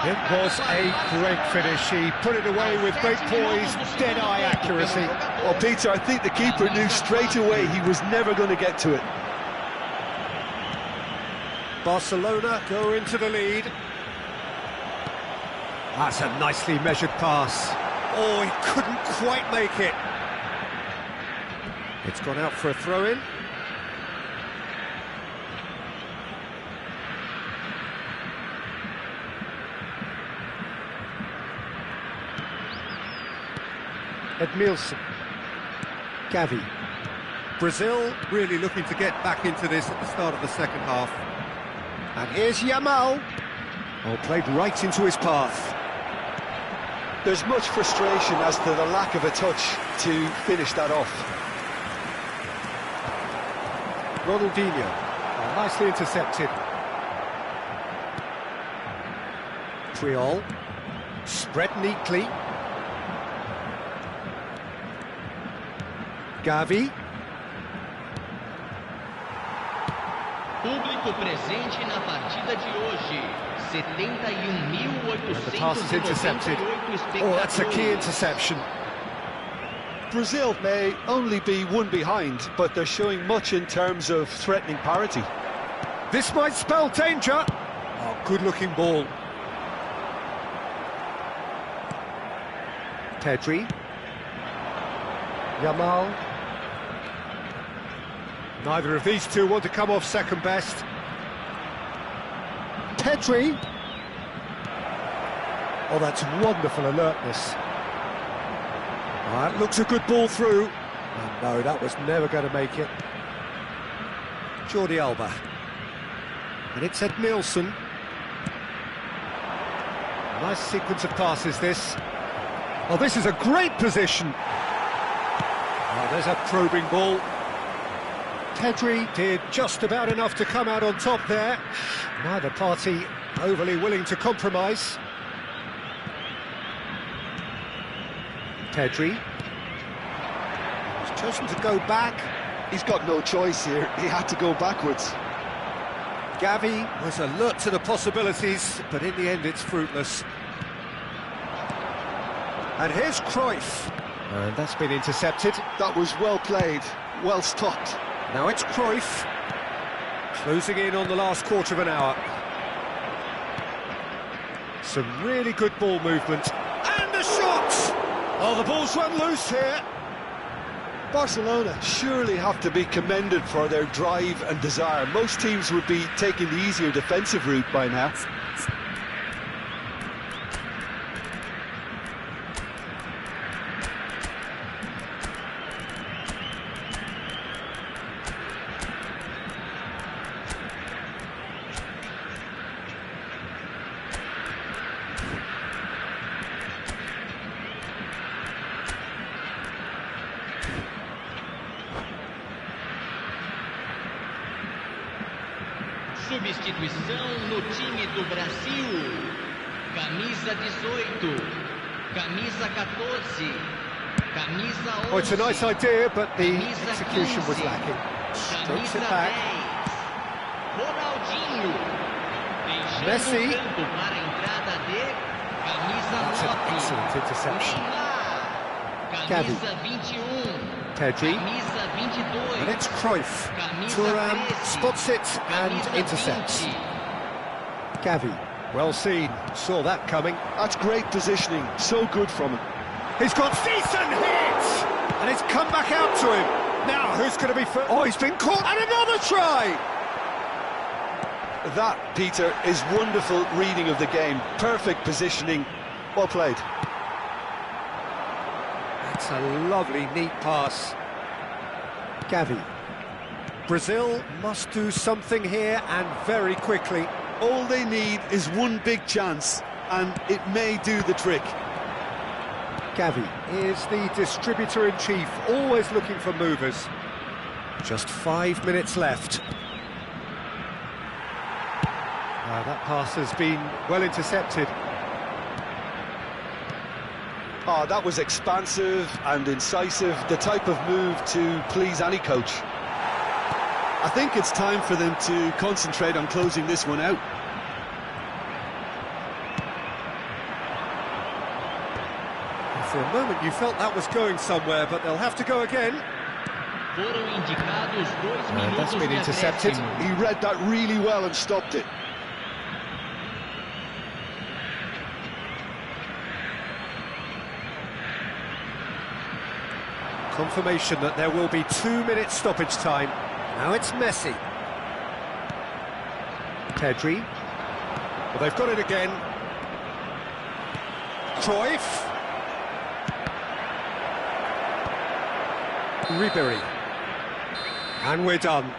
It was a great finish. He put it away with great poise, dead-eye accuracy. Well, Peter, I think the keeper knew straight away he was never going to get to it. Barcelona go into the lead. That's a nicely measured pass. Oh, he couldn't quite make it. It's gone out for a throw-in. Edmilson. Gavi. Brazil really looking to get back into this at the start of the second half. And here's Yamal. Oh, played right into his path. There's much frustration as to the lack of a touch to finish that off. Ronaldinho. Oh, nicely intercepted. Triol. Spread neatly. Gavi. Público presente na partida de hoje. 71.898 Oh, that's a key interception. Brazil may only be one behind, but they're showing much in terms of threatening parity. This might spell danger. Oh, good-looking ball. Pedri. Yamal. Neither of these two want to come off second best. Pedri. Oh, that's wonderful alertness. That looks a good ball through. And no, that was never going to make it. Jordi Alba. And it's Ed Nielsen. Nice sequence of passes, this. Oh, this is a great position. Oh, there's a probing ball. Pedri did just about enough to come out on top there. Neither party overly willing to compromise. Pedri. He's chosen to go back. He's got no choice here. He had to go backwards. Gavi was alert to the possibilities, but in the end it's fruitless. And here's Cruyff. And that's been intercepted. That was well played, well stopped. Now it's Cruyff. Closing in on the last quarter of an hour. Some really good ball movement. And a shot! Oh, the ball's run loose here. Barcelona surely have to be commended for their drive and desire. Most teams would be taking the easier defensive route by now. Substituição no time do Brasil. Camisa 18, camisa 14, camisa 11. Oh, it's a nice idea, but the camisa execution 15, was lacking. Strokes it camisa back. 10, Ronaldinho. Deixando Messi. o campo para a entrada de camisa That's 9. an excellent interception. Neymar, Gavi. camisa 21. Pedri. Camisa 22. And it's Cruyff. Camisa Thuram 13, spots it and camisa intercepts. 20. Gavi. Well seen. Saw that coming. That's great positioning, so good from him. He's got decent hit! And it's come back out to him. Now, who's going to be first? Oh, he's been caught. And another try! That, Peter, is wonderful reading of the game. Perfect positioning, well played. That's a lovely, neat pass. Gavi. Brazil must do something here, and very quickly. All they need is one big chance, and it may do the trick. Gavi is the distributor-in-chief, always looking for movers. Just 5 minutes left. That pass has been well intercepted. Oh, that was expansive and incisive, the type of move to please any coach. I think it's time for them to concentrate on closing this one out. For a moment you felt that was going somewhere, but they'll have to go again. Foram indicados 2 minutos That's been de intercepted. acréscimo. He read that really well and stopped it. Confirmation that there will be 2 minutes stoppage time. Now it's Messi. Pedri. Well, they've got it again. Cruyff. Ribery. And we're done.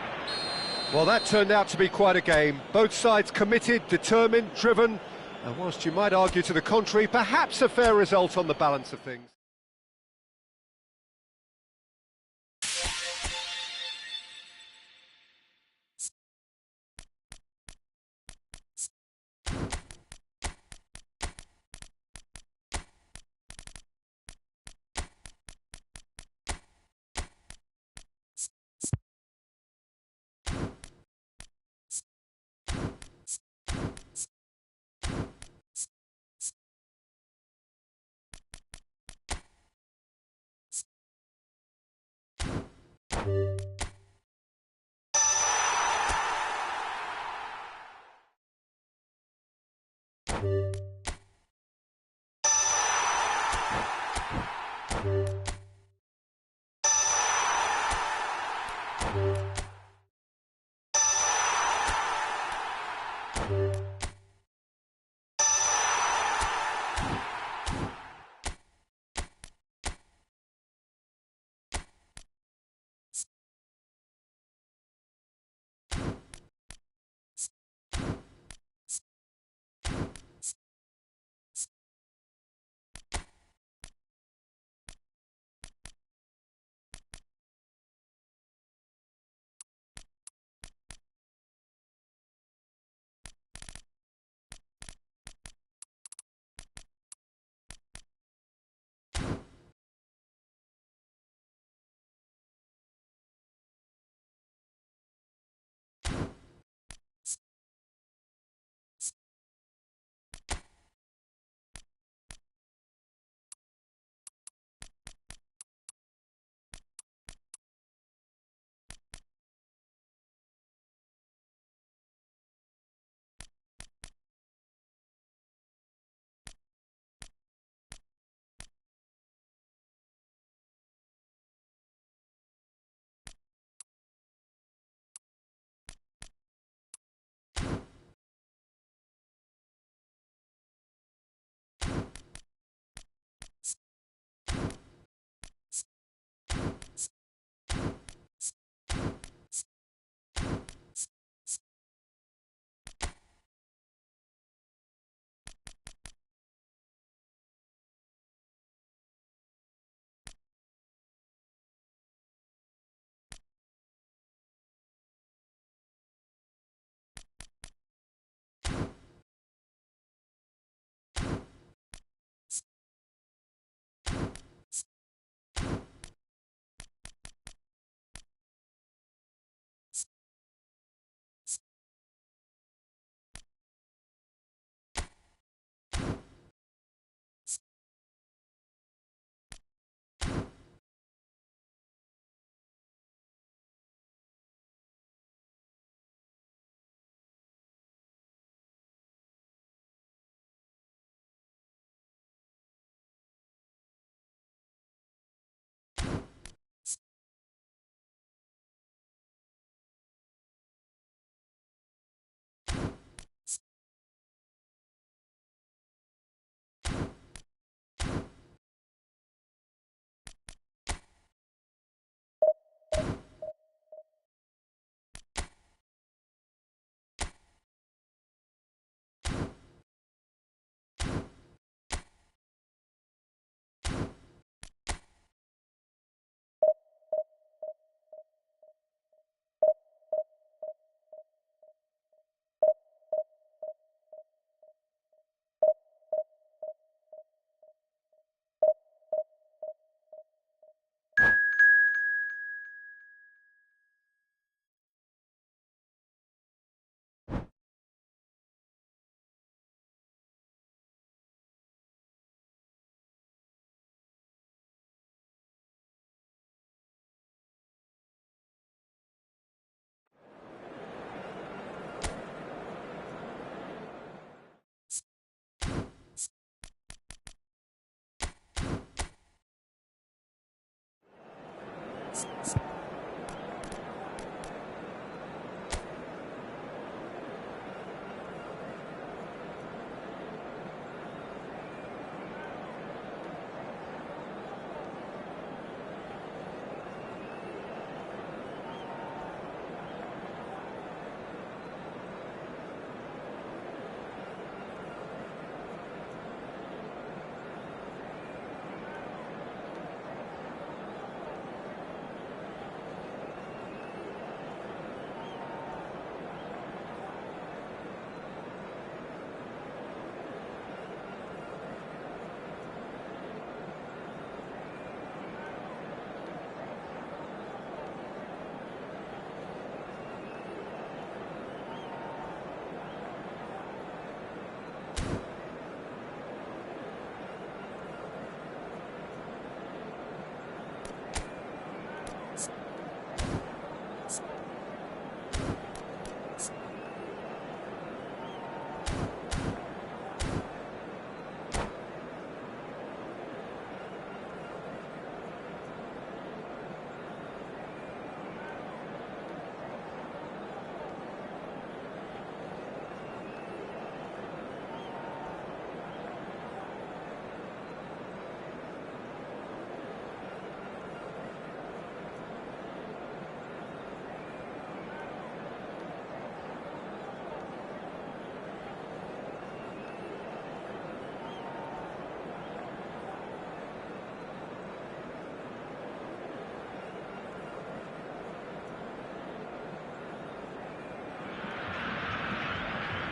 Well, that turned out to be quite a game. Both sides committed, determined, driven. And whilst you might argue to the contrary, perhaps a fair result on the balance of things.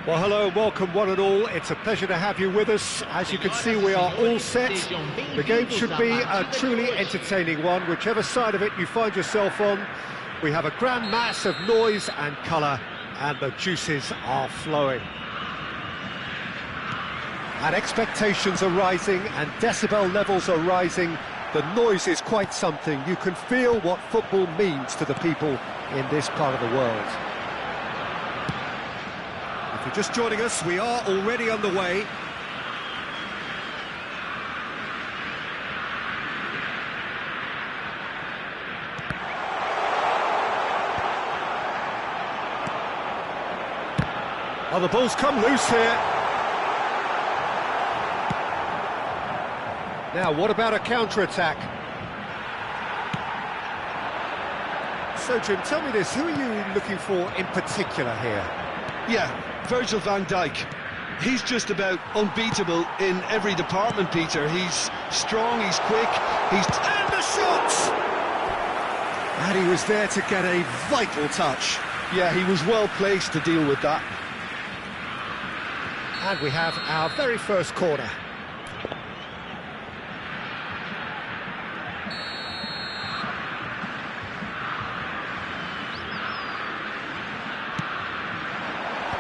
Well, hello and welcome one and all. It's a pleasure to have you with us. As you can see, we are all set. The game should be a truly entertaining one, whichever side of it you find yourself on. We have a grand mass of noise and colour, and the juices are flowing. And expectations are rising, and decibel levels are rising. The noise is quite something. You can feel what football means to the people in this part of the world. If you're just joining us, we are already underway. Oh, the ball's come loose here. Now, what about a counter-attack? So, Jim, tell me this, who are you looking for in particular here? Yeah, Virgil van Dijk. He's just about unbeatable in every department, Peter. He's strong, he's quick, And the shots! And he was there to get a vital touch. Yeah, he was well placed to deal with that. And we have our very first corner.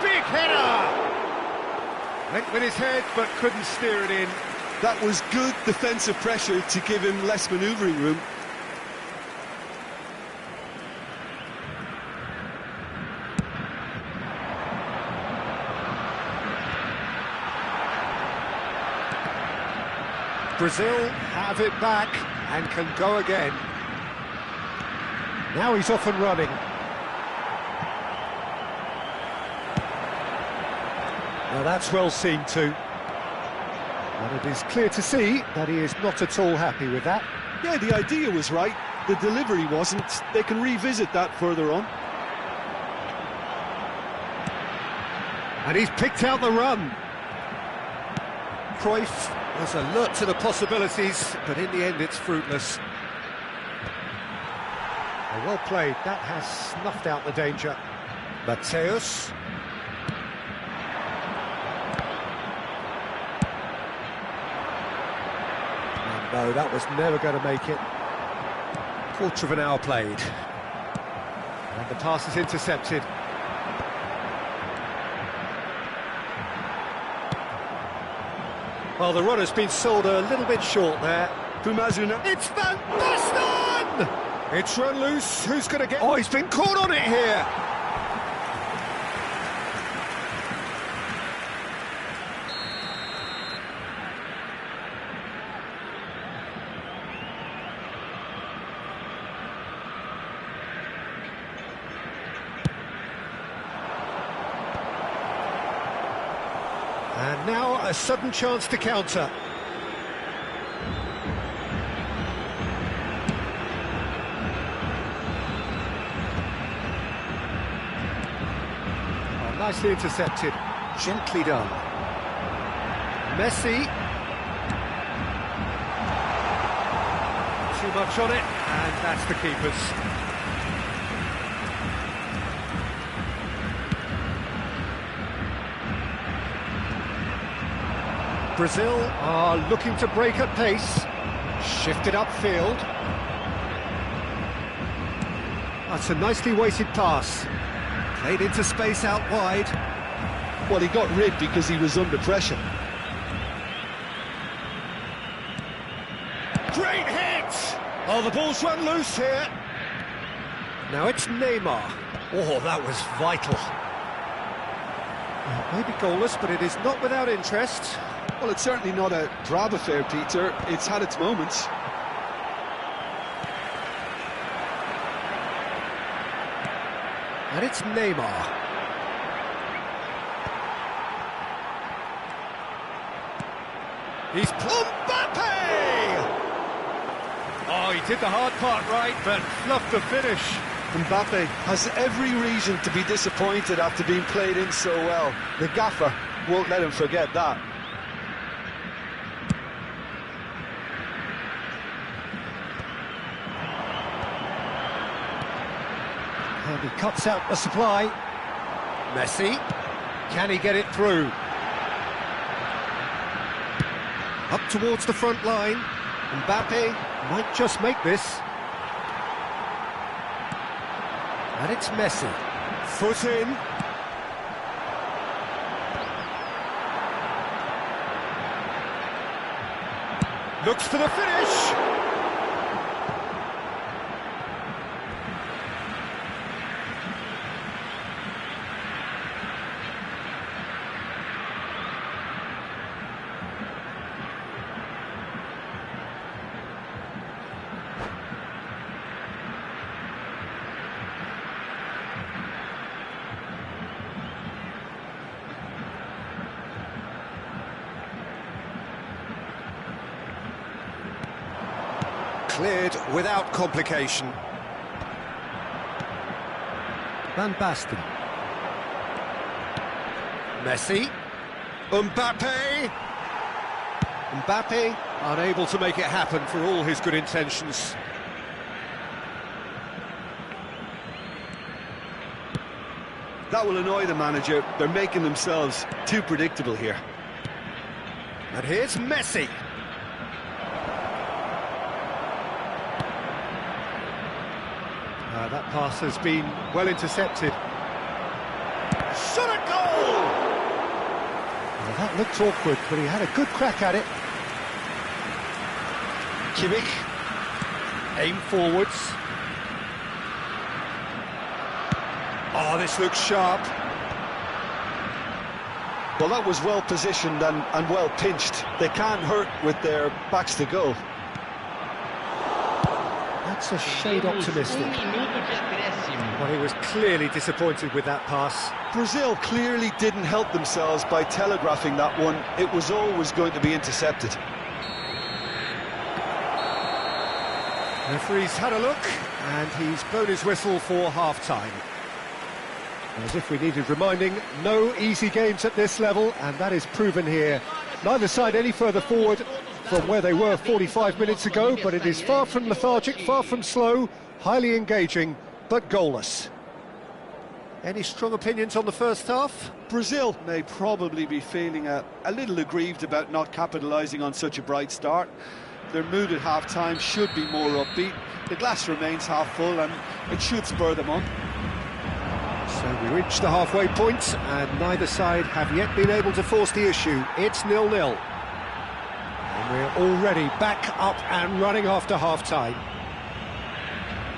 Big header! Went with his head, but couldn't steer it in. That was good defensive pressure to give him less manoeuvring room. Brazil have it back and can go again. Now he's off and running. Now that's well seen too. And it is clear to see that he is not at all happy with that. Yeah, the idea was right, the delivery wasn't. They can revisit that further on. And he's picked out the run. Cruyff was alert to the possibilities, but in the end it's fruitless. Well played, that has snuffed out the danger. Mateus. And no, that was never going to make it. Quarter of an hour played. And the pass is intercepted. Well, the runner's been sold a little bit short there. Fumazuna. It's Van Basten! It's run loose. Who's going to get... Oh, he's been caught on it here. And now a sudden chance to counter. Oh, nicely intercepted, gently done. Messi. Too much on it, and that's the keeper's. Brazil are looking to break at pace. Shifted upfield. That's a nicely weighted pass. Played into space out wide. Well, he got rid because he was under pressure. Great hit! Oh, the ball's run loose here. Now it's Neymar. Oh, that was vital. Maybe goalless, but it is not without interest. Well, it's certainly not a drab affair, Peter. It's had its moments. And it's Neymar. He's Mbappe! Oh, he did the hard part right, but fluffed the finish. Mbappe has every reason to be disappointed after being played in so well. The gaffer won't let him forget that. And he cuts out the supply. Messi. Can he get it through? Up towards the front line. Mbappe might just make this. And it's Messi. Foot in. Looks for the finish. Cleared without complication. Van Basten. Messi. Mbappe. Mbappe unable to make it happen for all his good intentions. That will annoy the manager. They're making themselves too predictable here. And here's Messi. That pass has been well intercepted. Shot at goal! Well, that looked awkward, but he had a good crack at it. Kimmich. Aim forwards. Oh, this looks sharp. Well, that was well positioned and well pinched. They can't hurt with their backs to goal. That's a shade optimistic. Well, he was clearly disappointed with that pass. Brazil clearly didn't help themselves by telegraphing that one. It was always going to be intercepted. Referee's had a look, and he's blown his whistle for half-time. As if we needed reminding, no easy games at this level, and that is proven here. Neither side any further forward from where they were 45 minutes ago, but it is far from lethargic, far from slow, highly engaging, but goalless. Any strong opinions on the first half? Brazil may probably be feeling a little aggrieved about not capitalising on such a bright start. Their mood at half-time should be more upbeat. The glass remains half full and it should spur them on. So we reached the halfway point, and neither side have yet been able to force the issue. It's 0-0. And we're already back up and running after half-time.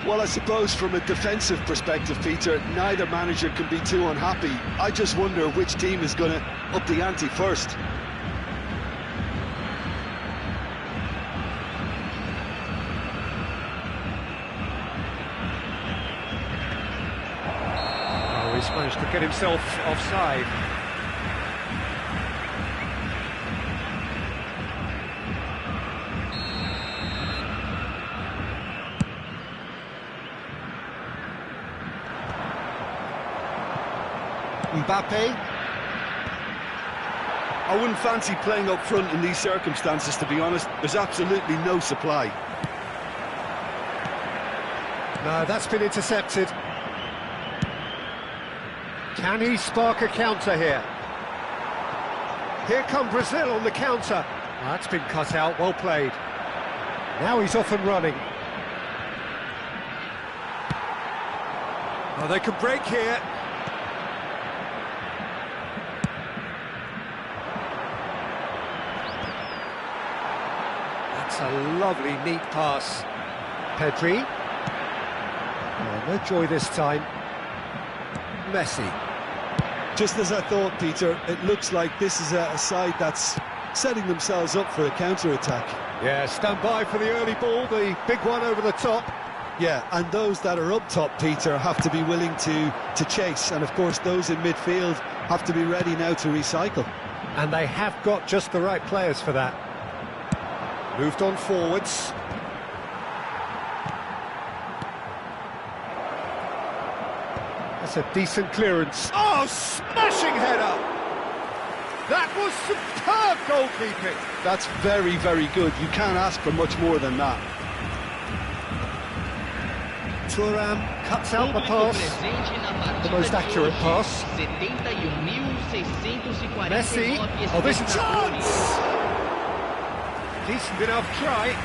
Well, I suppose from a defensive perspective, Peter, neither manager can be too unhappy. I just wonder which team is going to up the ante first. Oh, he's managed to get himself offside. Mbappe. I wouldn't fancy playing up front in these circumstances, to be honest. There's absolutely no supply. No, that's been intercepted. Can he spark a counter here? Here come Brazil on the counter. That's been cut out, well played. Now he's off and running. Oh, they can break here. That's a lovely, neat pass. Pedri. Oh, no joy this time. Messi. Just as I thought, Peter, it looks like this is a side that's setting themselves up for a counter-attack. Yeah, stand by for the early ball, the big one over the top. Yeah, and those that are up top, Peter, have to be willing to chase. And, of course, those in midfield have to be ready now to recycle. And they have got just the right players for that. Moved on forwards. That's a decent clearance. Oh, smashing header! That was superb goalkeeping. That's very, very good. You can't ask for much more than that. Thuram cuts out the pass, the most accurate pass. Messi, oh, this chance! Decent enough try.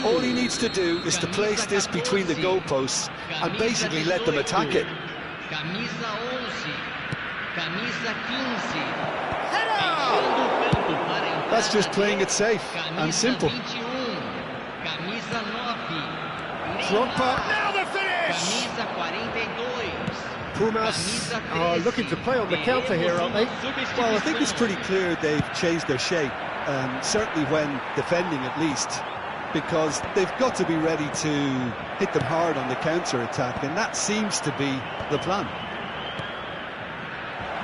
All he needs to do is to place this between the goalposts and basically let them attack it. That's just playing it safe and simple. Drogba, now the finish! Pumas are looking to play on the counter here, aren't they? Well, I think it's pretty clear they've changed their shape, certainly when defending at least, because they've got to be ready to hit them hard on the counter-attack, and that seems to be the plan.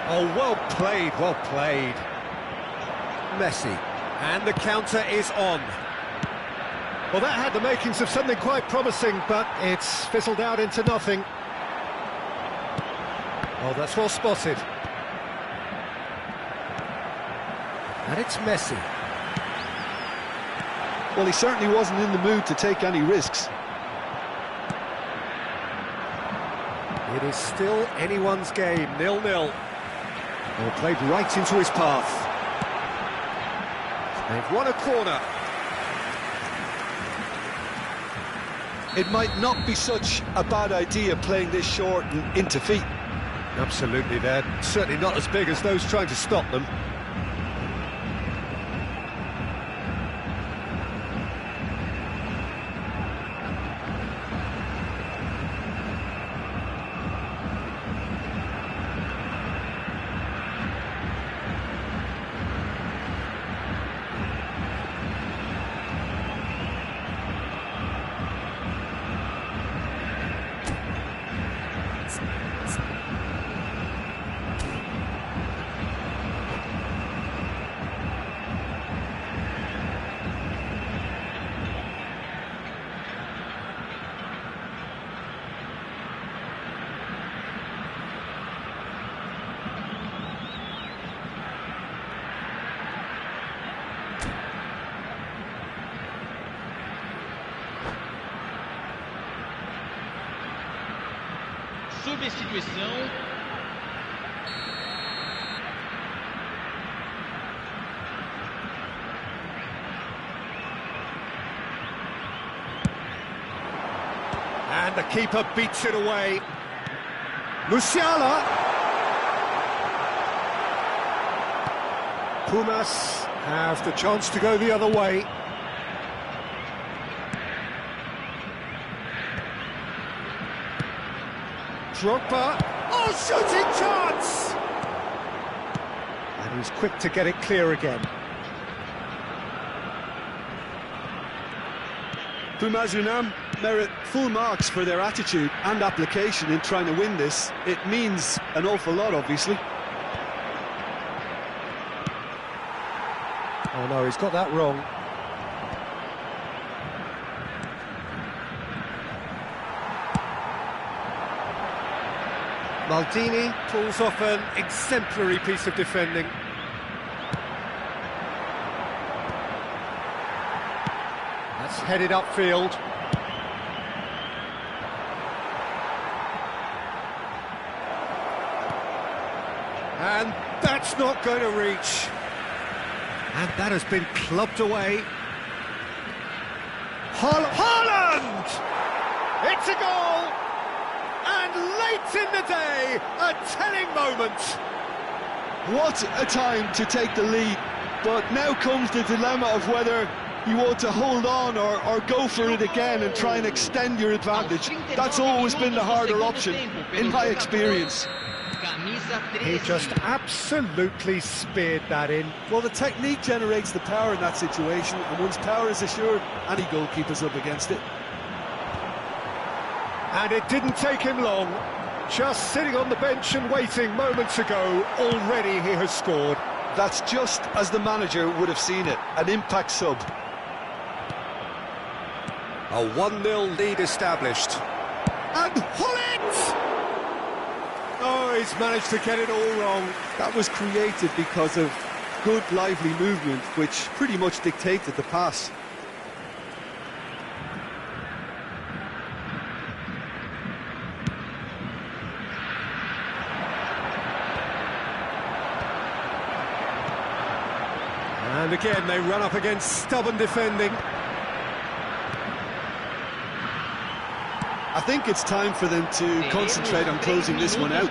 Oh, well played, well played. Messi, and the counter is on. Well, that had the makings of something quite promising, but it's fizzled out into nothing. Oh, that's well spotted. And it's Messi. Well, he certainly wasn't in the mood to take any risks. It is still anyone's game, 0-0. Well, played right into his path. They've won a corner. It might not be such a bad idea playing this short and into feet. Absolutely, they're certainly not as big as those trying to stop them. Substituição. And the keeper beats it away. Musiala. Pumas have the chance to go the other way. Drogba, oh, shooting chance! And he's quick to get it clear again. Pumas merit full marks for their attitude and application in trying to win this. It means an awful lot, obviously. Oh no, he's got that wrong. Maldini pulls off an exemplary piece of defending. That's headed upfield. And that's not going to reach. And that has been clubbed away. Haaland! It's a goal! And late in the day, a telling moment. What a time to take the lead. But now comes the dilemma of whether you want to hold on or go for it again and try and extend your advantage. That's always been the harder option, in my experience. He just absolutely speared that in. Well, the technique generates the power in that situation, and once power is assured, any goalkeeper's up against it. And it didn't take him long. Just sitting on the bench and waiting moments ago, already he has scored. That's just as the manager would have seen it, an impact sub. A 1-0 lead established. And Hullet! Oh, he's managed to get it all wrong. That was created because of good, lively movement, which pretty much dictated the pass. And again, they run up against stubborn defending. I think it's time for them to concentrate on closing this one out.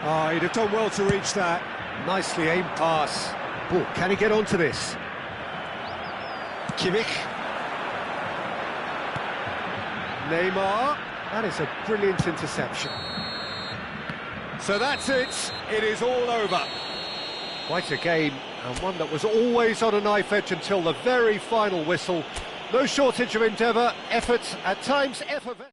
Oh, he'd have done well to reach that. Nicely aimed pass. Oh, can he get onto this? Kimmich. Neymar. That is a brilliant interception. So that's it. It is all over. Quite a game, and one that was always on a knife edge until the very final whistle. No shortage of endeavour, effort, at times effervescent.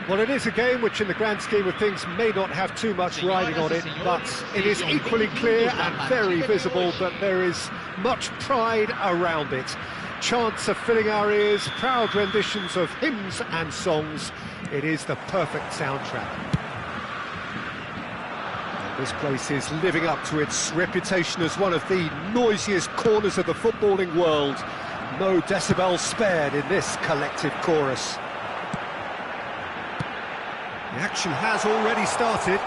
Well, it is a game which, in the grand scheme of things, may not have too much riding on it, but it is equally clear and very visible that there is much pride around it. Chants are filling our ears, proud renditions of hymns and songs. It is the perfect soundtrack. And this place is living up to its reputation as one of the noisiest corners of the footballing world. No decibels spared in this collective chorus. The action has already started.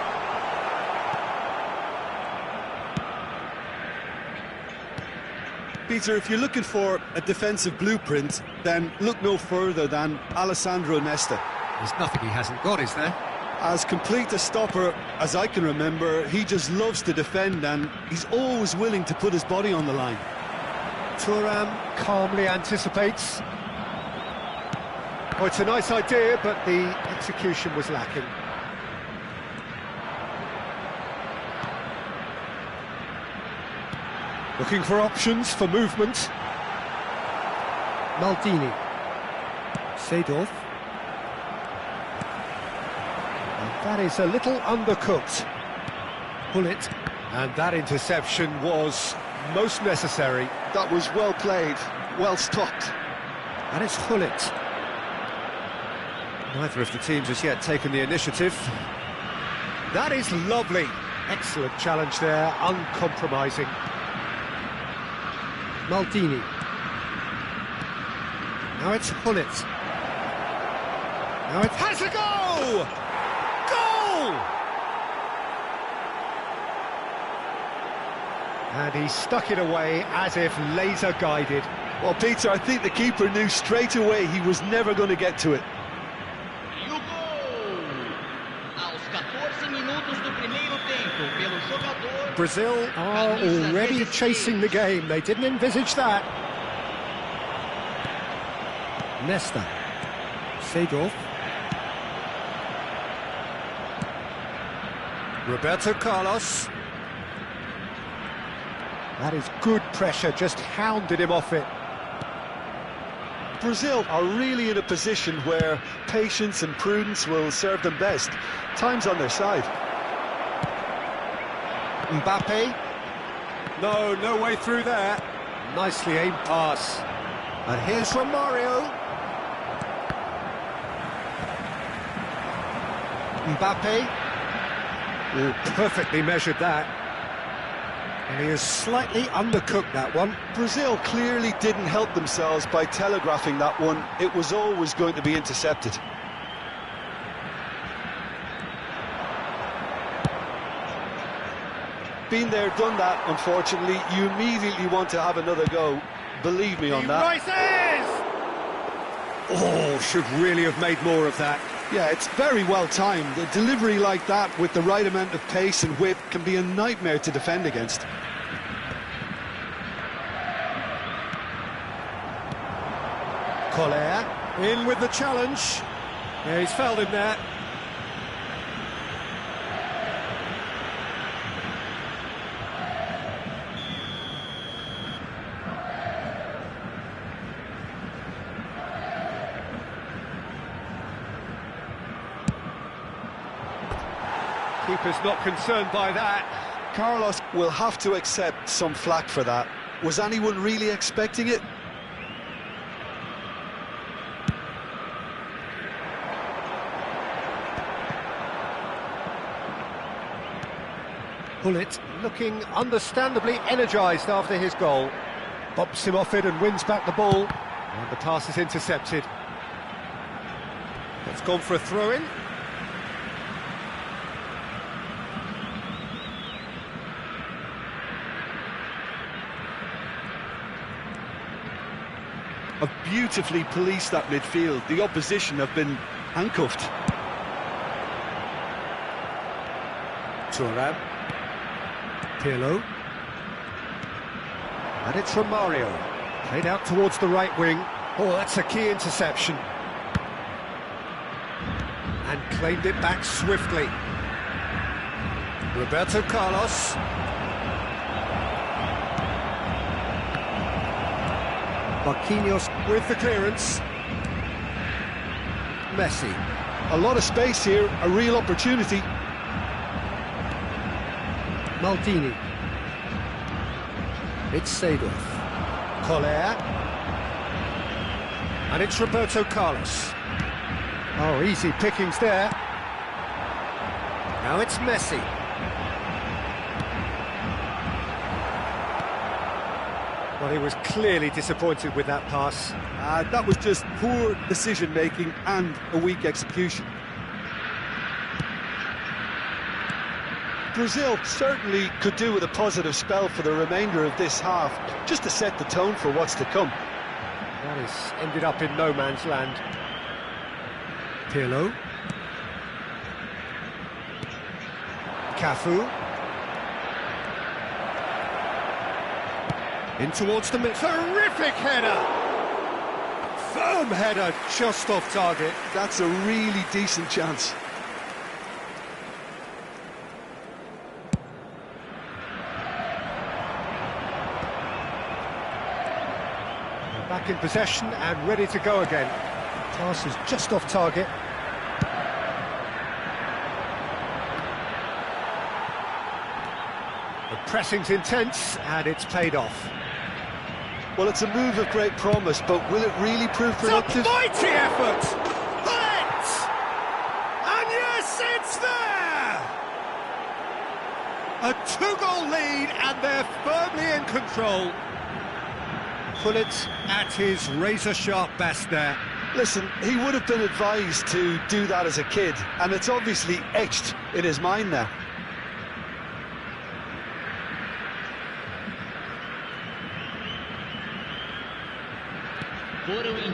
Peter, if you're looking for a defensive blueprint, then look no further than Alessandro Nesta. There's nothing he hasn't got, is there? As complete a stopper as I can remember, he just loves to defend and he's always willing to put his body on the line. Thuram calmly anticipates. Oh, it's a nice idea, but the execution was lacking. Looking for options for movement. Maldini. Seedorf. And that is a little undercooked. Bullet. And that interception was most necessary. That was well played, well stopped. And it's Hullet. Neither of the teams has yet taken the initiative. That is lovely. Excellent challenge there, uncompromising. Maldini. Now it's Hullet. Now it has a go! Goal! And he stuck it away as if laser guided. Well, Peter, I think the keeper knew straight away he was never going to get to it. E o gol! Aos 14 minutos do primeiro tempo, pelo jogador... Brazil are already chasing the game. They didn't envisage that. Nesta. Seedorf. Roberto Carlos. That is good pressure, just hounded him off it. Brazil are really in a position where patience and prudence will serve them best. Time's on their side. Mbappe. No way through there. Nicely aimed pass. And here's Romario. Mbappe. Oh, perfectly measured that. And he has slightly undercooked that one. Brazil clearly didn't help themselves by telegraphing that one. It was always going to be intercepted. Been there, done that, unfortunately. You immediately want to have another go. Believe me on that. Rises! Oh, should really have made more of that. Yeah, it's very well timed. A delivery like that with the right amount of pace and whip can be a nightmare to defend against. Collier in with the challenge. Yeah, he's fouled him there. Keeper's not concerned by that. Carlos will have to accept some flack for that. Was anyone really expecting it? Hullet looking understandably energised after his goal. Bumps him off it and wins back the ball. And the pass is intercepted. It's gone for a throw-in. Have beautifully policed that midfield. The opposition have been handcuffed. Thuram. Pirlo. And it's Romario. Played out towards the right wing. Oh, that's a key interception. And claimed it back swiftly. Roberto Carlos. Marquinhos with the clearance. Messi. A lot of space here, a real opportunity. Maldini. It's Seedorf. Collier. And it's Roberto Carlos. Oh, easy pickings there. Now it's Messi. Well, he was clearly disappointed with that pass. That was just poor decision-making and a weak execution. Brazil certainly could do with a positive spell for the remainder of this half, just to set the tone for what's to come. That has ended up in no man's land. Pirlo. Cafu. In towards the middle. Terrific header! Firm header, just off target. That's a really decent chance. Back in possession and ready to go again. Pass is just off target. The pressing's intense and it's paid off. Well, it's a move of great promise, but will it really prove productive? It's a mighty effort! Pullet! And yes, it's there! A two-goal lead and they're firmly in control. Pullet at his razor-sharp best there. Listen, he would have been advised to do that as a kid, and it's obviously etched in his mind now.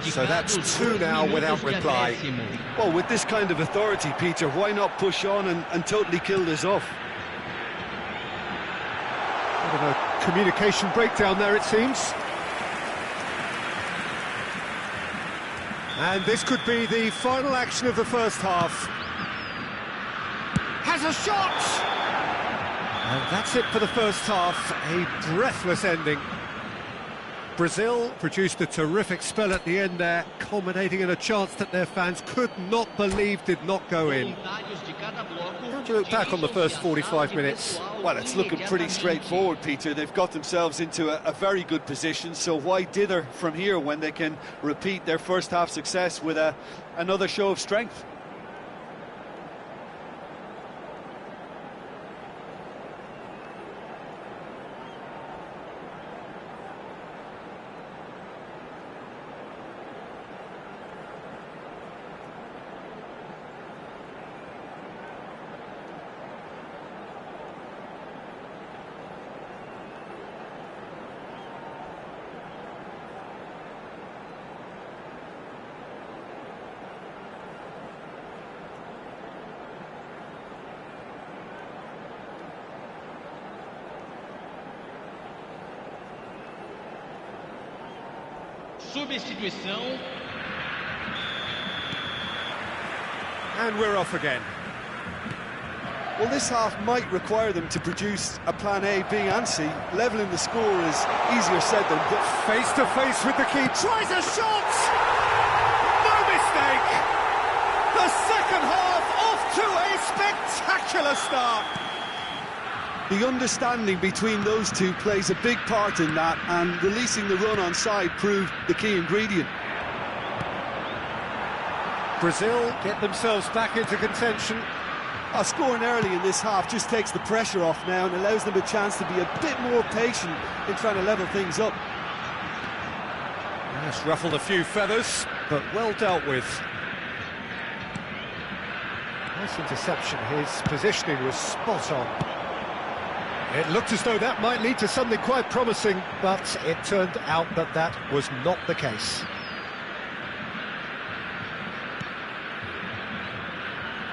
So that's two now without reply. Well, with this kind of authority, Peter, why not push on and totally kill this off? Bit of a communication breakdown there, it seems. And this could be the final action of the first half. Has a shot! And that's it for the first half, a breathless ending. Brazil produced a terrific spell at the end there, culminating in a chance that their fans could not believe did not go in. How do you look back on the first 45 minutes? Well, it's looking pretty straightforward, Peter. They've got themselves into a very good position, so why dither from here when they can repeat their first half success with another show of strength? Substituição. And we're off again. Well, this half might require them to produce a plan A, B and C. Levelling the score is easier said than done. Face to face with the key, tries a shot! No mistake! The second half off to a spectacular start! The understanding between those two plays a big part in that, and releasing the run on side proved the key ingredient. Brazil get themselves back into contention. Scoring early in this half just takes the pressure off now and allows them a chance to be a bit more patient in trying to level things up. Yes, ruffled a few feathers, but well dealt with. Nice interception, his positioning was spot on. It looked as though that might lead to something quite promising, but it turned out that that was not the case.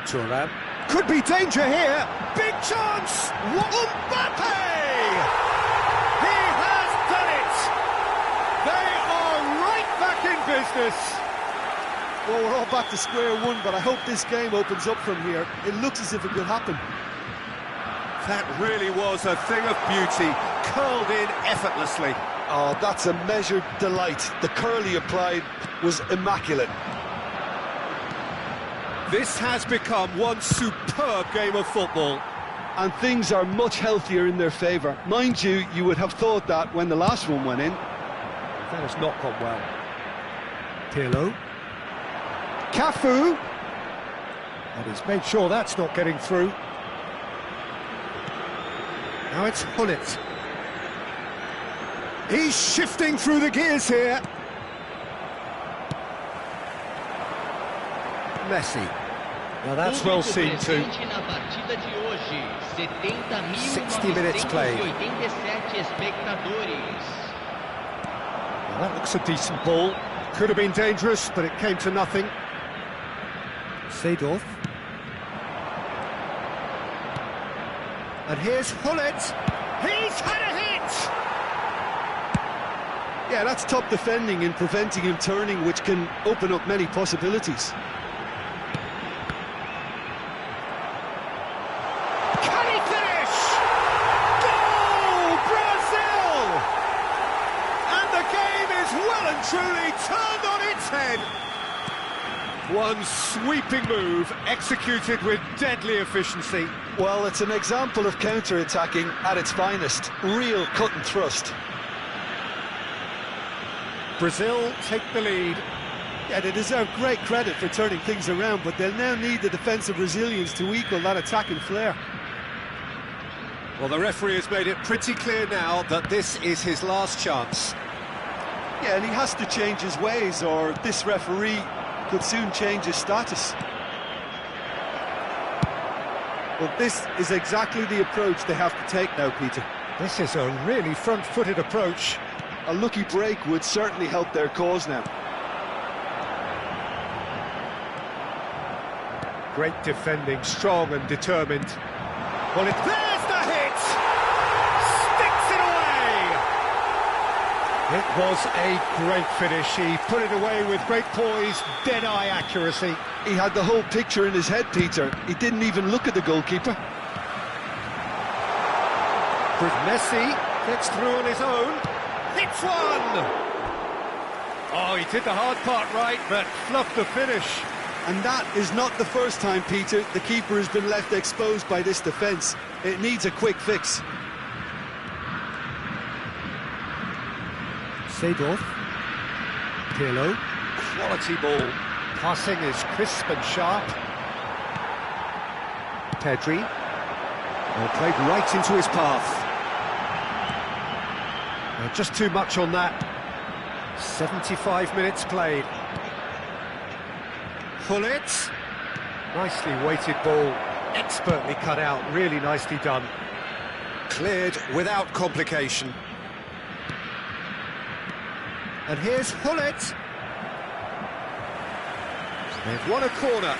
Thuram. Could be danger here. Big chance. Mbappe! He has done it. They are right back in business. Well, we're all back to square one, but I hope this game opens up from here. It looks as if it could happen. That really was a thing of beauty, curled in effortlessly. Oh, that's a measured delight. The curl he applied was immaculate. This has become one superb game of football. And things are much healthier in their favour. Mind you, you would have thought that when the last one went in. That has not gone well. Pirlo. Cafu. And he's made sure that's not getting through. Now it's Hullet. He's shifting through the gears here. Messi. Now that's well seen too. 60 minutes played. Well, that looks a decent ball. Could have been dangerous, but it came to nothing. Seedorf. And here's Hullet. He's had a hit! Yeah, that's top defending and preventing him turning, which can open up many possibilities. Can he finish? Goal! Brazil! And the game is well and truly turned on its head. One sweeping move, executed with deadly efficiency. Well, it's an example of counter-attacking at its finest. Real cut and thrust. Brazil take the lead. Yeah, they deserve great credit for turning things around, but they'll now need the defensive resilience to equal that attacking flair. Well, the referee has made it pretty clear now that this is his last chance. Yeah, and he has to change his ways, or this referee could soon change his status. Well, this is exactly the approach they have to take now, Peter. This is a really front-footed approach. A lucky break would certainly help their cause now. Great defending, strong and determined. Well, there's the hit! Sticks it away! It was a great finish. He put it away with great poise, dead-eye accuracy. He had the whole picture in his head, Peter. He didn't even look at the goalkeeper. Messi gets through on his own. Hits one! Oh, he did the hard part right, but fluffed the finish. And that is not the first time, Peter, the keeper has been left exposed by this defence. It needs a quick fix. Seedorf. Pirlo. Quality ball. Passing is crisp and sharp. Pedri. Well, played right into his path. Just too much on that. 75 minutes played. Hullet. Nicely weighted ball. Expertly cut out. Really nicely done. Cleared without complication. And here's Hullet. They've won a corner.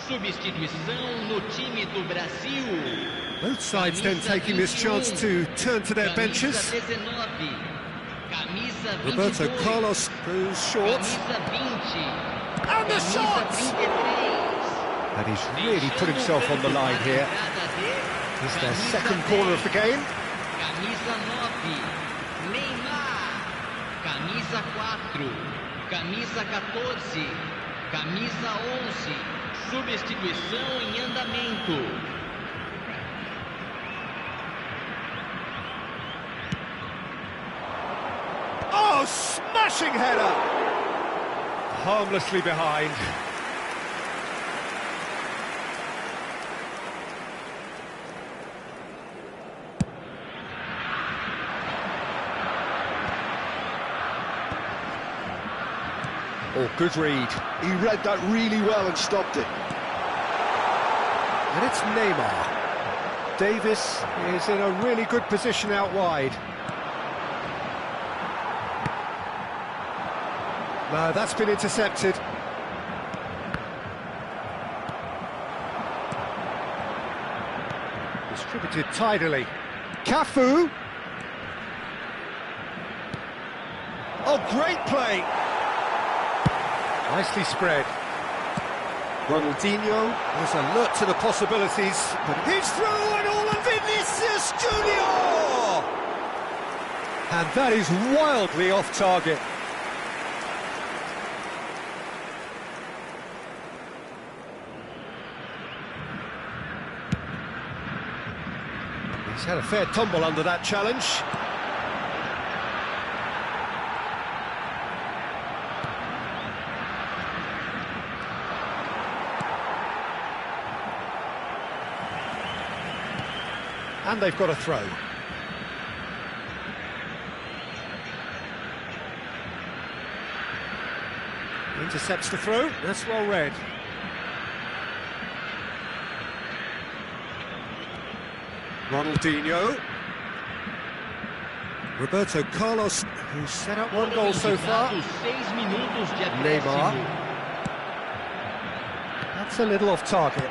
Substituição no time do Brasil. Both sides then taking this chance to turn to their benches. Roberto Carlos goes short. And the shot! And he's really put himself on the line here. It's their second corner of the game. Camisa 9, Neymar. Camisa 4, camisa 14, camisa 11. Substituição em andamento. Oh, smashing header! Harmlessly behind. Oh, good read. He read that really well and stopped it. And it's Neymar. Davis is in a really good position out wide. No, that's been intercepted. Distributed tidily. Cafu. Oh, great play. Nicely spread. Ronaldinho is alert to the possibilities, but he's through and all of Vinicius Junior! And that is wildly off target. He's had a fair tumble under that challenge. And they've got a throw. Intercepts the throw, that's well read. Ronaldinho. Roberto Carlos, who's set up one goal so far. Neymar. That's a little off target.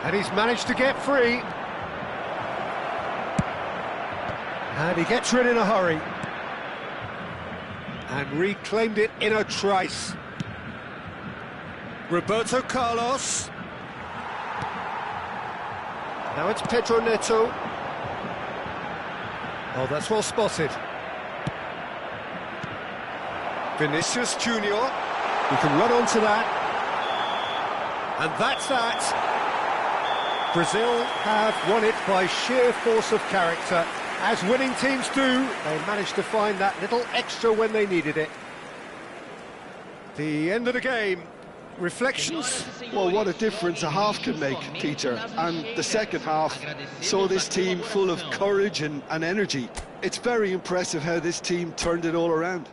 And he's managed to get free. And he gets rid in a hurry. And reclaimed it in a trice. Roberto Carlos. Now it's Pedro Neto. Oh, that's well spotted. Vinicius Junior. We can run on to that. And that's that. Brazil have won it by sheer force of character. As winning teams do, they managed to find that little extra when they needed it. The end of the game. Reflections? Well, what a difference a half can make, Peter. And the second half saw this team full of courage and energy. It's very impressive how this team turned it all around.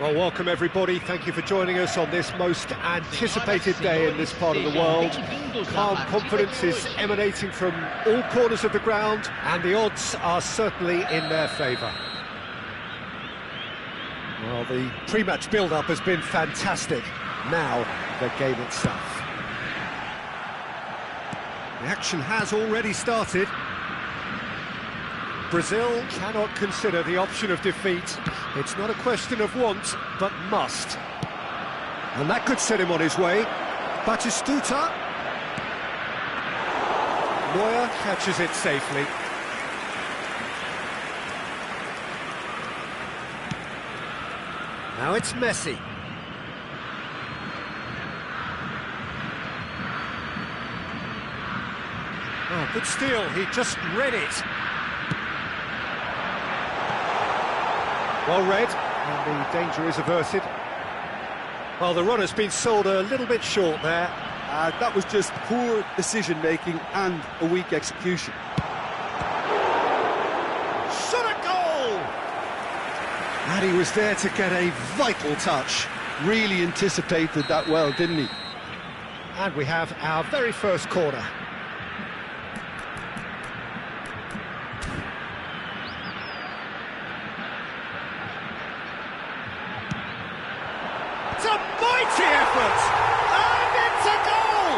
Well, welcome everybody. Thank you for joining us on this most anticipated day in this part of the world. Calm confidence is emanating from all corners of the ground, and the odds are certainly in their favour. Well, the pre-match build-up has been fantastic. Now, the game itself. The action has already started. Brazil cannot consider the option of defeat. It's not a question of want, but must. And that could set him on his way. Batistuta. Neuer catches it safely. Now it's Messi. Oh, good steal, he just read it. Well read, and the danger is averted. Well, the runner's been sold a little bit short there. That was just poor decision-making and a weak execution. Shot a goal! And he was there to get a vital touch. Really anticipated that well, didn't he? And we have our very first corner. It's a mighty effort! And it's a goal!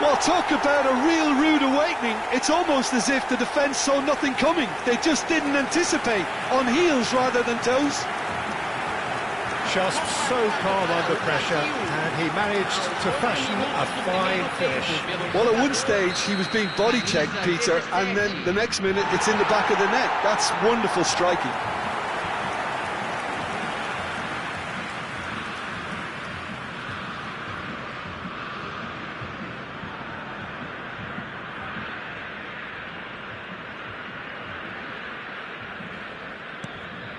Well, talk about a real rude awakening. It's almost as if the defence saw nothing coming. They just didn't anticipate, on heels rather than toes. Just so calm under pressure, and he managed to fashion a fine finish. Well, at one stage he was being body checked, Peter, and then the next minute it's in the back of the net. That's wonderful striking.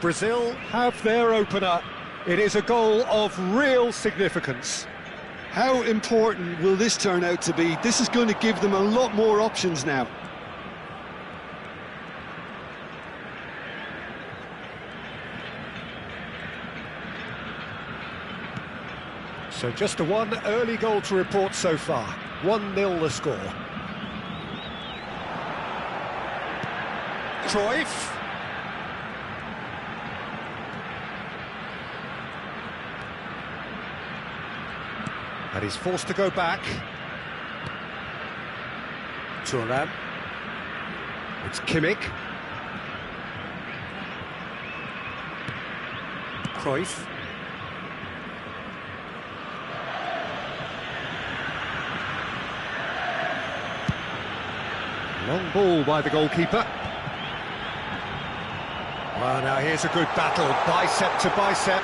Brazil have their opener. It is a goal of real significance. How important will this turn out to be? This is going to give them a lot more options now. So just one early goal to report so far. 1-0 the score. Cruyff. And he's forced to go back. Thuram. It's Kimmich. Cruyff. Long ball by the goalkeeper. Well, now here's a good battle, bicep to bicep.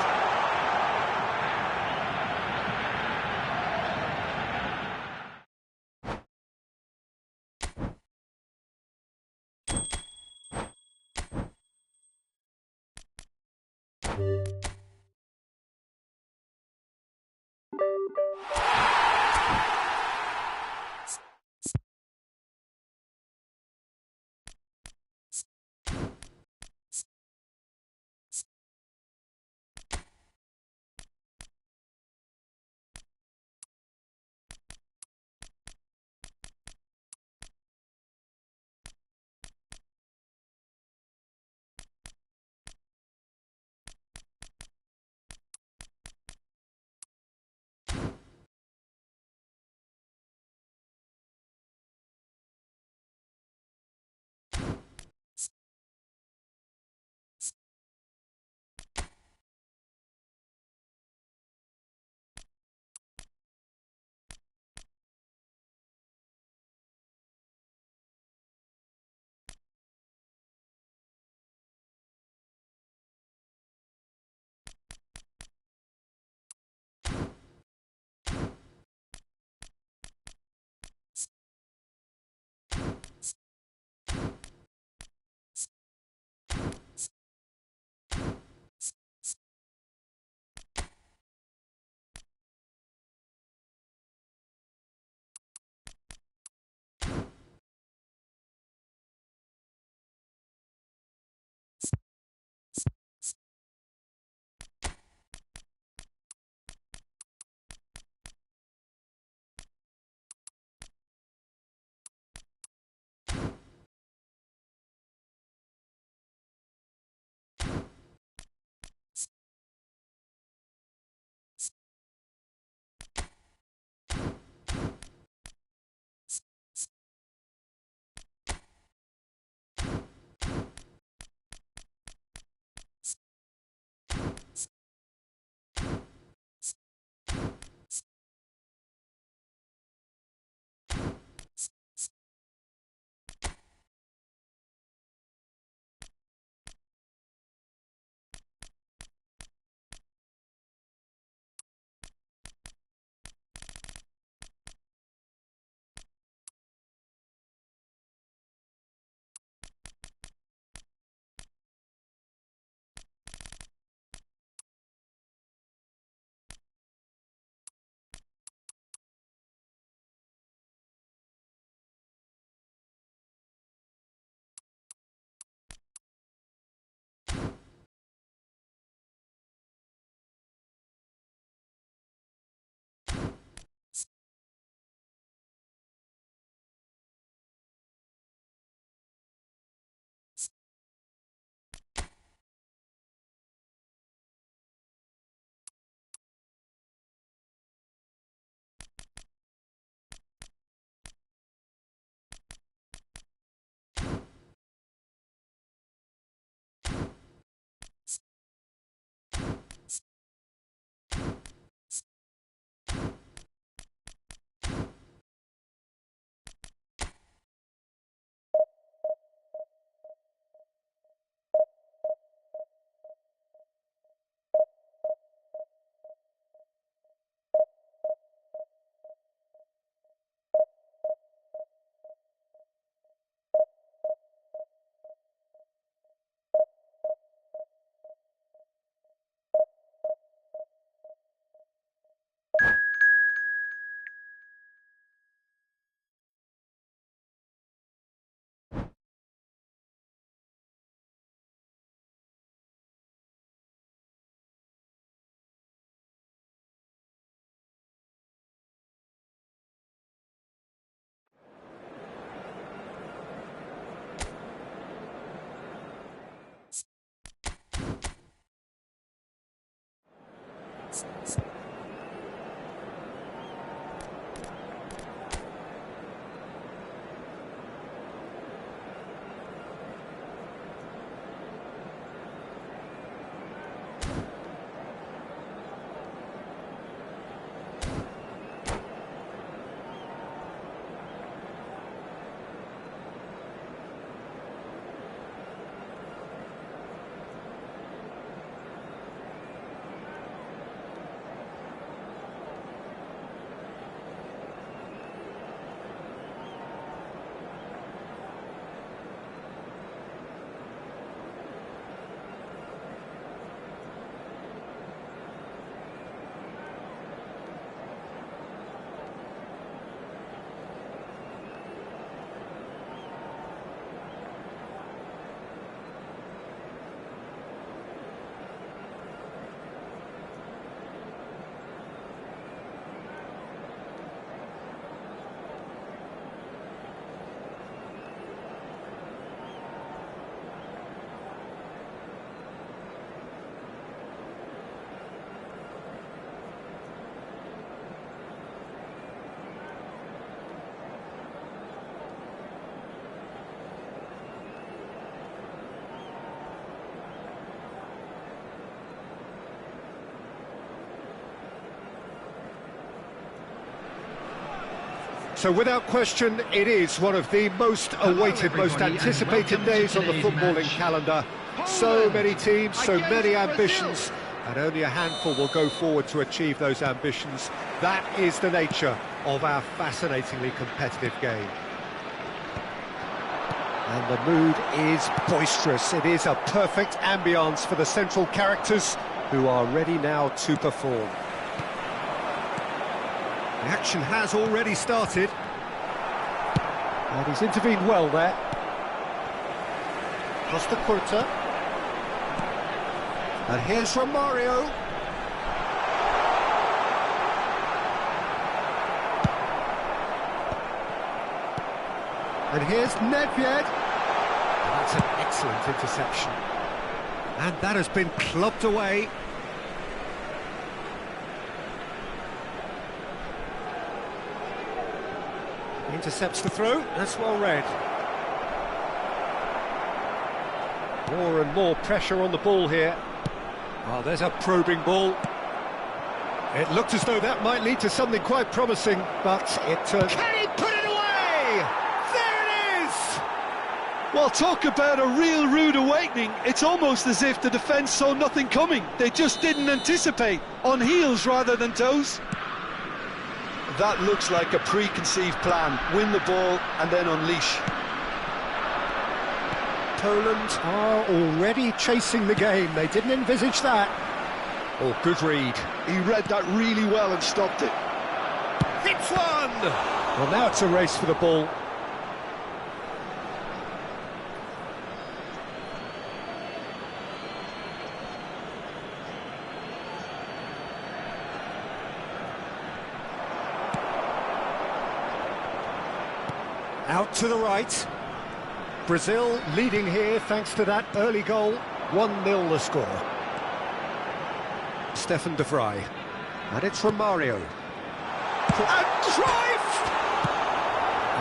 So without question, it is one of the most awaited, most anticipated days on the footballing calendar. So many teams, so many ambitions, and only a handful will go forward to achieve those ambitions. That is the nature of our fascinatingly competitive game. And the mood is boisterous. It is a perfect ambience for the central characters who are ready now to perform. The action has already started. And he's intervened well there. Costa Curta. And here's Romario. And here's Nedved. That's an excellent interception. And that has been clubbed away. Intercepts the throw, that's well read. More and more pressure on the ball here. Oh, there's a probing ball. It looked as though that might lead to something quite promising, but it turned... Can he put it away? There it is! Well, talk about a real rude awakening. It's almost as if the defence saw nothing coming. They just didn't anticipate, on heels rather than toes. That looks like a preconceived plan. Win the ball and then unleash. Poland are already chasing the game. They didn't envisage that. Oh, good read. He read that really well and stopped it. Hits one! Well, now it's a race for the ball. Out to the right. Brazil leading here thanks to that early goal. 1-0 the score. Stefan de Vrij. And it's Romario. And Cruyff!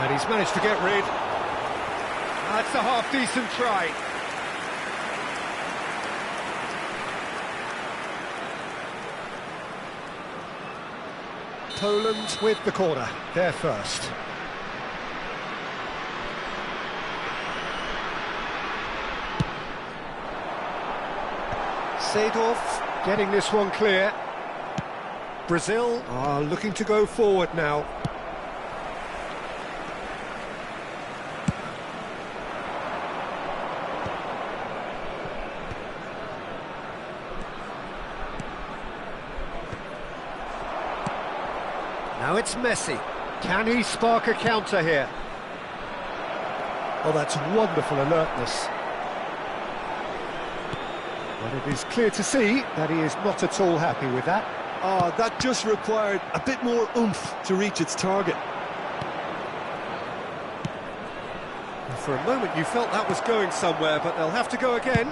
And he's managed to get rid. That's a half-decent try. Poland with the corner. They're first. Seedorf getting this one clear. Brazil are looking to go forward now. Now it's Messi. Can he spark a counter here? Oh, that's wonderful alertness. Well, it is clear to see that he is not at all happy with that. That just required a bit more oomph to reach its target. For a moment you felt that was going somewhere, but they'll have to go again.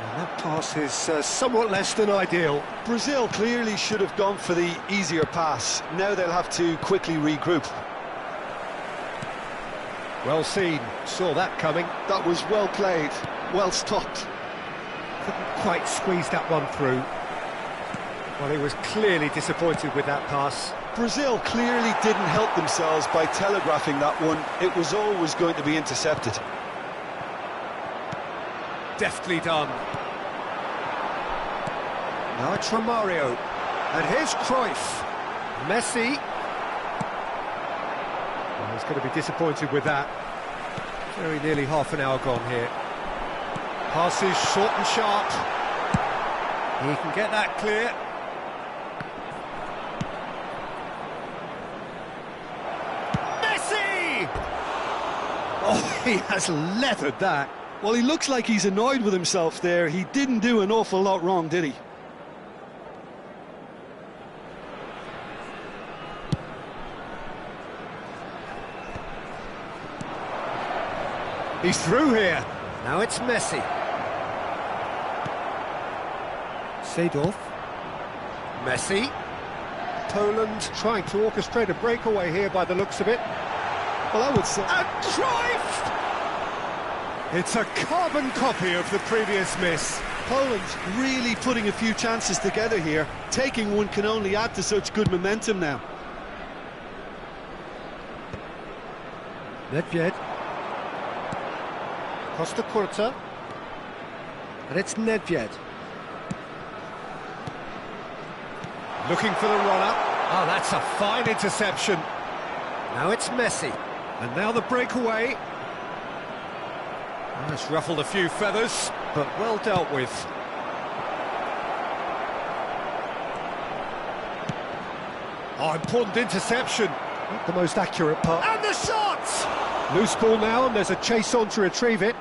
And that pass is somewhat less than ideal. Brazil clearly should have gone for the easier pass. Now they'll have to quickly regroup. Well seen, saw that coming. That was well played, well stopped. Couldn't quite squeeze that one through. Well, he was clearly disappointed with that pass. Brazil clearly didn't help themselves by telegraphing that one. It was always going to be intercepted. Deftly done. Now it's Romario. And here's Cruyff. Messi. Well, he's going to be disappointed with that. Very nearly half an hour gone here. Passes short and sharp. He can get that clear. Messi! Oh, he has leathered that. Well, he looks like he's annoyed with himself there. He didn't do an awful lot wrong, did he? He's through here. Now it's Messi. Seedorf. Messi. Poland trying to orchestrate a breakaway here by the looks of it. Well, I would say... And Cruyff! It's a carbon copy of the previous miss. Poland really putting a few chances together here. Taking one can only add to such good momentum now. Nedved. Costa Curta. And it's Nedved. Looking for the runner. Oh, that's a fine interception. Now it's Messi. And now the breakaway. Oh, it's ruffled a few feathers, but well dealt with. Oh, important interception. Not the most accurate part. And the shot! Loose ball now, and there's a chase on to retrieve it.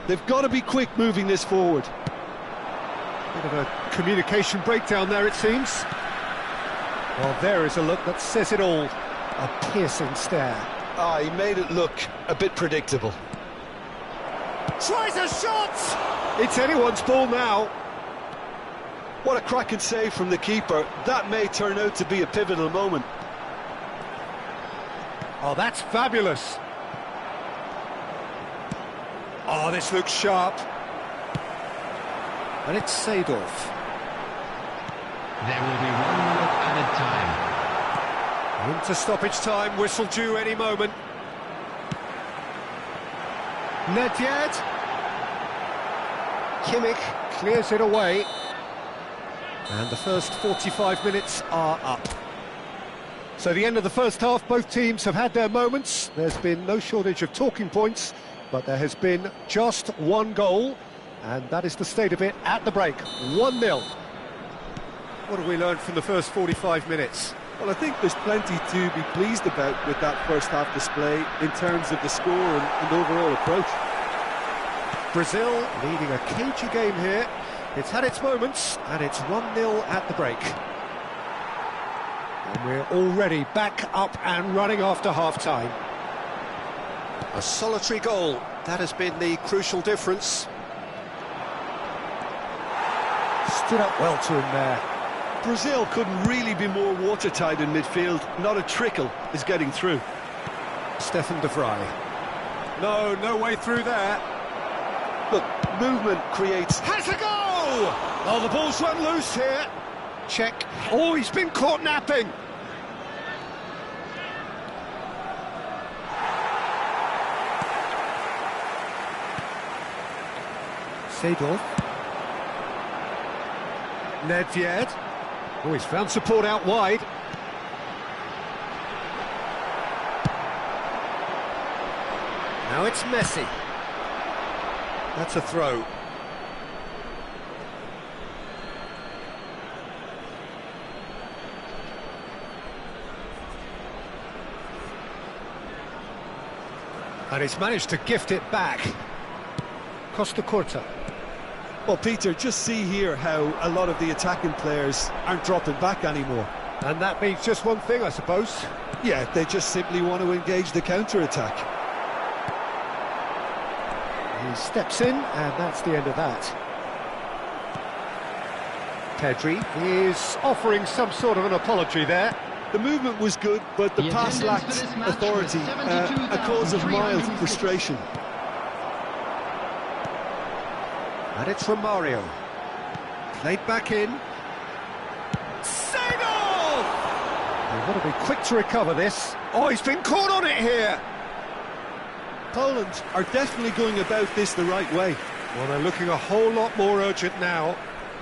They've got to be quick moving this forward. Bit of a communication breakdown there, it seems. Well, there is a look that says it all. A piercing stare. Ah, he made it look a bit predictable. Tries a shot! It's anyone's ball now. What a cracking save from the keeper. That may turn out to be a pivotal moment. Oh, that's fabulous. Oh, this looks sharp. And it's Seedorf. There will be 1 minute added time. Into stoppage time, whistle due any moment. Nedved. Kimmich clears it away. And the first 45 minutes are up. So the end of the first half, both teams have had their moments. There's been no shortage of talking points, but there has been just one goal, and that is the state of it at the break. 1-0. What have we learned from the first 45 minutes? Well, I think there's plenty to be pleased about with that first half display in terms of the score and overall approach. Brazil leading a cagey game here. It's had its moments, and it's 1-0 at the break. And we're already back up and running after half-time. A solitary goal, that has been the crucial difference. Stood up well to him there. Brazil couldn't really be more watertight in midfield. Not a trickle is getting through. Stefan de Vrij. No way through there. Look, movement creates... Has a go! Oh, the ball's run loose here. Check. Oh, he's been caught napping. Seedorf. Nedved. Oh, he's found support out wide. Now it's Messi. That's a throw. And he's managed to gift it back. Costa Curta. Well, Peter, just see here how a lot of the attacking players aren't dropping back anymore. And that means just one thing, I suppose. Yeah, they just simply want to engage the counter-attack. He steps in, and that's the end of that. Pedri is offering some sort of an apology there. The movement was good, but the pass lacked authority, a cause of mild frustration. And it's Romario. Played back in. Seedorf! They've got to be quick to recover this. Oh, he's been caught on it here! Poland are definitely going about this the right way. Well, they're looking a whole lot more urgent now.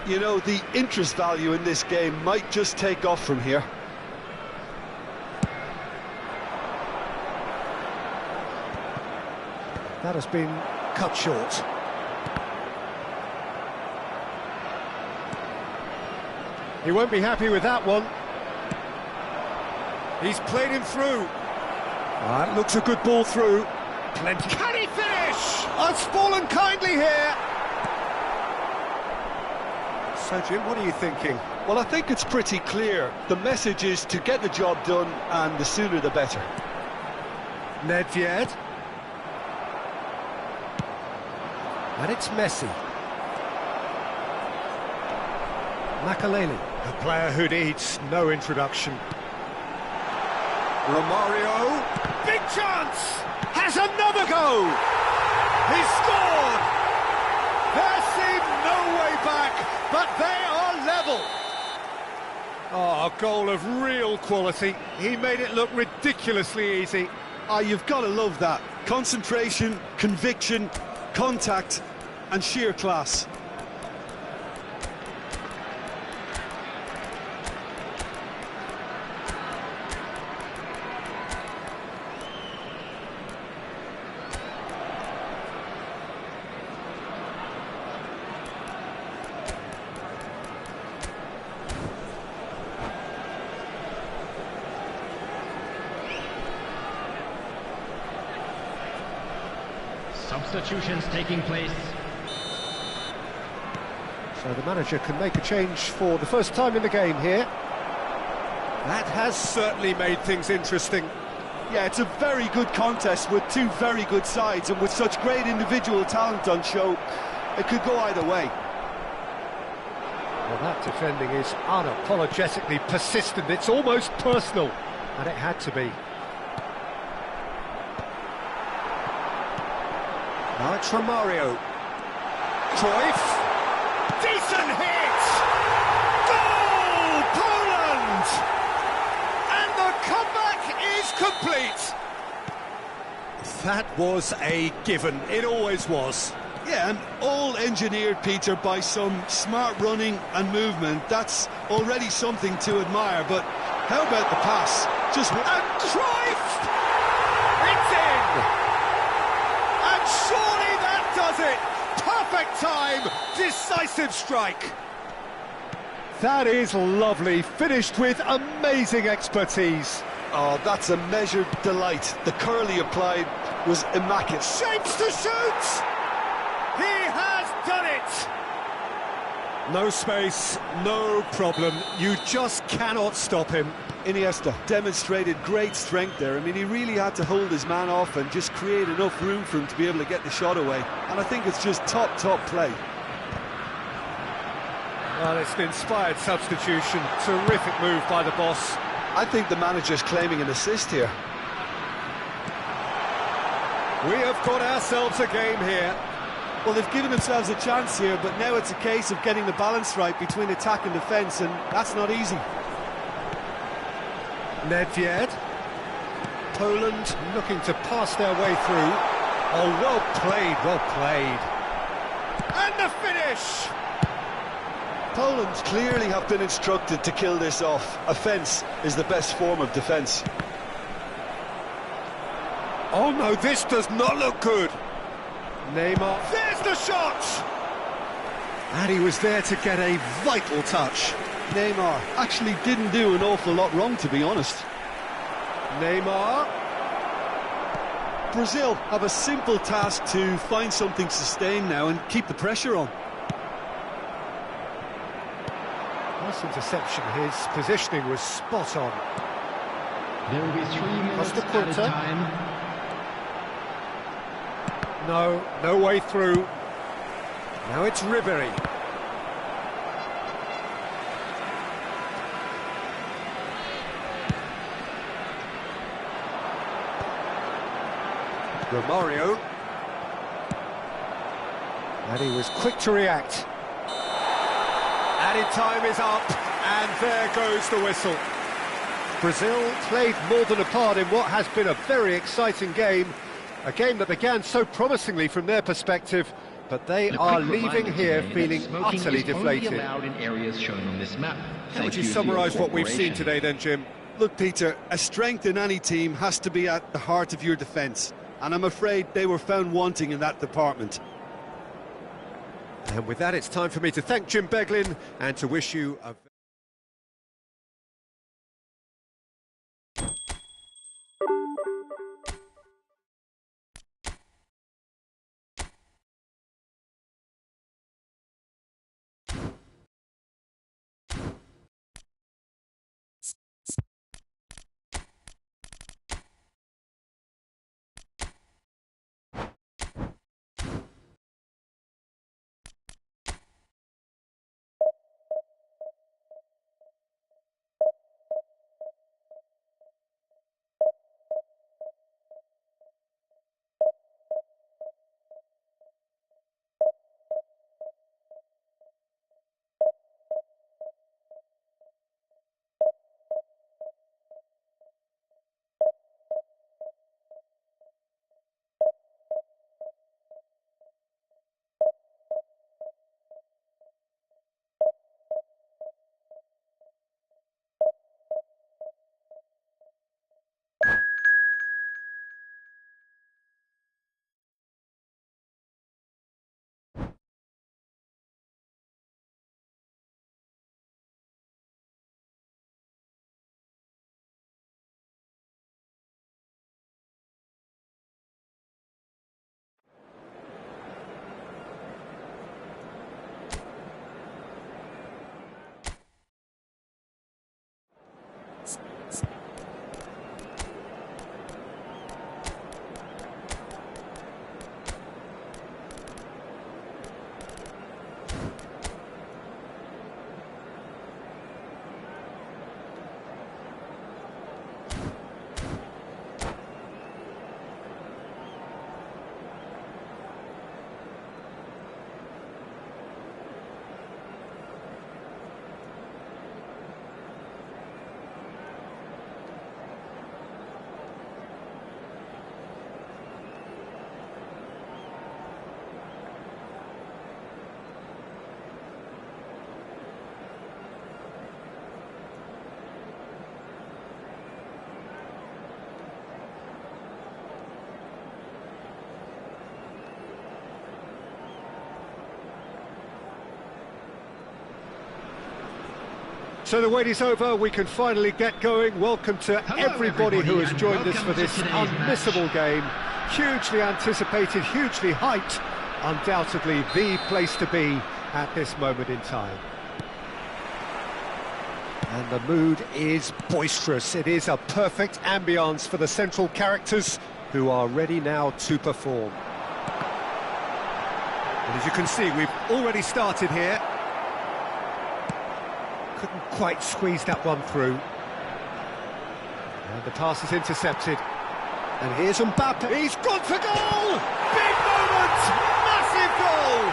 You know, the interest value in this game might just take off from here. That has been cut short. He won't be happy with that one. He's played him through. That looks a good ball through. Plenty. Can he finish? Oh, it's fallen kindly here. So, Jim, what are you thinking? Well, I think it's pretty clear. The message is to get the job done, and the sooner the better. Nedved. And it's Messi. Makaleli, a player who needs no introduction. Romario, big chance, has another go. He scores! There seemed no way back, but they are level. Oh, a goal of real quality. He made it look ridiculously easy. You've got to love that. Concentration, conviction, contact, and sheer class. Substitutions taking place. So the manager can make a change for the first time in the game here. That has certainly made things interesting. Yeah, it's a very good contest with two very good sides, and with such great individual talent on show, it could go either way. Well, that defending is unapologetically persistent. It's almost personal, and it had to be. Now it's Romario. Cruyff. Decent hit! Goal! Poland! And the comeback is complete! That was a given. It always was. Yeah, and all engineered, Peter, by some smart running and movement. That's already something to admire, but how about the pass? And Cruyff! It's in! And surely that does it! Perfect time, decisive strike. That is lovely, finished with amazing expertise. Oh, that's a measured delight. The curl he applied was immaculate. Shapes to shoot! He has done it! No space, no problem. You just cannot stop him. Iniesta demonstrated great strength there. I mean, he really had to hold his man off and just create enough room for him to be able to get the shot away. And I think it's just top play. Well, it's an inspired substitution. Terrific move by the boss. I think the manager's claiming an assist here. We have got ourselves a game here. Well, they've given themselves a chance here, but now it's a case of getting the balance right between attack and defence, and that's not easy. Nedved. Poland looking to pass their way through. Oh, well played, well played. And the finish! Poland clearly have been instructed to kill this off. Offence is the best form of defence. Oh no, this does not look good. Neymar, there's the shot! And he was there to get a vital touch. Neymar actually didn't do an awful lot wrong, to be honest. Neymar. Brazil have a simple task to find something sustained now and keep the pressure on. Nice interception, his positioning was spot on. There will be 3 minutes at a time. No way through. Now it's Ribery. Romario. And he was quick to react. Added time is up, and there goes the whistle. Brazil played more than a part in what has been a very exciting game. A game that began so promisingly from their perspective, but they are leaving here feeling utterly deflated. In areas shown on this map. How would you summarise what we've seen today then, Jim? Look, Peter, a strength in any team has to be at the heart of your defence, and I'm afraid they were found wanting in that department. And with that, it's time for me to thank Jim Beglin and to wish you a So the wait is over, we can finally get going. Welcome to everybody who has joined us for this unmissable game. Hugely anticipated, hugely hyped, undoubtedly the place to be at this moment in time. And the mood is boisterous. It is a perfect ambience for the central characters who are ready now to perform. And as you can see, we've already started here. Couldn't quite squeeze that one through. And the pass is intercepted. And here's Mbappe. He's gone for goal! Big moment! Massive goal!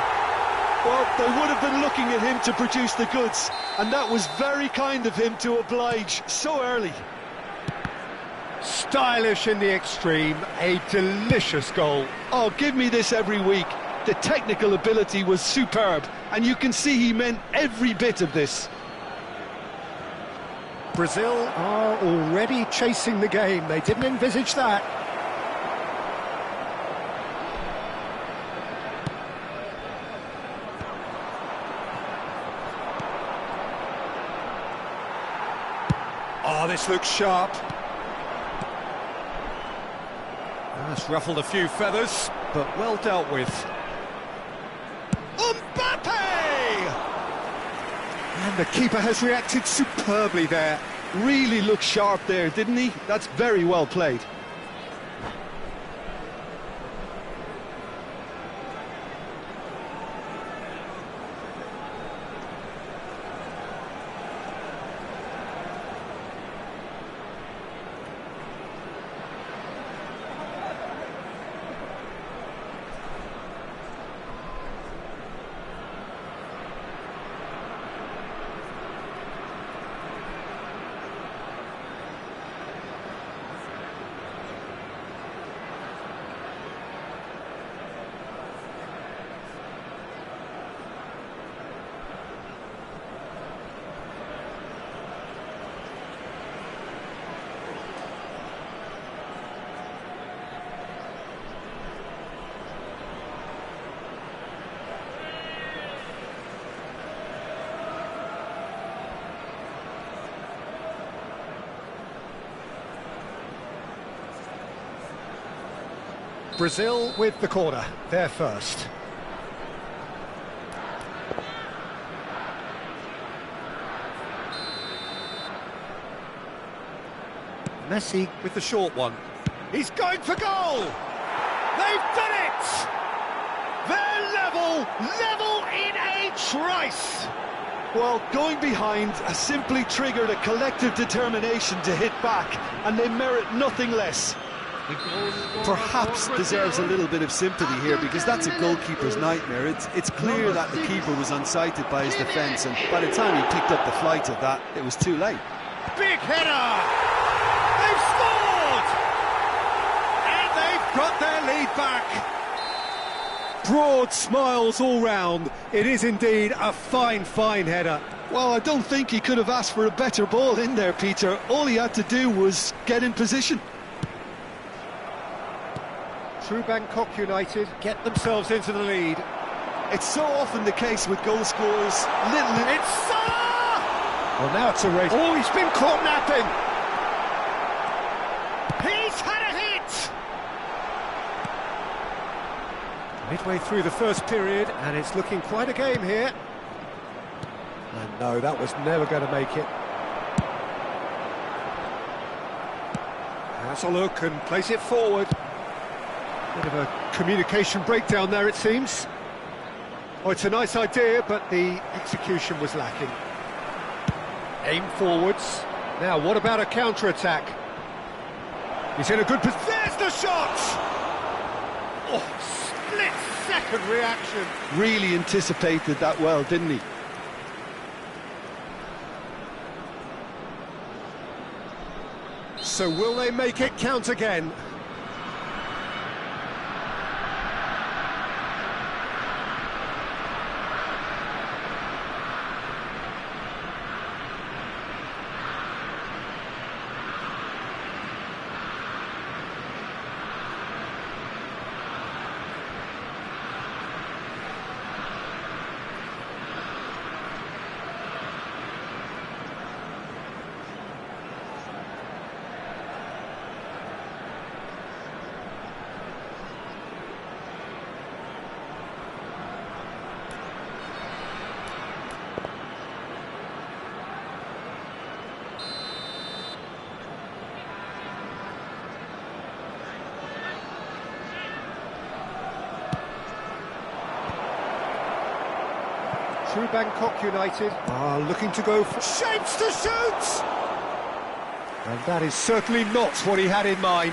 Well, they would have been looking at him to produce the goods, and that was very kind of him to oblige so early. Stylish in the extreme, a delicious goal. Oh, give me this every week. The technical ability was superb, and you can see he meant every bit of this. Brazil are already chasing the game. They didn't envisage that. Oh, this looks sharp. That's ruffled a few feathers, but well dealt with. Mbappe! And the keeper has reacted superbly there. Really looked sharp there, didn't he? That's very well played. Brazil with the corner, they're first. Messi with the short one. He's going for goal! They've done it! They're level in a trice! Well, going behind has simply triggered a collective determination to hit back, and they merit nothing less. Perhaps deserves a little bit of sympathy here, because that's a goalkeeper's nightmare. It's clear that the keeper was unsighted by his defence, and by the time he picked up the flight of that, it was too late. Big header! They've scored! And they've got their lead back. Broad smiles all round. It is indeed a fine header. Well, I don't think he could have asked for a better ball in there, Peter. All he had to do was get in position. True Bangkok United get themselves into the lead. It's so often the case with goal scorers. It's Salah! Well, now it's a race. Oh, he's been caught napping. He's had a hit. Midway through the first period, and it's looking quite a game here. And no, that was never going to make it. Has a look and place it forward. Bit of a communication breakdown there, it seems. Oh, it's a nice idea, but the execution was lacking. Aim forwards. Now, what about a counter-attack? He's in a good position. There's the shot! Oh, split-second reaction. Really anticipated that well, didn't he? So will they make it count again? through Bangkok United are looking to go for shapes to shoot! And that is certainly not what he had in mind.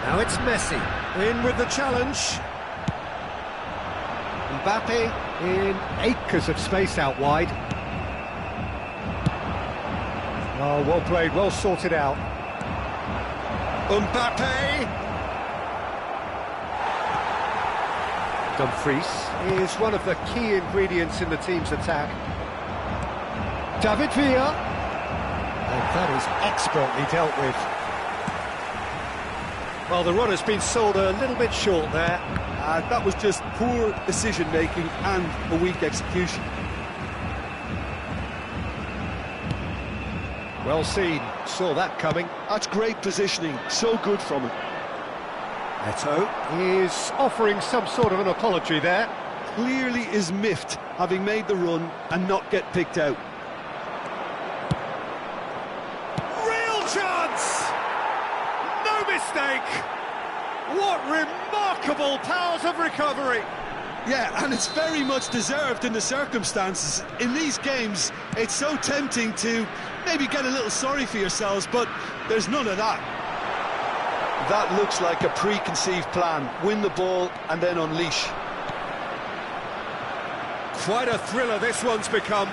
Now it's Messi, in with the challenge. Mbappe in acres of space out wide. Oh, well played, well sorted out. Mbappe! Dumfries is one of the key ingredients in the team's attack. David Villa. And that is expertly dealt with. Well, the run has been sold a little bit short there. That was just poor decision-making and a weak execution. Well seen, saw that coming. That's great positioning, so good from him. Eto'o is offering some sort of an apology there. Clearly is miffed, having made the run and not get picked out. Real chance! No mistake! What remarkable powers of recovery! Yeah, and it's very much deserved in the circumstances. In these games, it's so tempting to maybe get a little sorry for yourselves, but there's none of that. That looks like a preconceived plan. Win the ball and then unleash. Quite a thriller this one's become.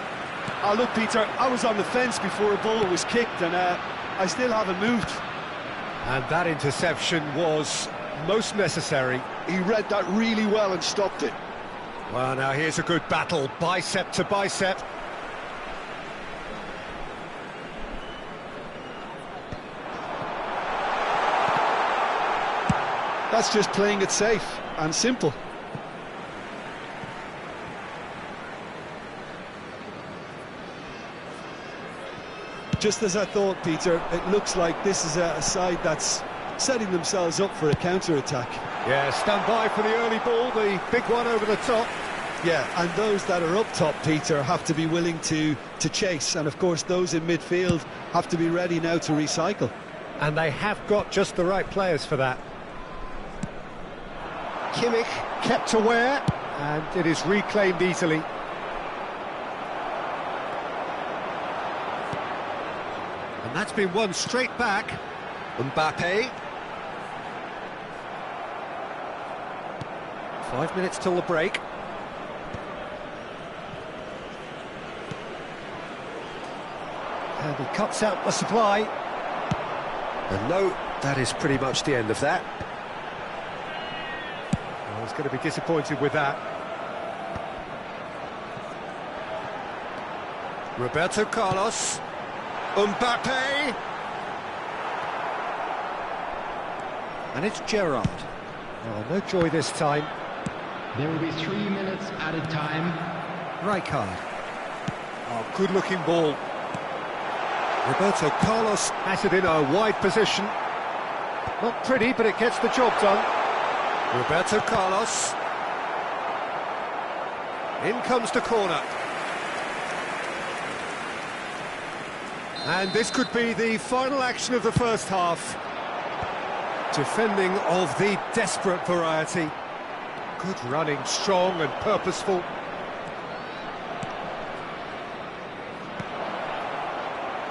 Oh, look, Peter, I was on the fence before a ball was kicked, and I still haven't moved. And that interception was most necessary. He read that really well and stopped it. Well, now here's a good battle, bicep to bicep. That's just playing it safe and simple. Just as I thought, Peter, it looks like this is a side that's setting themselves up for a counter-attack. Yeah, stand by for the early ball, the big one over the top. Yeah, and those that are up top, Peter, have to be willing to chase. And, of course, those in midfield have to be ready now to recycle. And they have got just the right players for that. Kimmich kept aware, and it is reclaimed easily. And that's been won straight back. Mbappe. 5 minutes till the break. And he cuts out the supply. And no, that is pretty much the end of that. Well, he's going to be disappointed with that. Roberto Carlos. Mbappe. And it's Gerrard. Oh, no joy this time. There will be 3 minutes added time. Rijkaard. Oh, good-looking ball. Roberto Carlos has it in a wide position. Not pretty, but it gets the job done. Roberto Carlos. In comes the corner. And this could be the final action of the first half. Defending of the desperate variety. Good running, strong and purposeful.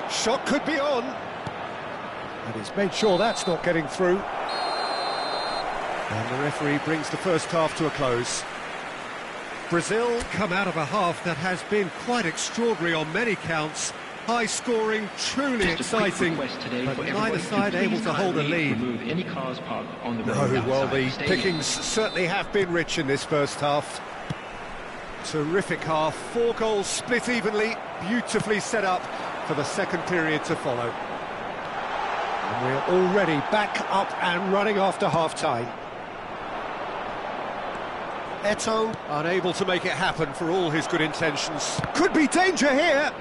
Shot could be on. And he's made sure that's not getting through. And the referee brings the first half to a close. Brazil come out of a half that has been quite extraordinary on many counts. High scoring, truly exciting, but neither side able to hold a lead. Any cars parked on the road No, well, the outside pickings certainly have been rich in this first half. Terrific half, 4 goals split evenly, beautifully set up for the second period to follow. And we're already back up and running after half-time. Eto'o unable to make it happen for all his good intentions. Could be danger here!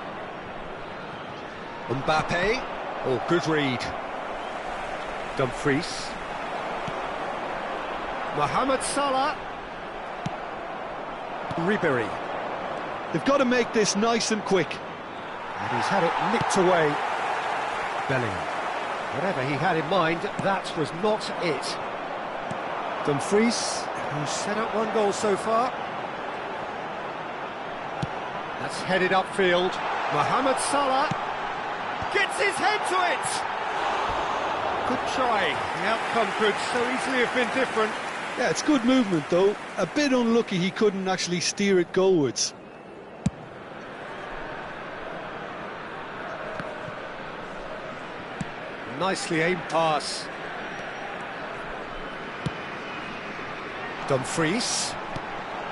Mbappe, oh, good read. Dumfries. Mohamed Salah. Ribery. They've got to make this nice and quick. And he's had it nicked away. Bellingham. Whatever he had in mind, that was not it. Dumfries, who's set up one goal so far. That's headed upfield. Mohamed Salah gets his head to it. Good try. The outcome could so easily have been different. Yeah, it's good movement though. A bit unlucky he couldn't actually steer it goalwards. Nicely aimed pass. Dumfries.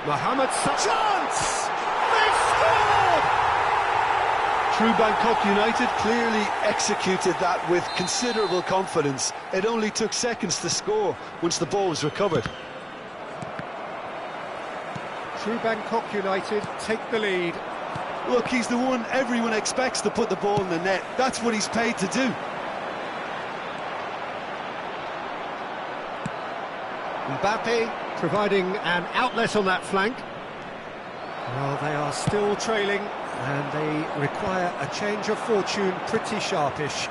Mohamed Salah. Chance! They've scored! True Bangkok United clearly executed that with considerable confidence. It only took seconds to score once the ball was recovered. True Bangkok United take the lead. Look, he's the one everyone expects to put the ball in the net. That's what he's paid to do. Mbappe providing an outlet on that flank. Well, they are still trailing and they require a change of fortune, pretty sharpish.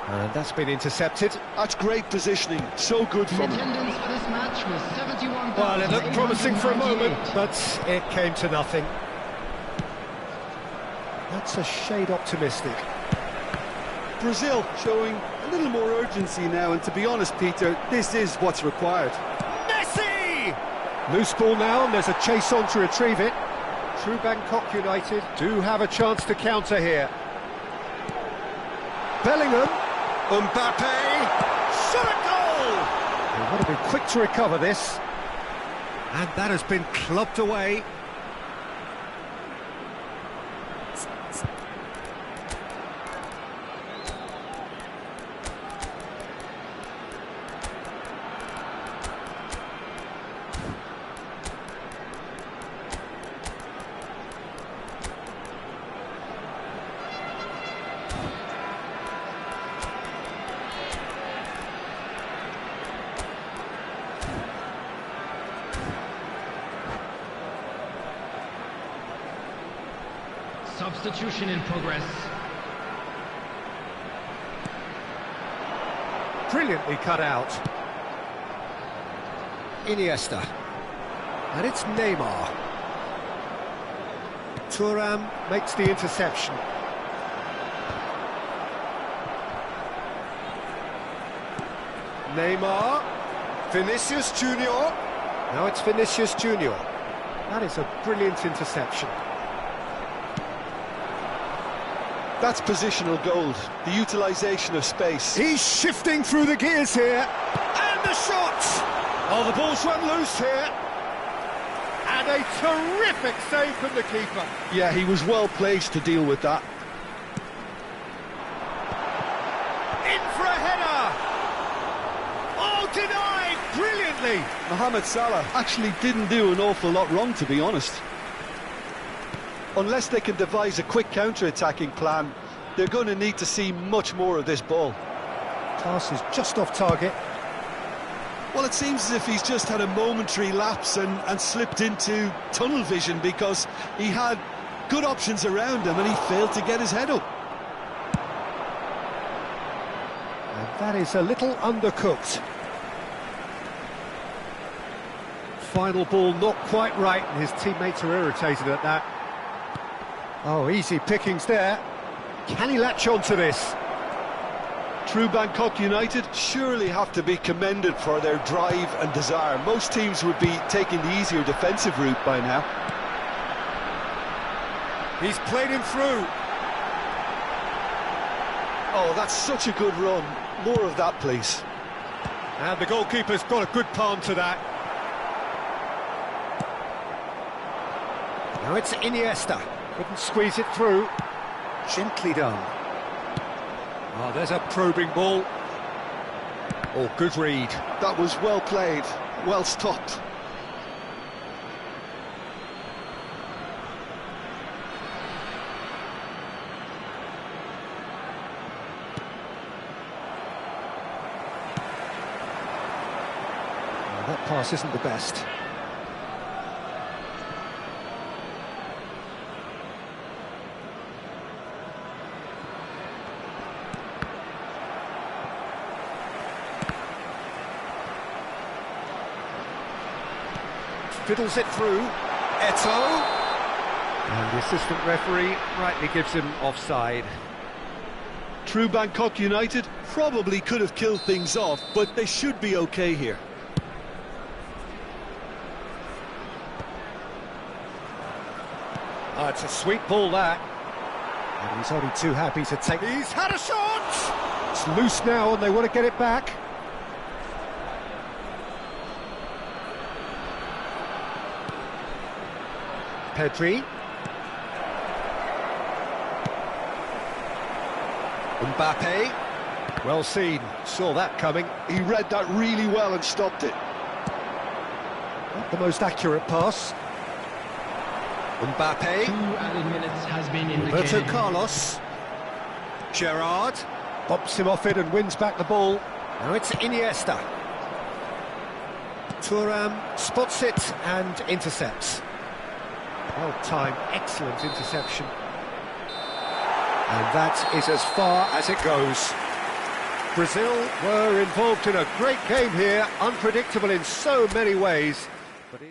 And that's been intercepted. That's great positioning, so good from him. Attendance for this match was 71,000. Well, it looked promising for a moment, but it came to nothing. That's a shade optimistic. Brazil showing a little more urgency now, and to be honest, Peter, this is what's required. Messi! Loose ball now, and there's a chase on to retrieve it. True Bangkok United do have a chance to counter here. Bellingham. Mbappe. Shot a goal! They want to be quick to recover this. And that has been clubbed away. Substitution in progress. Brilliantly cut out. Iniesta. And it's Neymar. Thuram makes the interception. Neymar. Vinicius Junior. Now it's Vinicius Junior. That is a brilliant interception. That's positional gold, the utilisation of space. He's shifting through the gears here. And the shot! Oh, the ball's run loose here. And a terrific save from the keeper. Yeah, he was well placed to deal with that. In for a header! Oh, denied brilliantly! Mohamed Salah actually didn't do an awful lot wrong, to be honest. Unless they can devise a quick counter-attacking plan, they're going to need to see much more of this ball. Pass is just off target. Well, it seems as if he's just had a momentary lapse and slipped into tunnel vision, because he had good options around him and he failed to get his head up. And that is a little undercooked. Final ball not quite right, and his teammates are irritated at that. Oh, easy pickings there. Can he latch on to this? True Bangkok United surely have to be commended for their drive and desire. Most teams would be taking the easier defensive route by now. He's played him through. Oh, that's such a good run. More of that, please. And the goalkeeper's got a good palm to that. Now it's Iniesta. Couldn't squeeze it through. Gently done. Oh, there's a probing ball. Oh, good read. That was well played, well stopped. Oh, that pass isn't the best. fiddles it through. Eto'o. And the assistant referee rightly gives him offside. True Bangkok United probably could have killed things off, but they should be okay here. Oh, it's a sweet ball, that. And he's only too happy to take... He's had a shot! It's loose now and they want to get it back. Pedri. Mbappe. Well seen, saw that coming. He read that really well and stopped it. Not the most accurate pass. Mbappe. 2 added minutes has been Roberto indicated. Carlos. Gerrard. Bumps him off it and wins back the ball. Now it's Iniesta. Thuram spots it and intercepts. Well timed, excellent interception. And that is as far as it goes. Brazil were involved in a great game here, unpredictable in so many ways. But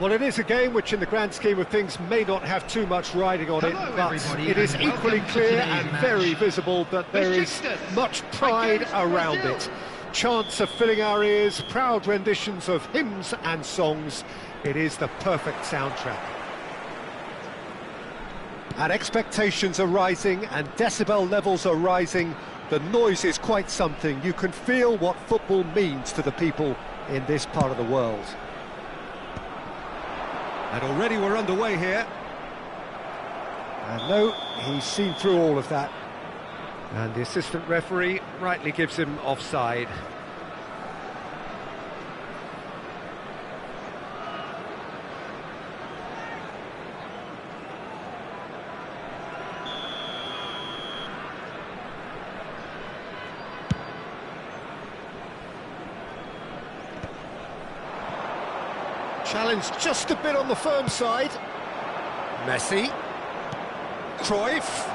well, it is a game which in the grand scheme of things may not have too much riding on it, but it is equally clear and very visible that there is much pride around it. Chants are filling our ears, proud renditions of hymns and songs. It is the perfect soundtrack. And expectations are rising and decibel levels are rising. The noise is quite something. You can feel what football means to the people in this part of the world. And already we're underway here. And no, he's seen through all of that. And the assistant referee rightly gives him offside. Challenge just a bit on the firm side. Messi. Cruyff.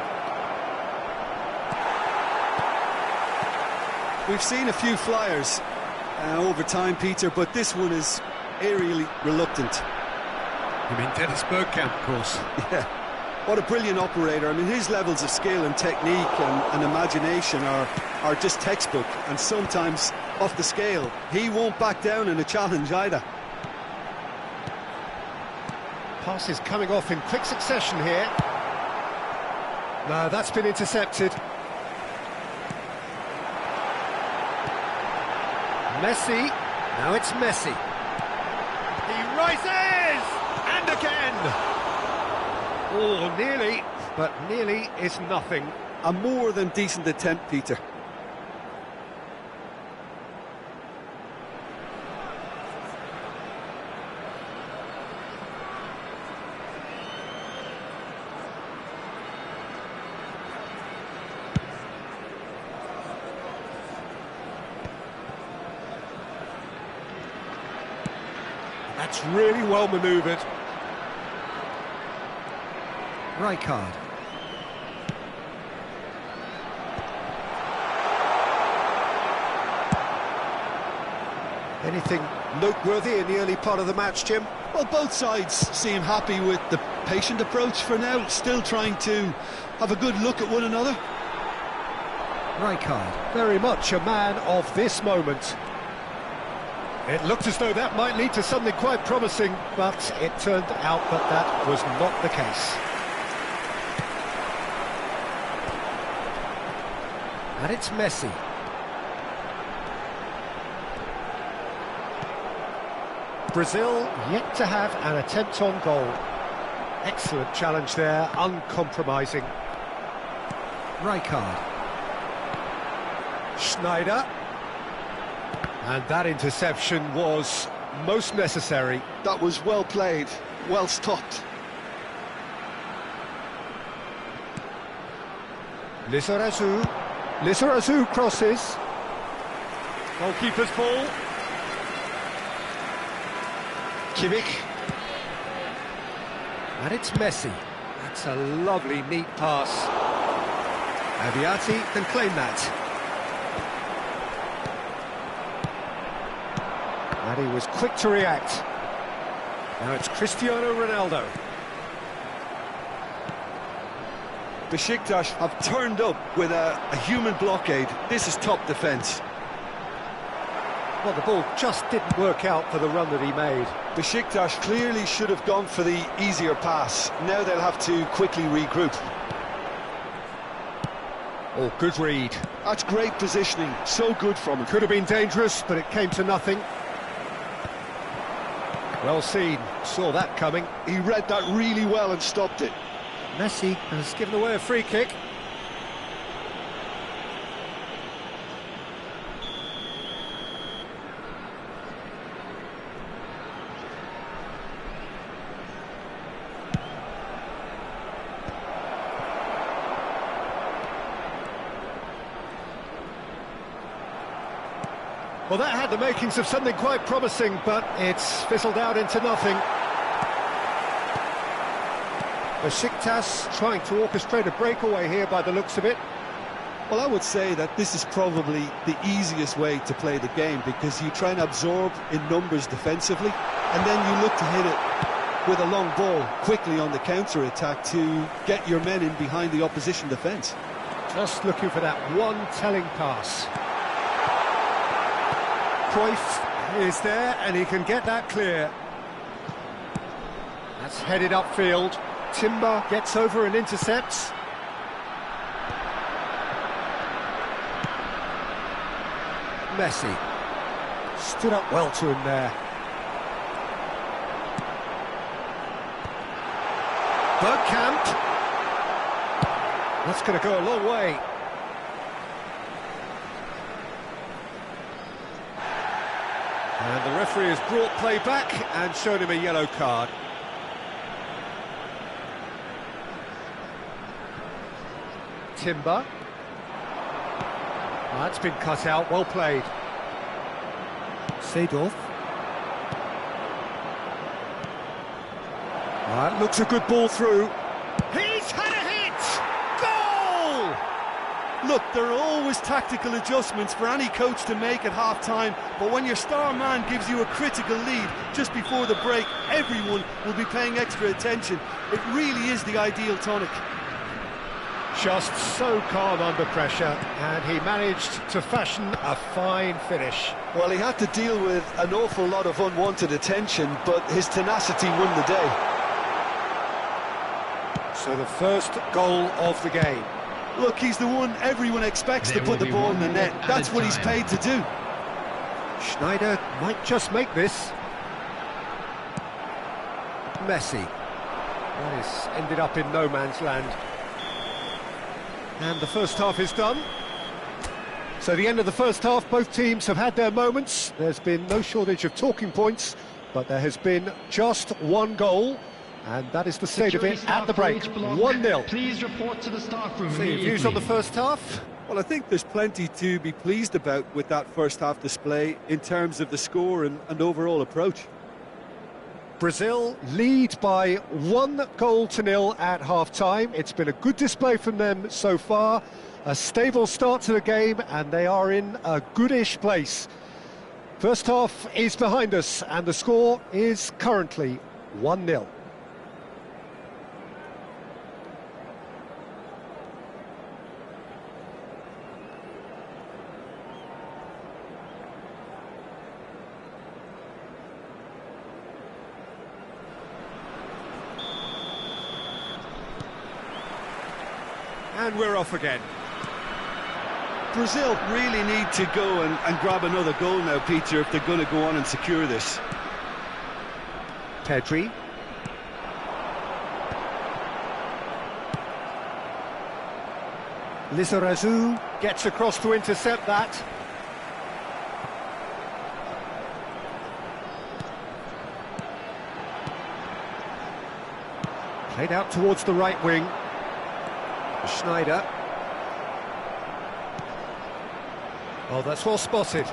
We've seen a few flyers over time, Peter, but this one is aerially reluctant. You mean Dennis Bergkamp, of course. Yeah, what a brilliant operator. I mean, his levels of skill and technique and imagination are just textbook, and sometimes off the scale. He won't back down in a challenge either. Passes coming off in quick succession here. No, that's been intercepted. Messi, now it's Messi. He rises! And again! Oh, nearly, but nearly is nothing. A more than decent attempt, Peter. That's really well manoeuvred. Rijkaard. Anything noteworthy in the early part of the match, Jim? Well, both sides seem happy with the patient approach for now, still trying to have a good look at one another. Rijkaard. Very much a man of this moment. It looked as though that might lead to something quite promising, but it turned out that that was not the case. And it's Messi. Brazil yet to have an attempt on goal. Excellent challenge there, uncompromising. Rijkaard. Schneider. And that interception was most necessary. That was well played, well stopped. Lizarazu. Lizarazu crosses. Goalkeeper's ball. Kimmich. And it's Messi. That's a lovely, neat pass. Aviati can claim that. And he was quick to react. Now it's Cristiano Ronaldo. Besiktas have turned up with a human blockade. This is top defence. Well, the ball just didn't work out for the run that he made. Besiktas clearly should have gone for the easier pass. Now they'll have to quickly regroup. Oh, good read. That's great positioning, so good from him. Could have been dangerous, but it came to nothing. Well seen, saw that coming. He read that really well and stopped it. Messi has given away a free kick. Well, that had the makings of something quite promising, but it's fizzled out into nothing. Besiktas trying to orchestrate a breakaway here by the looks of it. Well, I would say that this is probably the easiest way to play the game, because you try and absorb in numbers defensively, and then you look to hit it with a long ball quickly on the counter-attack to get your men in behind the opposition defence. Just looking for that one telling pass. Cruyff is there, and he can get that clear. That's headed upfield. Timber gets over and intercepts. Messi stood up well to him there. Bergkamp. That's going to go a long way. And the referee has brought play back and shown him a yellow card. Timber. That's been cut out, well played. Seedorf. That looks a good ball through. He's had a hit! Goal! Look, there are always tactical adjustments for any coach to make at half-time, but when your star man gives you a critical lead just before the break, everyone will be paying extra attention. It really is the ideal tonic. Just so calm under pressure, and he managed to fashion a fine finish. Well, he had to deal with an awful lot of unwanted attention, but his tenacity won the day. So the first goal of the game. Look, he's the one everyone expects to put the ball in the net. That's what he's paid to do. Schneider might just make this. Messi. That is ended up in no man's land. And the first half is done. So the end of the first half, both teams have had their moments. There's been no shortage of talking points, but there has been just one goal, and that is the state of it at the break. 1-0. Please report to the staff room. So your views on the first half? Well, I think there's plenty to be pleased about with that first half display in terms of the score and overall approach. Brazil lead by 1-0 at half-time. It's been a good display from them so far. A stable start to the game, and they are in a goodish place. First half is behind us, and the score is currently 1-0. And we're off again. Brazil really need to go and grab another goal now, Peter, if they're going to go on and secure this. Pedri. Lizarazu gets across to intercept that. Played out towards the right wing. Schneider. Oh, that's well spotted.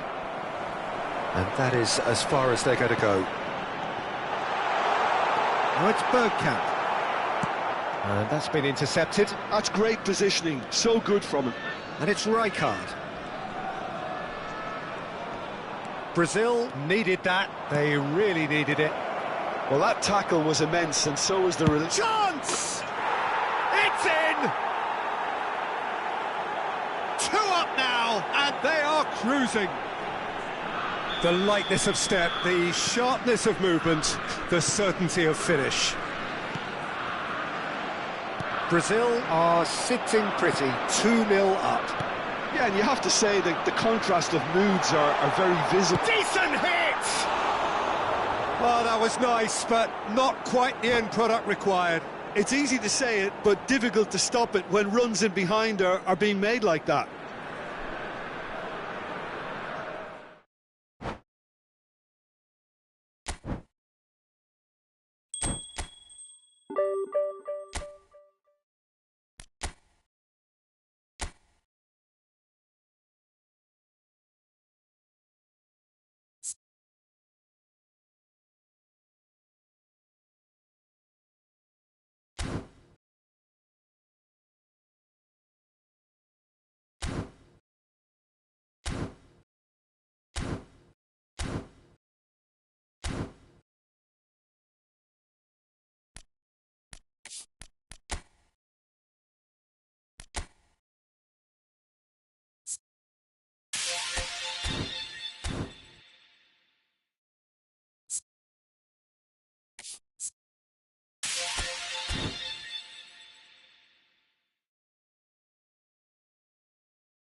And that is as far as they're going to go. Now it's Bergkamp. And that's been intercepted. That's great positioning, so good from him. And it's Rijkaard. Brazil needed that. They really needed it. Well, that tackle was immense, and so was the release. Chance! It's in! 2 up now, and they are cruising. The lightness of step, the sharpness of movement, the certainty of finish. Brazil are sitting pretty, 2-0 up. Yeah, and you have to say that the contrast of moods are very visible. Decent hit! Oh, that was nice, but not quite the end product required. It's easy to say it, but difficult to stop it when runs in behind are being made like that.